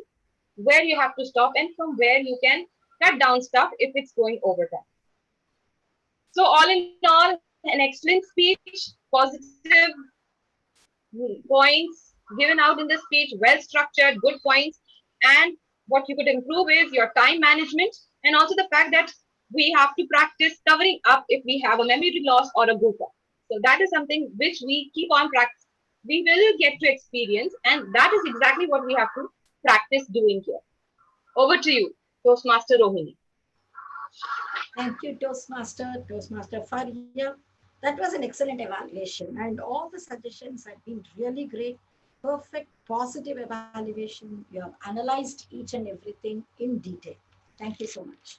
where you have to stop and from where you can cut down stuff if it's going over time. So all in all, an excellent speech, positive points given out in the speech, well structured, good points. And what you could improve is your time management and also the fact that we have to practice covering up if we have a memory loss or a goof up. So that is something which we keep on practice. We will get to experience, and that is exactly what we have to practice doing here. Over to you, Toastmaster Rohini. Thank you, Toastmaster Faria. That was an excellent evaluation, and all the suggestions have been really great. Perfect, positive evaluation. You have analyzed each and everything in detail. Thank you so much.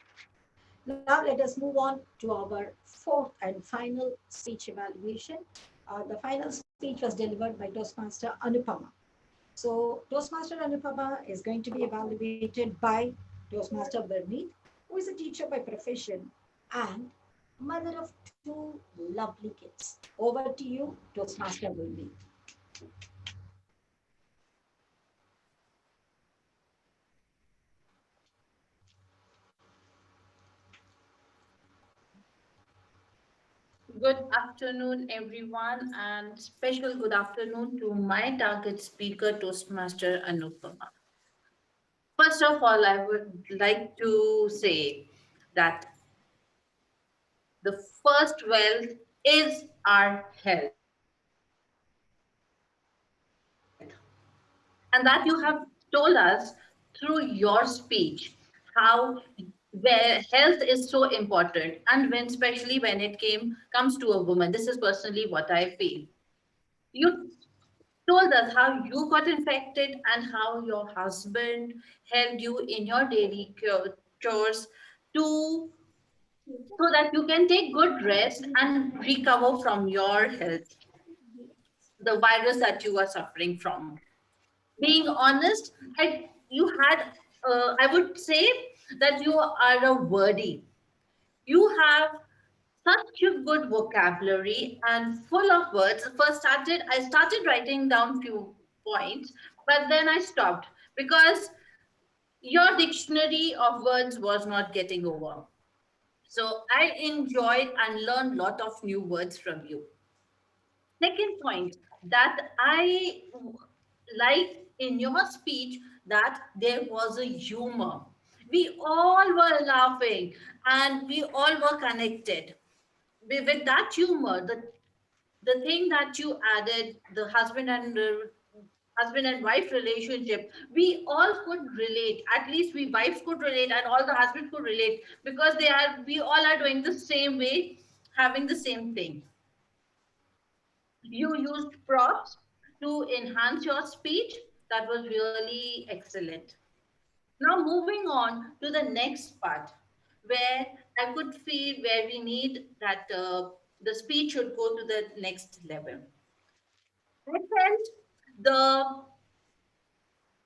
Now let us move on to our fourth and final speech evaluation. The final speech was delivered by Toastmaster Anupama. So Toastmaster Anupama is going to be evaluated by Toastmaster Bernie, who is a teacher by profession and mother of two lovely kids. Over to you, Toastmaster Bernie. Good afternoon, everyone, and special good afternoon to my target speaker, Toastmaster Anupama. First of all, I would like to say that the first wealth is our health. And that you have told us through your speech how where health is so important, and when especially when it comes to a woman. This is personally what I feel. You told us how you got infected and how your husband helped you in your daily chores to so that you can take good rest and recover from your health, the virus that you are suffering from. Being honest, you had, I would say that you are a wordy. You have such a good vocabulary and full of words. I started writing down few points, but then I stopped because your dictionary of words was not getting over. So I enjoyed and learned a lot of new words from you. Second point that I liked in your speech, that there was a humor. We all were laughing and we all were connected. With that humor, the thing that you added, the husband and wife relationship, we all could relate. At least we wives could relate and all the husbands could relate, because we all are doing the same way, having the same thing. You used props to enhance your speech. That was really excellent. Now moving on to the next part, where I could feel where we need that the speech should go to the next level. I felt the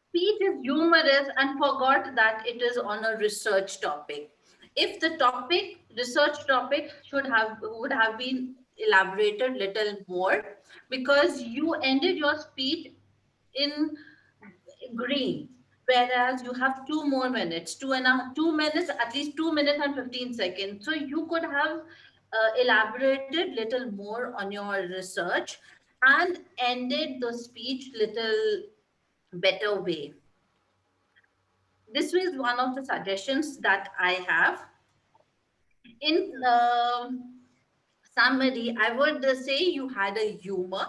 speech is humorous and forgot that it is on a research topic. If the research topic would have been elaborated little more, because you ended your speech in green, whereas you have 2 more minutes, 2 minutes, at least 2 minutes and 15 seconds. So you could have elaborated little more on your research and ended the speech little better way. This is one of the suggestions that I have. In summary, I would say you had a humor.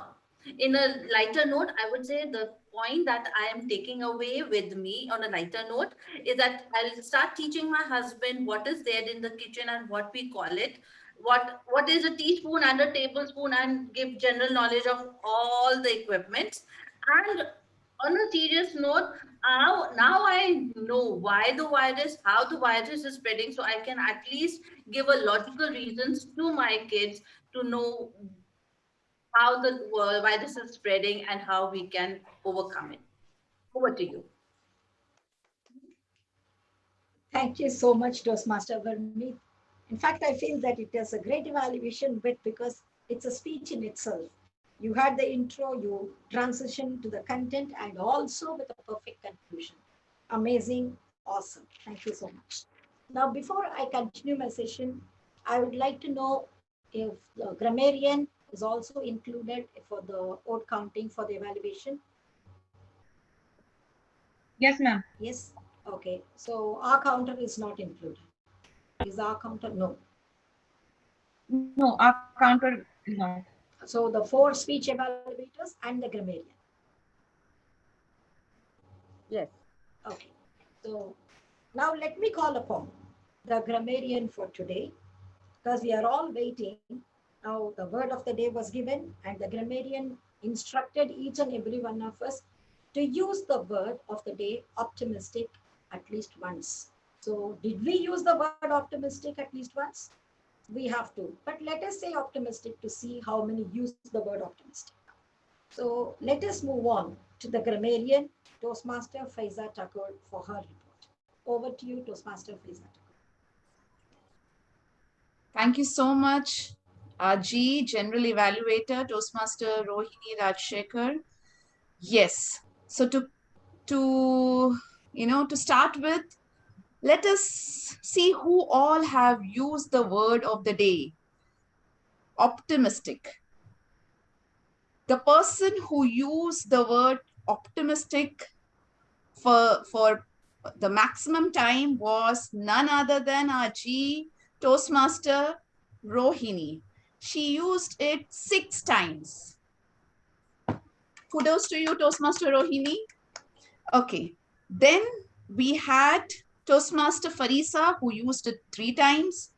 In a lighter note, I would say the point that I am taking away with me on a lighter note is that I'll start teaching my husband what is there in the kitchen and what we call it, what is a teaspoon and a tablespoon, and give general knowledge of all the equipments. And on a serious note, now I know why the virus, how the virus is spreading, so I can at least give a logical reasons to my kids to know how the virus is spreading and how we can overcome it. Over to you. Thank you so much, Toastmaster Vermeet. In fact, I feel that it is a great evaluation bit because it's a speech in itself. You had the intro, you transition to the content, and also with a perfect conclusion. Amazing, awesome. Thank you so much. Now, before I continue my session, I would like to know if the grammarian is also included for the word counting for the evaluation. Yes, ma'am. Yes. Okay. So our counter is not included. Is our counter? No. No, our counter is not. So the 4 speech evaluators and the grammarian. Yes. Okay. So now let me call upon the grammarian for today, because we are all waiting Now, the word of the day was given, and the grammarian instructed each and every one of us to use the word of the day optimistic at least once. So, did we use the word optimistic at least once? We have to. But let us say optimistic to see how many use the word optimistic. So, let us move on to the grammarian, Toastmaster Farisa Thakur, for her report. Over to you, Toastmaster Farisa Thakur. Thank you so much, G, General Evaluator, Toastmaster Rohini Rajshekhar. Yes. So to start with, let us see who all have used the word of the day, optimistic. The person who used the word optimistic for the maximum time was none other than our G Toastmaster Rohini. She used it 6 times. Kudos to you, Toastmaster Rohini. Okay. Then we had Toastmaster Farisa, who used it 3 times.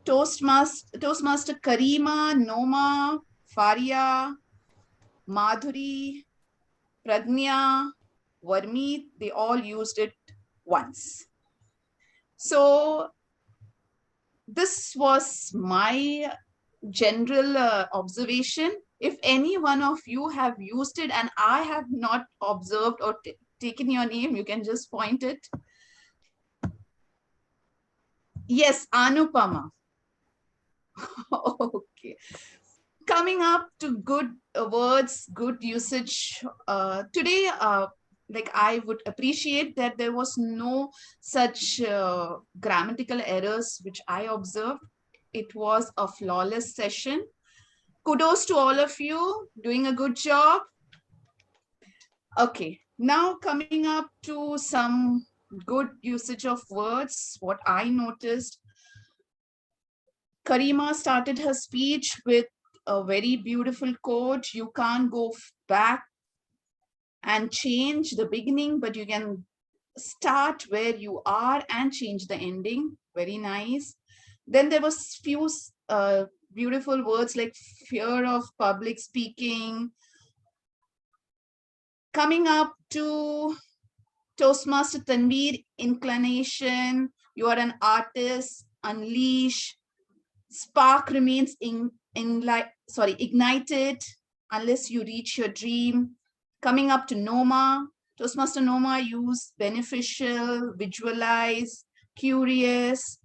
Toastmaster Karima, Noma, Faria, Madhuri, Pradnya, Varmeet, they all used it once. So this was my general observation. If any one of you have used it and I have not observed or taken your name, you can just point it. Yes, Anupama. Okay. Coming up to good words, good usage. Today, like I would appreciate that there was no such grammatical errors which I observed. It was a flawless session. Kudos to all of you, doing a good job. Okay, now coming up to some good usage of words, what I noticed. Karima started her speech with a very beautiful quote. You can't go back and change the beginning, but you can start where you are and change the ending. Very nice. Then there was few beautiful words like fear of public speaking. Coming up to Toastmaster Tanveer, inclination. You are an artist. Unleash. Spark remains ignited unless you reach your dream. Coming up to Noma, Toastmaster Noma use beneficial, visualize, curious.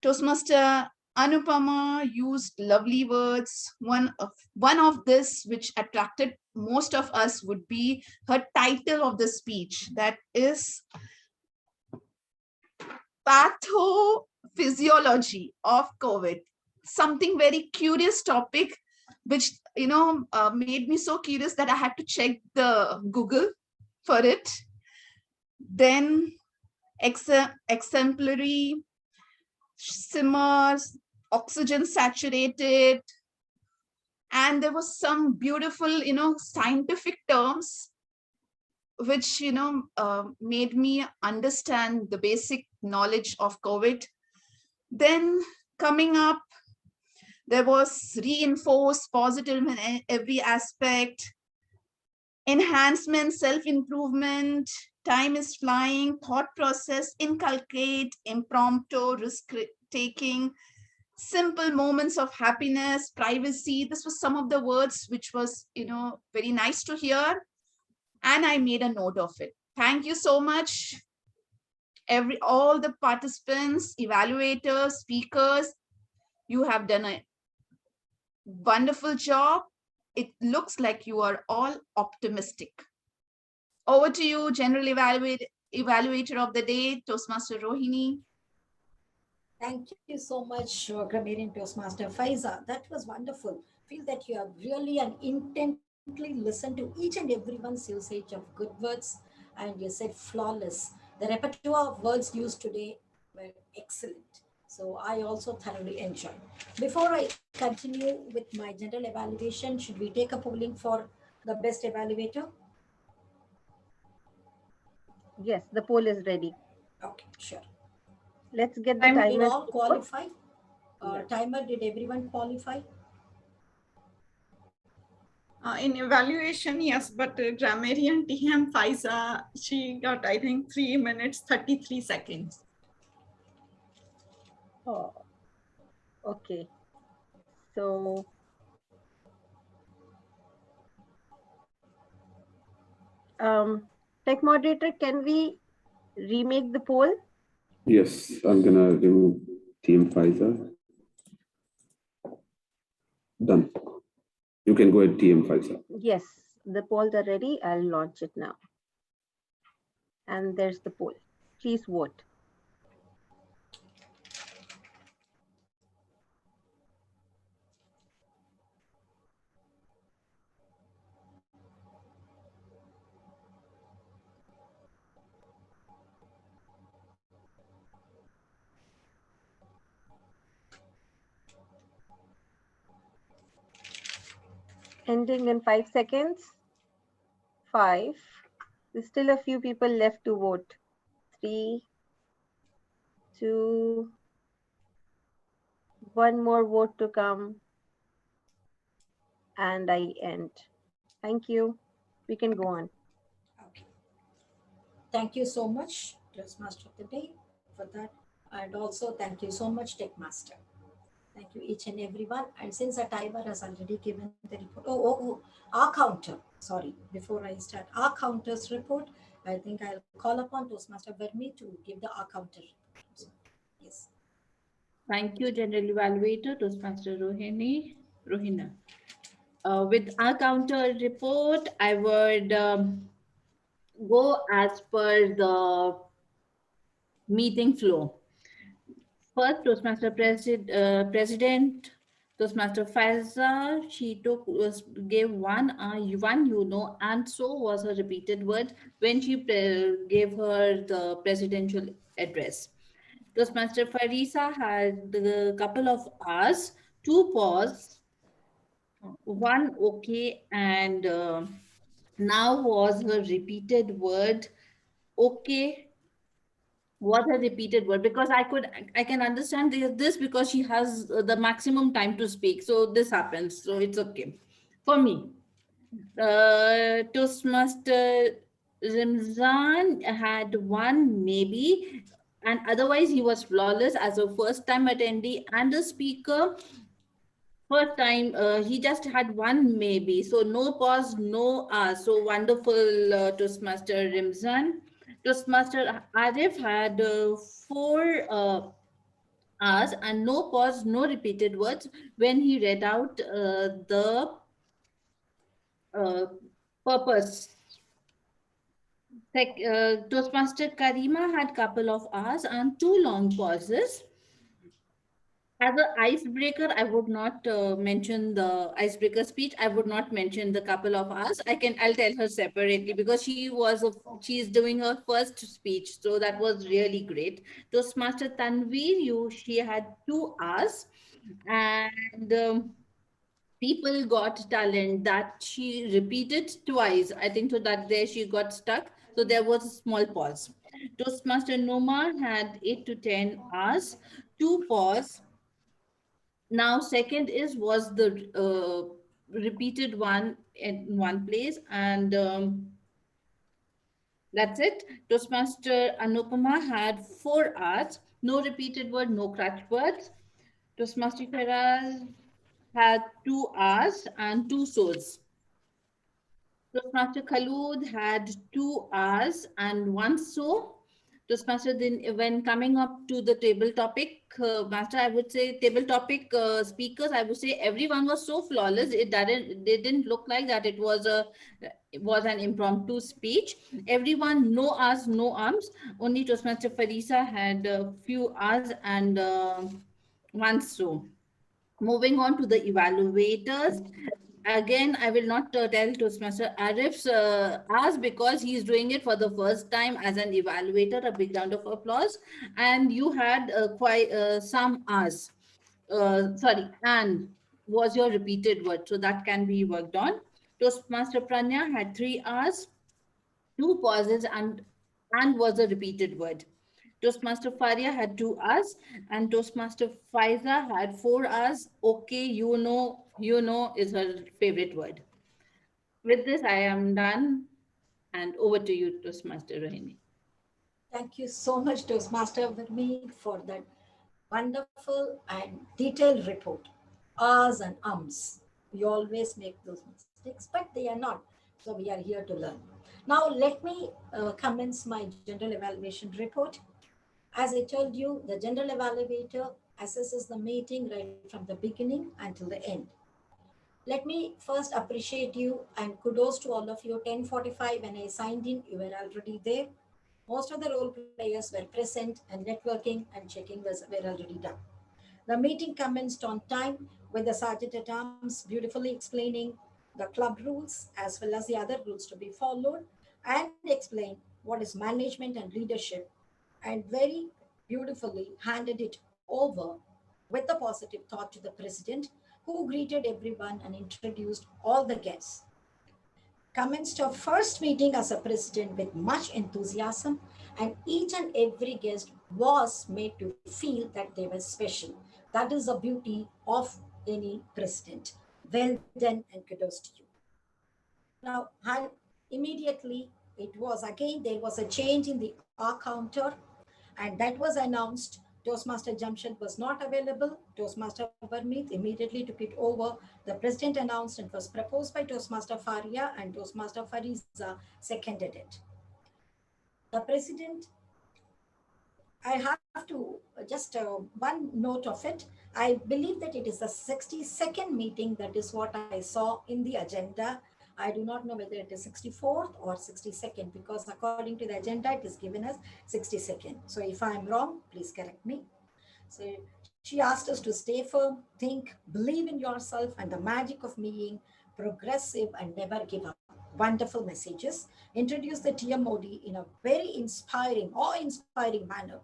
Toastmaster Anupama used lovely words. One of this which attracted most of us would be her title of the speech, that is Pathophysiology of COVID. Something very curious topic, which made me so curious that I had to check the Google for it. Then exemplary, simmers, oxygen saturated, and there was some beautiful scientific terms which made me understand the basic knowledge of COVID. Then coming up, there was reinforced positive in every aspect, enhancement, self-improvement, time is flying, thought process, inculcate, impromptu, risk-taking, simple moments of happiness, privacy. This was some of the words which was, very nice to hear. And I made a note of it. Thank you so much, all the participants, evaluators, speakers. You have done a wonderful job. It looks like you are all optimistic. Over to you, General Evaluator of the Day, Toastmaster Rohini. Thank you so much, Grammarian Toastmaster Faiza. That was wonderful. Feel that you have really and intently listened to each and everyone's usage of good words, and you said flawless. The repertoire of words used today were excellent. So I also thoroughly enjoyed. Before I continue with my general evaluation, should we take a polling for the best evaluator? Yes, the poll is ready. Okay, sure. Let's get the I'm Did timers. all qualify? Timer, did everyone qualify? In evaluation, yes, but grammarian TM Farisa, she got, I think, 3 minutes, 33 seconds. Oh, okay. So tech moderator, can we remake the poll? Yes, I'm gonna remove Team Pfizer. Done. You can go ahead, TM Pfizer. Yes, the polls are ready. I'll launch it now. And there's the poll. Please vote. Ending in 5 seconds. 5. There's still a few people left to vote. 3, 2, 1 more vote to come. And I end. Thank you. We can go on. Okay. Thank you so much, Toastmaster of the Day, for that. And also thank you so much, Tech Master. Thank you each and everyone. And since the timer has already given the report, our counter, sorry, before I start, our counter's report, I think I'll call upon Toastmaster Vermi to give the our counter report. Yes. Thank you, General Evaluator, Toastmaster Rohina. With our counter report, I would go as per the meeting flow. First, Toastmaster President, Toastmaster Farisa, she gave one and so was her repeated word when she gave her the presidential address. Toastmaster Farisa had a couple of hours, 2 pause, 1 okay, and now was her repeated word. Okay was a repeated word because I can understand this because she has the maximum time to speak. So this happens. So it's okay for me. Toastmaster Ramzan had 1 maybe, and otherwise he was flawless as a first time attendee and a speaker. First time, he just had 1 maybe. So no pause, no so wonderful, Toastmaster Ramzan. Toastmaster Arif had 4 hours and no pause, no repeated words when he read out the purpose. Toastmaster Karima had couple of hours and 2 long pauses. As an icebreaker, I would not mention the icebreaker speech. I would not mention the couple of hours. I'll tell her separately because she's doing her first speech. So that was really great. Toastmaster Tanveer, she had 2 hours and people got talent that she repeated twice. I think so that there she got stuck. So there was a small pause. Toastmaster Noma had 8 to 10 hours, 2 pause. Now second was the repeated one in one place, and that's it. Toastmaster Anupama had 4 hours, no repeated word, no crutch words. Toastmaster Feraz had 2 hours and 2 souls. Toastmaster Khalud had 2 hours and 1 so. Toastmaster, then when coming up to the table topic, Master, I would say table topic speakers, I would say everyone was so flawless. They didn't look like that it was an impromptu speech. Everyone, no hours, no arms. Only Toastmaster Farisa had a few hours and 1 so. Moving on to the evaluators. Again, I will not tell Toastmaster Arif's ask because he's doing it for the first time as an evaluator. A big round of applause. And you had quite some hours. Sorry, and was your repeated word. So that can be worked on. Toastmaster Pranya had 3 hours, 2 pauses, and was a repeated word. Toastmaster Faria had 2 hours, and Toastmaster Faiza had 4 hours. Okay, you know is her favorite word. With this, I am done, and over to you, Toastmaster Rohini. Thank you so much, Toastmaster Vermeet, for that wonderful and detailed report. Ahs and ums. We always make those mistakes, but they are not. So we are here to learn. Now, let me commence my general evaluation report. As I told you, the general evaluator assesses the meeting right from the beginning until the end. Let me first appreciate you and kudos to all of you. 10:45 when I signed in, you were already there. Most of the role players were present and networking and checking were already done. The meeting commenced on time with the Sergeant at Arms beautifully explaining the club rules as well as the other rules to be followed and explain what is management and leadership and very beautifully handed it over with a positive thought to the president who greeted everyone and introduced all the guests. Commenced our first meeting as a president with much enthusiasm, and each and every guest was made to feel that they were special. That is the beauty of any president. Well done and kudos to you. Now, immediately it was again, there was a change in the R counter, and that was announced. Toastmaster Jamshed was not available. Toastmaster Vermeet immediately took it over. The president announced it was proposed by Toastmaster Faria, and Toastmaster Farisa seconded it. The president, I have to just one note of it. I believe that it is the 62nd meeting. That is what I saw in the agenda. I do not know whether it is 64th or 62nd because according to the agenda, it is given as 62nd. So if I am wrong, please correct me. So she asked us to stay firm, think, believe in yourself and the magic of being progressive and never give up. Wonderful messages. Introduce the TMOD in a very inspiring, awe-inspiring manner.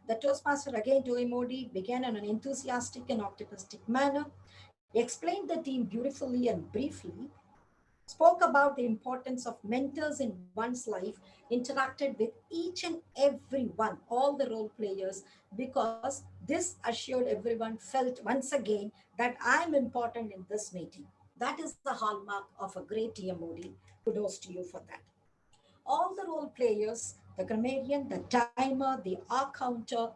The Toastmaster again TMOD began in an enthusiastic and optimistic manner, explained the team beautifully and briefly, spoke about the importance of mentors in one's life, interacted with each and every one, all the role players, because this assured everyone felt once again that I'm important in this meeting. That is the hallmark of a great TMOD. Kudos to you for that. All the role players, the grammarian, the timer, the R counter,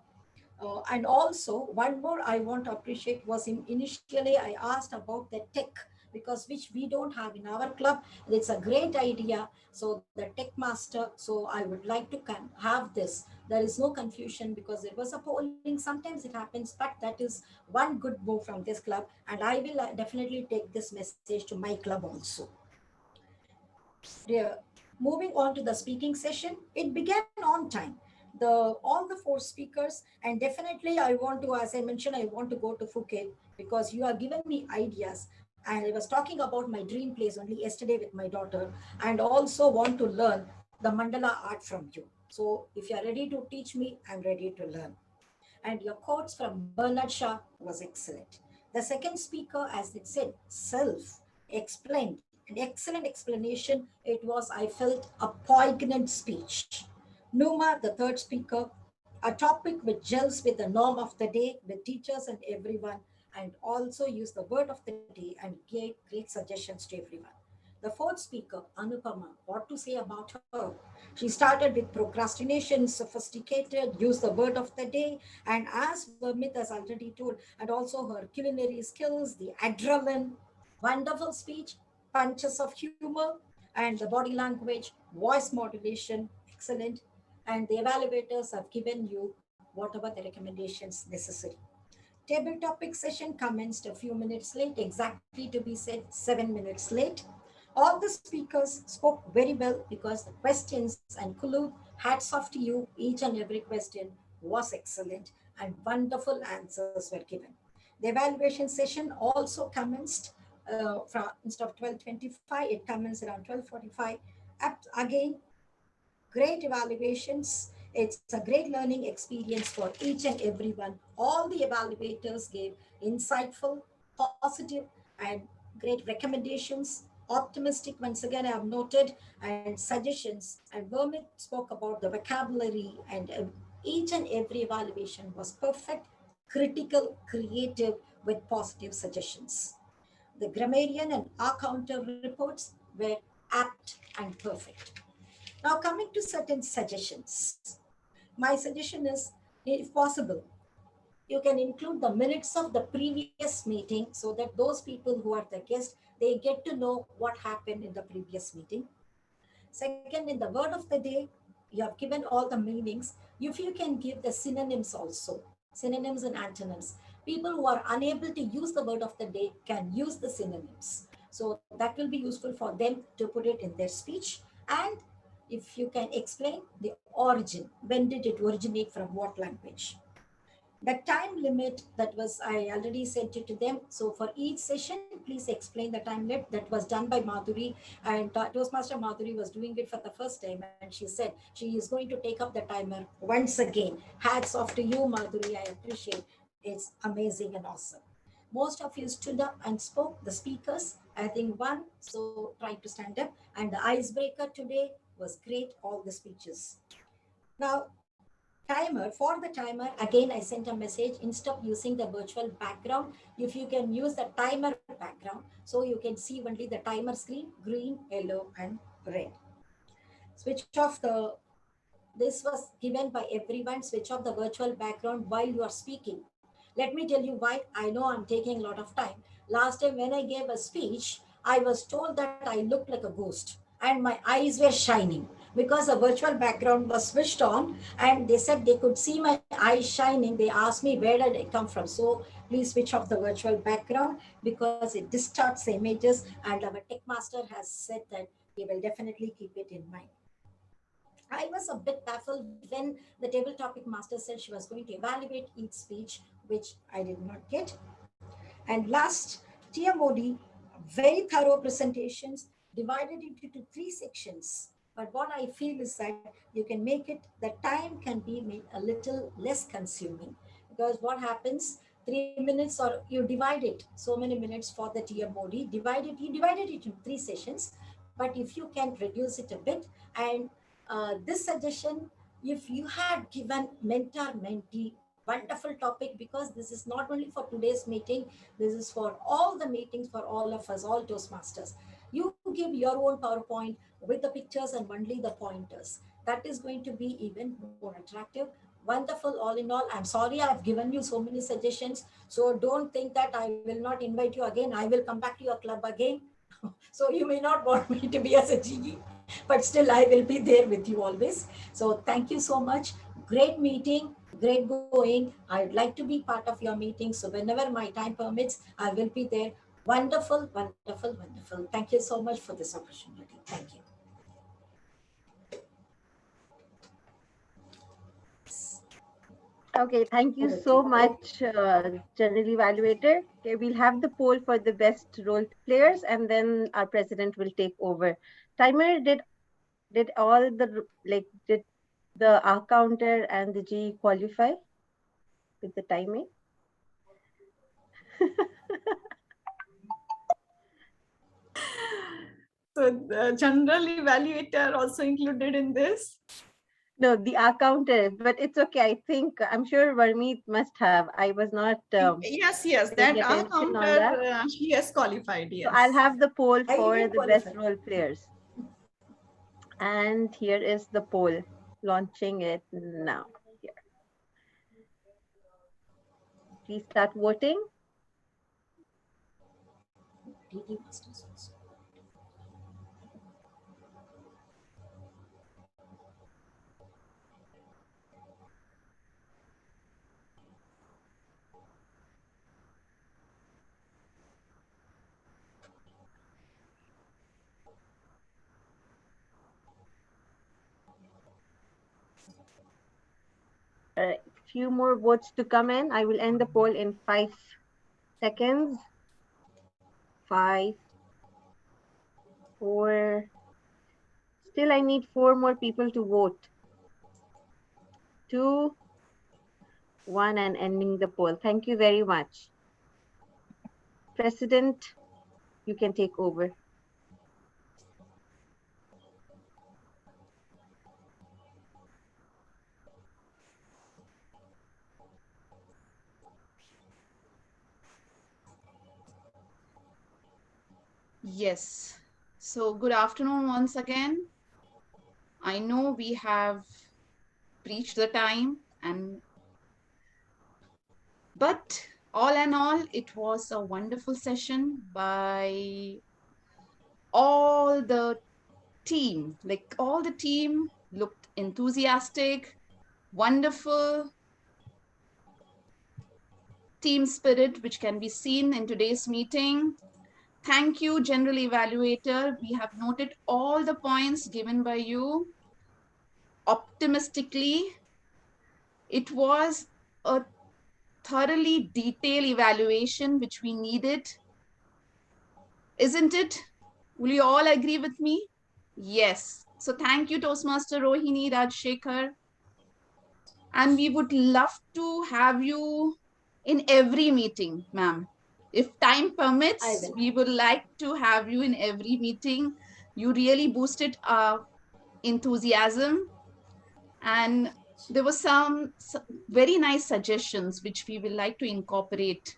and also one more I want to appreciate was initially I asked about the tech because which we don't have in our club. It's a great idea. So the tech master, so I would like to have this. There is no confusion because there was a polling. Sometimes it happens, but that is one good move from this club. And I will definitely take this message to my club also. Yeah. Moving on to the speaking session, it began on time. All the 4 speakers, and definitely I want to, as I mentioned, I want to go to Phuket because you are giving me ideas. And I was talking about my dream place only yesterday with my daughter, and also want to learn the mandala art from you. So if you're ready to teach me, I'm ready to learn. And your quotes from Bernard Shaw was excellent. The second speaker, as it said, self explained an excellent explanation. It was, I felt, a poignant speech. Numa, the third speaker, a topic which gels with the norm of the day, with teachers and everyone, and also used the word of the day and gave great suggestions to everyone. The fourth speaker, Anupama, what to say about her? She started with procrastination, sophisticated, used the word of the day, and as Vermith has already told, and also her culinary skills, the adrenaline, wonderful speech, punches of humor, and the body language, voice modulation, excellent. And the evaluators have given you whatever the recommendations necessary. Table topic session commenced a few minutes late, exactly to be said 7 minutes late. All the speakers spoke very well because the questions and Kulu, hats off to you. Each and every question was excellent and wonderful answers were given. The evaluation session also commenced from instead of 12:25, it commenced around 12:45. Again, great evaluations. It's a great learning experience for each and everyone. All the evaluators gave insightful, positive, and great recommendations. Optimistic, once again, I have noted, and suggestions. And Vermit spoke about the vocabulary and Each and every evaluation was perfect, critical, creative, with positive suggestions. The grammarian and our counter reports were apt and perfect. Now, coming to certain suggestions, my suggestion is, if possible, you can include the minutes of the previous meeting so that those people who are the guests, they get to know what happened in the previous meeting. Second, in the word of the day, you have given all the meanings. If you can give the synonyms also, synonyms and antonyms. People who are unable to use the word of the day can use the synonyms. So that will be useful for them to put it in their speech. And if you can explain the origin, when did it originate from what language? The time limit, that was, I already sent it to them. So for each session, please explain the time limit. That was done by Madhuri, and Toastmaster Madhuri was doing it for the first time, and she said she is going to take up the timer once again. Hats off to you, Madhuri. I appreciate. It's amazing and awesome. Most of you stood up and spoke, the speakers. I think one so tried to stand up, and the icebreaker today was great, all the speeches. Now, timer, for the timer, again I sent a message, instead of using the virtual background, if you can use the timer background, so you can see only the timer screen, green, yellow and red. Switch off the, this was given by everyone, switch off the virtual background while you are speaking. Let me tell you why. I know I'm taking a lot of time. Last time when I gave a speech, I was told that I looked like a ghost and my eyes were shining because the virtual background was switched on, and they said they could see my eyes shining. They asked me where did it come from. So please switch off the virtual background because it distorts the images, and our tech master has said that he will definitely keep it in mind. I was a bit baffled when the table topic master said she was going to evaluate each speech, which I did not get. And last, TMOD, very thorough presentations divided into three sections. But what I feel is that you can make it, the time can be made a little less consuming, because what happens, 3 minutes, or you divide it, so many minutes for the TMOD, you divided it into three sessions. But if you can reduce it a bit, and this suggestion, if you had given mentor mentee, wonderful topic, because this is not only for today's meeting, this is for all the meetings for all of us, all Toastmasters. You give your own PowerPoint with the pictures and only the pointers. That is going to be even more attractive. Wonderful, all in all. I'm sorry I've given you so many suggestions. So don't think that I will not invite you again. I will come back to your club again. So you may not want me to be as a GE, but still I will be there with you always. So thank you so much. Great meeting, great going. I'd like to be part of your meeting. So whenever my time permits, I will be there. Wonderful, wonderful, wonderful. Thank you so much for this opportunity. Thank you. Okay, thank you Over to so you. much, General Evaluator. Okay, we'll have the poll for the best role players, and then our president will take over. Timer, did all the, like, did the R counter and the G qualify with the timing? So the general evaluator also included in this? No, the R counter, but it's okay. I think, I'm sure Varmeet must have. I was not Yes, yes, paying that our attention on counter, that. she has qualified, So I'll yes. have the poll I for even the best qualified. role players. And here is the poll, launching it now. Here. Please start voting. DD Masters also. A few more votes to come in. I will end the poll in 5 seconds. 5, 4. Still, I need 4 more people to vote. 2, 1, and ending the poll. Thank you very much. President, you can take over. Yes. So good afternoon once again. I know we have reached the time, but all in all, it was a wonderful session by all the team. Like all the team looked enthusiastic, wonderful team spirit, which can be seen in today's meeting. Thank you, General Evaluator. We have noted all the points given by you optimistically. It was a thoroughly detailed evaluation which we needed, isn't it? Will you all agree with me? Yes. So thank you, Toastmaster Rohini Rajshekhar. And we would love to have you in every meeting, ma'am. If time permits, we would like to have you in every meeting. You really boosted our enthusiasm, and there were some very nice suggestions which we will like to incorporate.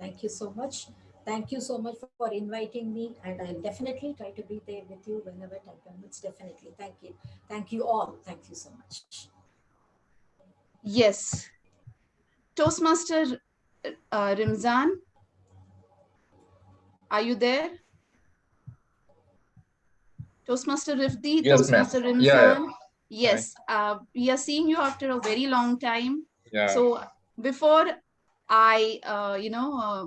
Thank you so much. Thank you so much for inviting me, and I'll definitely try to be there with you whenever time permits. Definitely. Thank you. Thank you all. Thank you so much. Yes. Toastmaster Rimzan, are you there? Toastmaster Rifdi, Yes, Toastmaster ma'am. Rimzan. Yeah. Yes, we are seeing you after a very long time. Yeah. So before I,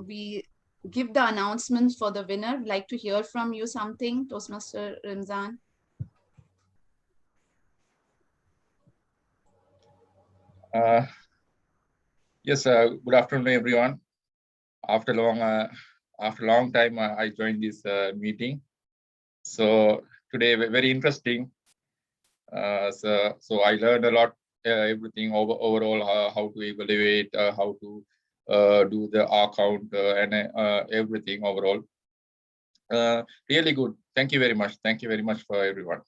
we give the announcements for the winner, I'd like to hear from you something, Toastmaster Rimzan. Yes, good afternoon, everyone. After long time, I joined this meeting. So today, very interesting. So I learned a lot, everything overall, how to evaluate, how to do the account and everything overall. Really good. Thank you very much. Thank you very much for everyone.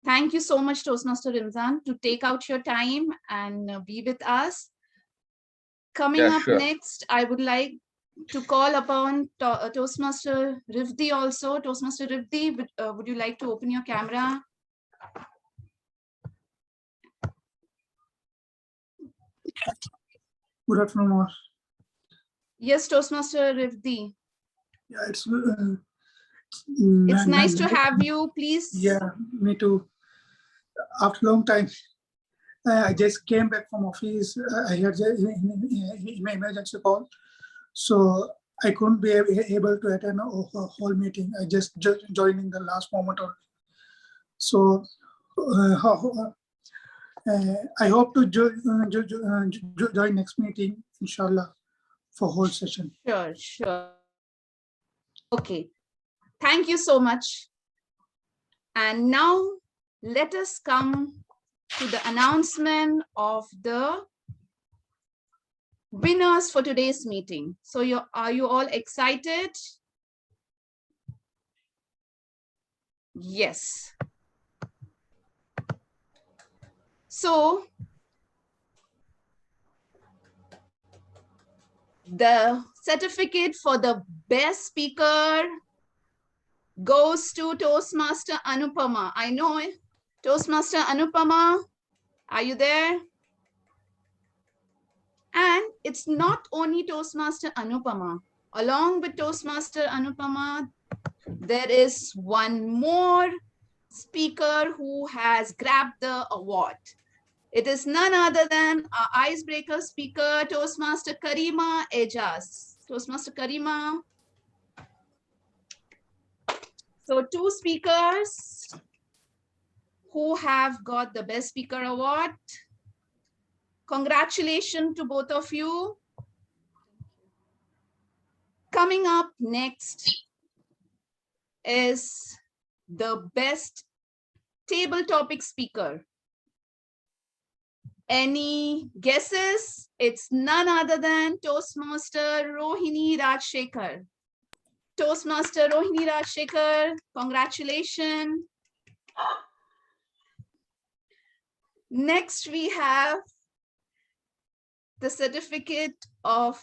Thank you so much, Toastmaster Rimzan, to take out your time and be with us. Coming up next, I would like to call upon Toastmaster Rifdi also. Toastmaster Rifdi, would you like to open your camera? Good afternoon. Yes, Toastmaster Rifdi. Yeah, it's nice to have you, please. Yeah, me too. After a long time, I just came back from office. I had an emergency call, so I couldn't be able to attend a whole meeting. I just joined in the last moment. So I hope to join next meeting, inshallah, for whole session. Sure. Okay. Thank you so much. And now let us come to the announcement of the winners for today's meeting. So are you all excited? Yes. So the certificate for the best speaker goes to Toastmaster Anupama. I know it. Toastmaster Anupama, are you there? And it's not only Toastmaster Anupama. Along with Toastmaster Anupama, there is one more speaker who has grabbed the award. It is none other than our icebreaker speaker, Toastmaster Karima Ejaz. Toastmaster Karima. So 2 speakers who have got the Best Speaker Award. Congratulations to both of you. Coming up next is the Best Table Topic Speaker. Any guesses? It's none other than Toastmaster Rohini Rajshekhar. Toastmaster Rohini Rajshekhar, congratulations. Next, we have the certificate of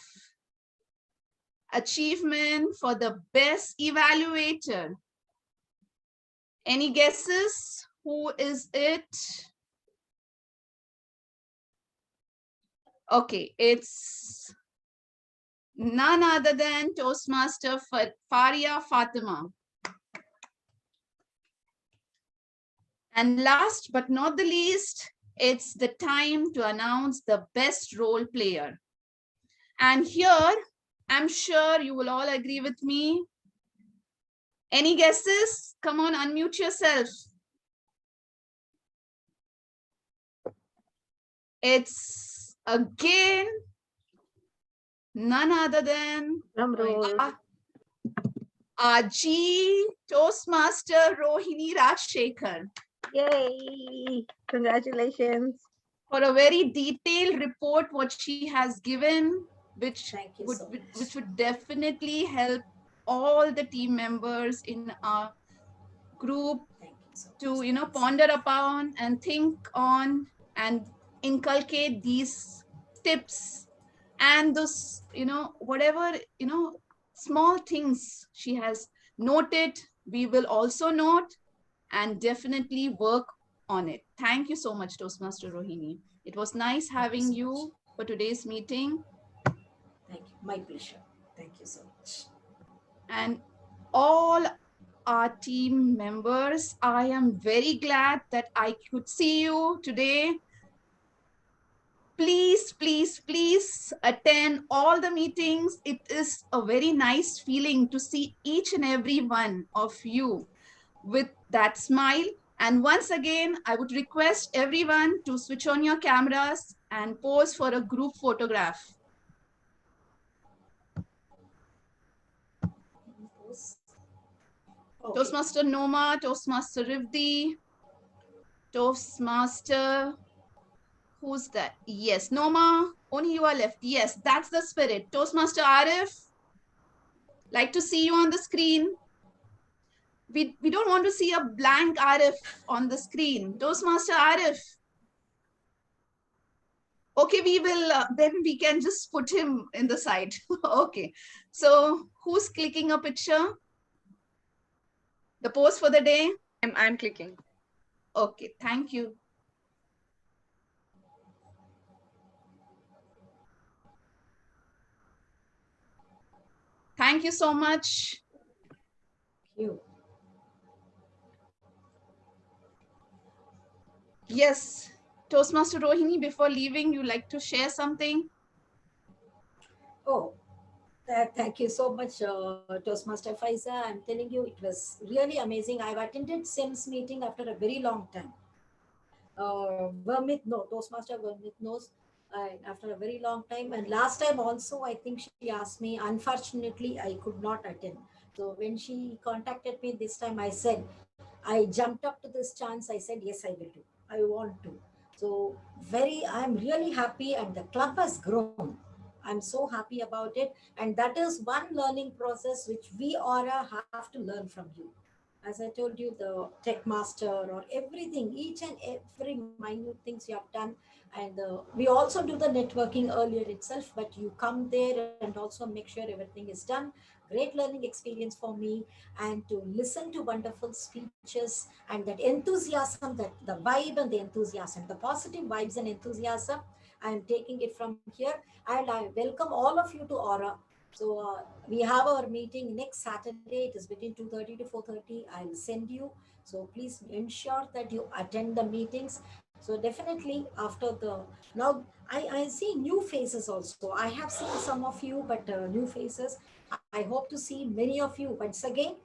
achievement for the best evaluator. Any guesses? Who is it? Okay, it's none other than Toastmaster Faria Fatima. And last but not the least, it's the time to announce the best role player. And here, I'm sure you will all agree with me. Any guesses? Come on, unmute yourself. It's again none other than Aji Toastmaster Rohini Rajshekhar. Yay! Congratulations. For a very detailed report, what she has given, which would definitely help all the team members in our group to ponder upon and think on and inculcate these tips and those whatever small things she has noted, we will also note and definitely work on it. Thank you so much, Toastmaster Rohini. It was nice having you for today's meeting. Thank you. My pleasure. Thank you so much. And all our team members, I am very glad that I could see you today. Please, please, please attend all the meetings. It is a very nice feeling to see each and every one of you with that smile. And once again, I would request everyone to switch on your cameras and pose for a group photograph. Okay. Toastmaster Noma, Toastmaster Rivdi, Toastmaster, who's that? Yes, Noma, only you are left. Yes, that's the spirit. Toastmaster Arif, like to see you on the screen. We don't want to see a blank Arif on the screen. Toastmaster Arif. Okay, we will, then we can just put him in the side. Okay, so who's clicking a picture? The post for the day? I'm clicking. Okay, thank you. Thank you so much. Thank you. Yes, Toastmaster Rohini, before leaving, you like to share something? Oh, thank you so much, Toastmaster Farisa. I'm telling you, it was really amazing. I've attended SIMS meeting after a very long time. Toastmaster Vermith knows after a very long time. And last time also, I think she asked me, unfortunately, I could not attend. So when she contacted me this time, I said, I jumped up to this chance. I said, yes, I will do. I want to. So I'm really happy, and the club has grown. I'm so happy about it. And that is one learning process which we Aura have to learn from you. As I told you, the tech master or everything, each and every minute things you have done. And we also do the networking earlier itself, but you come there and also make sure everything is done. Great learning experience for me, and to listen to wonderful speeches and that enthusiasm, that the vibe and the enthusiasm, the positive vibes and enthusiasm. I am taking it from here, and I welcome all of you to Aura. So we have our meeting next Saturday. It is between 2:30 to 4:30. I'll send you. So please ensure that you attend the meetings. So definitely after now I see new faces also. I have seen some of you, but new faces. I hope to see many of you once again.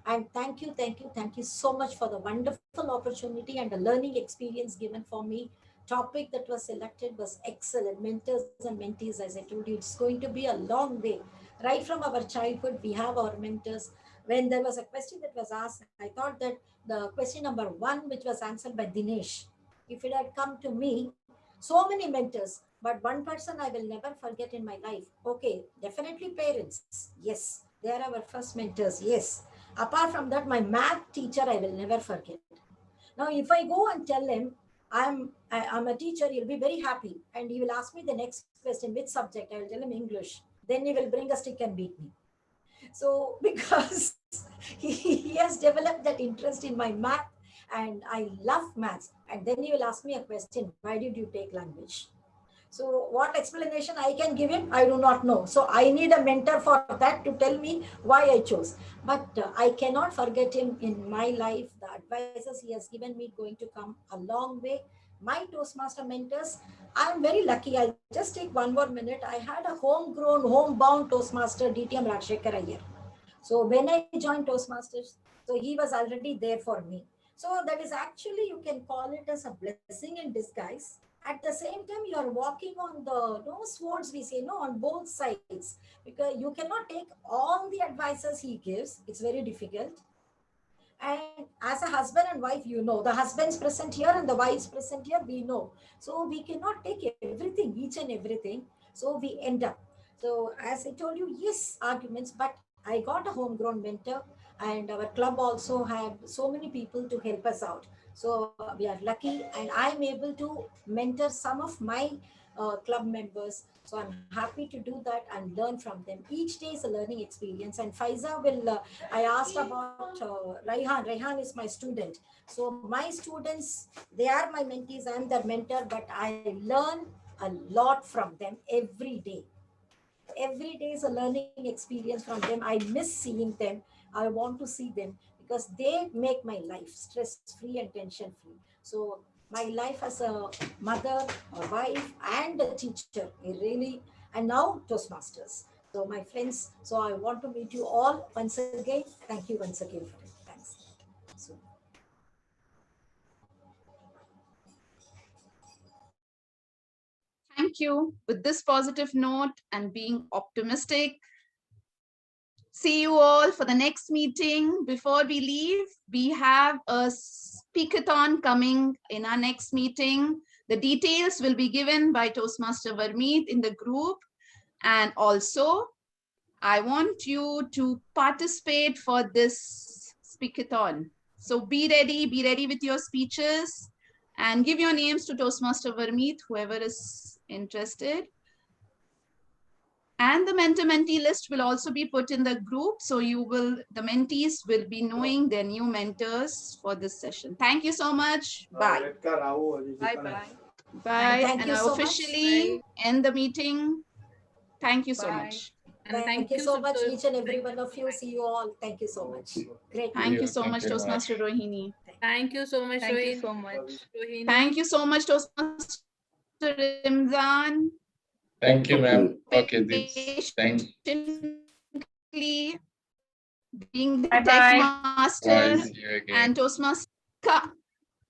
And thank you so much for the wonderful opportunity and the learning experience given for me. Topic that was selected was excellent. Mentors and mentees, as I told you, it's going to be a long way. Right from our childhood, we have our mentors. When there was a question that was asked, I thought that the question number 1, which was answered by Dinesh, if it had come to me, so many mentors, but one person I will never forget in my life. Okay, definitely parents. Yes, they are our first mentors. Yes. Apart from that, my math teacher, I will never forget. Now, if I go and tell him, I'm a teacher, he'll be very happy. And he will ask me the next question, which subject? I will tell him English. Then he will bring a stick and beat me. So because he has developed that interest in my math, and I love maths. And then he will ask me a question, why did you take language? So what explanation I can give him, I do not know. So I need a mentor for that to tell me why I chose. But I cannot forget him in my life. The advices he has given me going to come a long way. My Toastmaster mentors, I am very lucky. I'll just take one more minute. I had a homegrown, homebound Toastmaster, DTM Rajshekar Iyer. So when I joined Toastmasters, so he was already there for me. So that is actually, you can call it as a blessing in disguise. At the same time, you are walking on the swords, we say, on both sides, because you cannot take all the advices he gives. It's very difficult. And as a husband and wife, the husband's present here and the wife's present here, we know. So we cannot take everything, each and everything. So we end up. So as I told you, yes, arguments, but I got a homegrown mentor, and our club also have so many people to help us out. So we are lucky, and I'm able to mentor some of my club members. So I'm happy to do that and learn from them. Each day is a learning experience. And Faiza will, I asked about Raihan. Raihan is my student. So my students, they are my mentees. I'm their mentor, but I learn a lot from them every day. Every day is a learning experience from them. I miss seeing them. I want to see them because they make my life stress free and tension free. So my life as a mother, a wife, and a teacher, really, and now Toastmasters. So my friends, so I want to meet you all once again. Thank you once again for it. Thanks. So, Thank you. With this positive note and being optimistic, see you all for the next meeting. Before we leave, we have a speakathon coming in our next meeting. The details will be given by Toastmaster Varmeet in the group. And also, I want you to participate for this speakathon. So be ready with your speeches and give your names to Toastmaster Varmeet, whoever is interested. And the mentor-mentee list will also be put in the group. So the mentees will be knowing their new mentors for this session. Thank you so much. Bye. Bye-bye. Bye. Thank And you I so much. officially end the meeting. Thank you so Bye. much. And thank you so much, each and every one of you. See you all. Thank you so much. Great. Thank you so much, Toastmaster Rohini. Thank you so much, Thank you Rohini. so much. Thank you so much, Toastmaster Rimzan. Thank you, ma'am. Okay, thank Patiently being the Bye-bye. tech master Bye. See you again. and Toastmaster.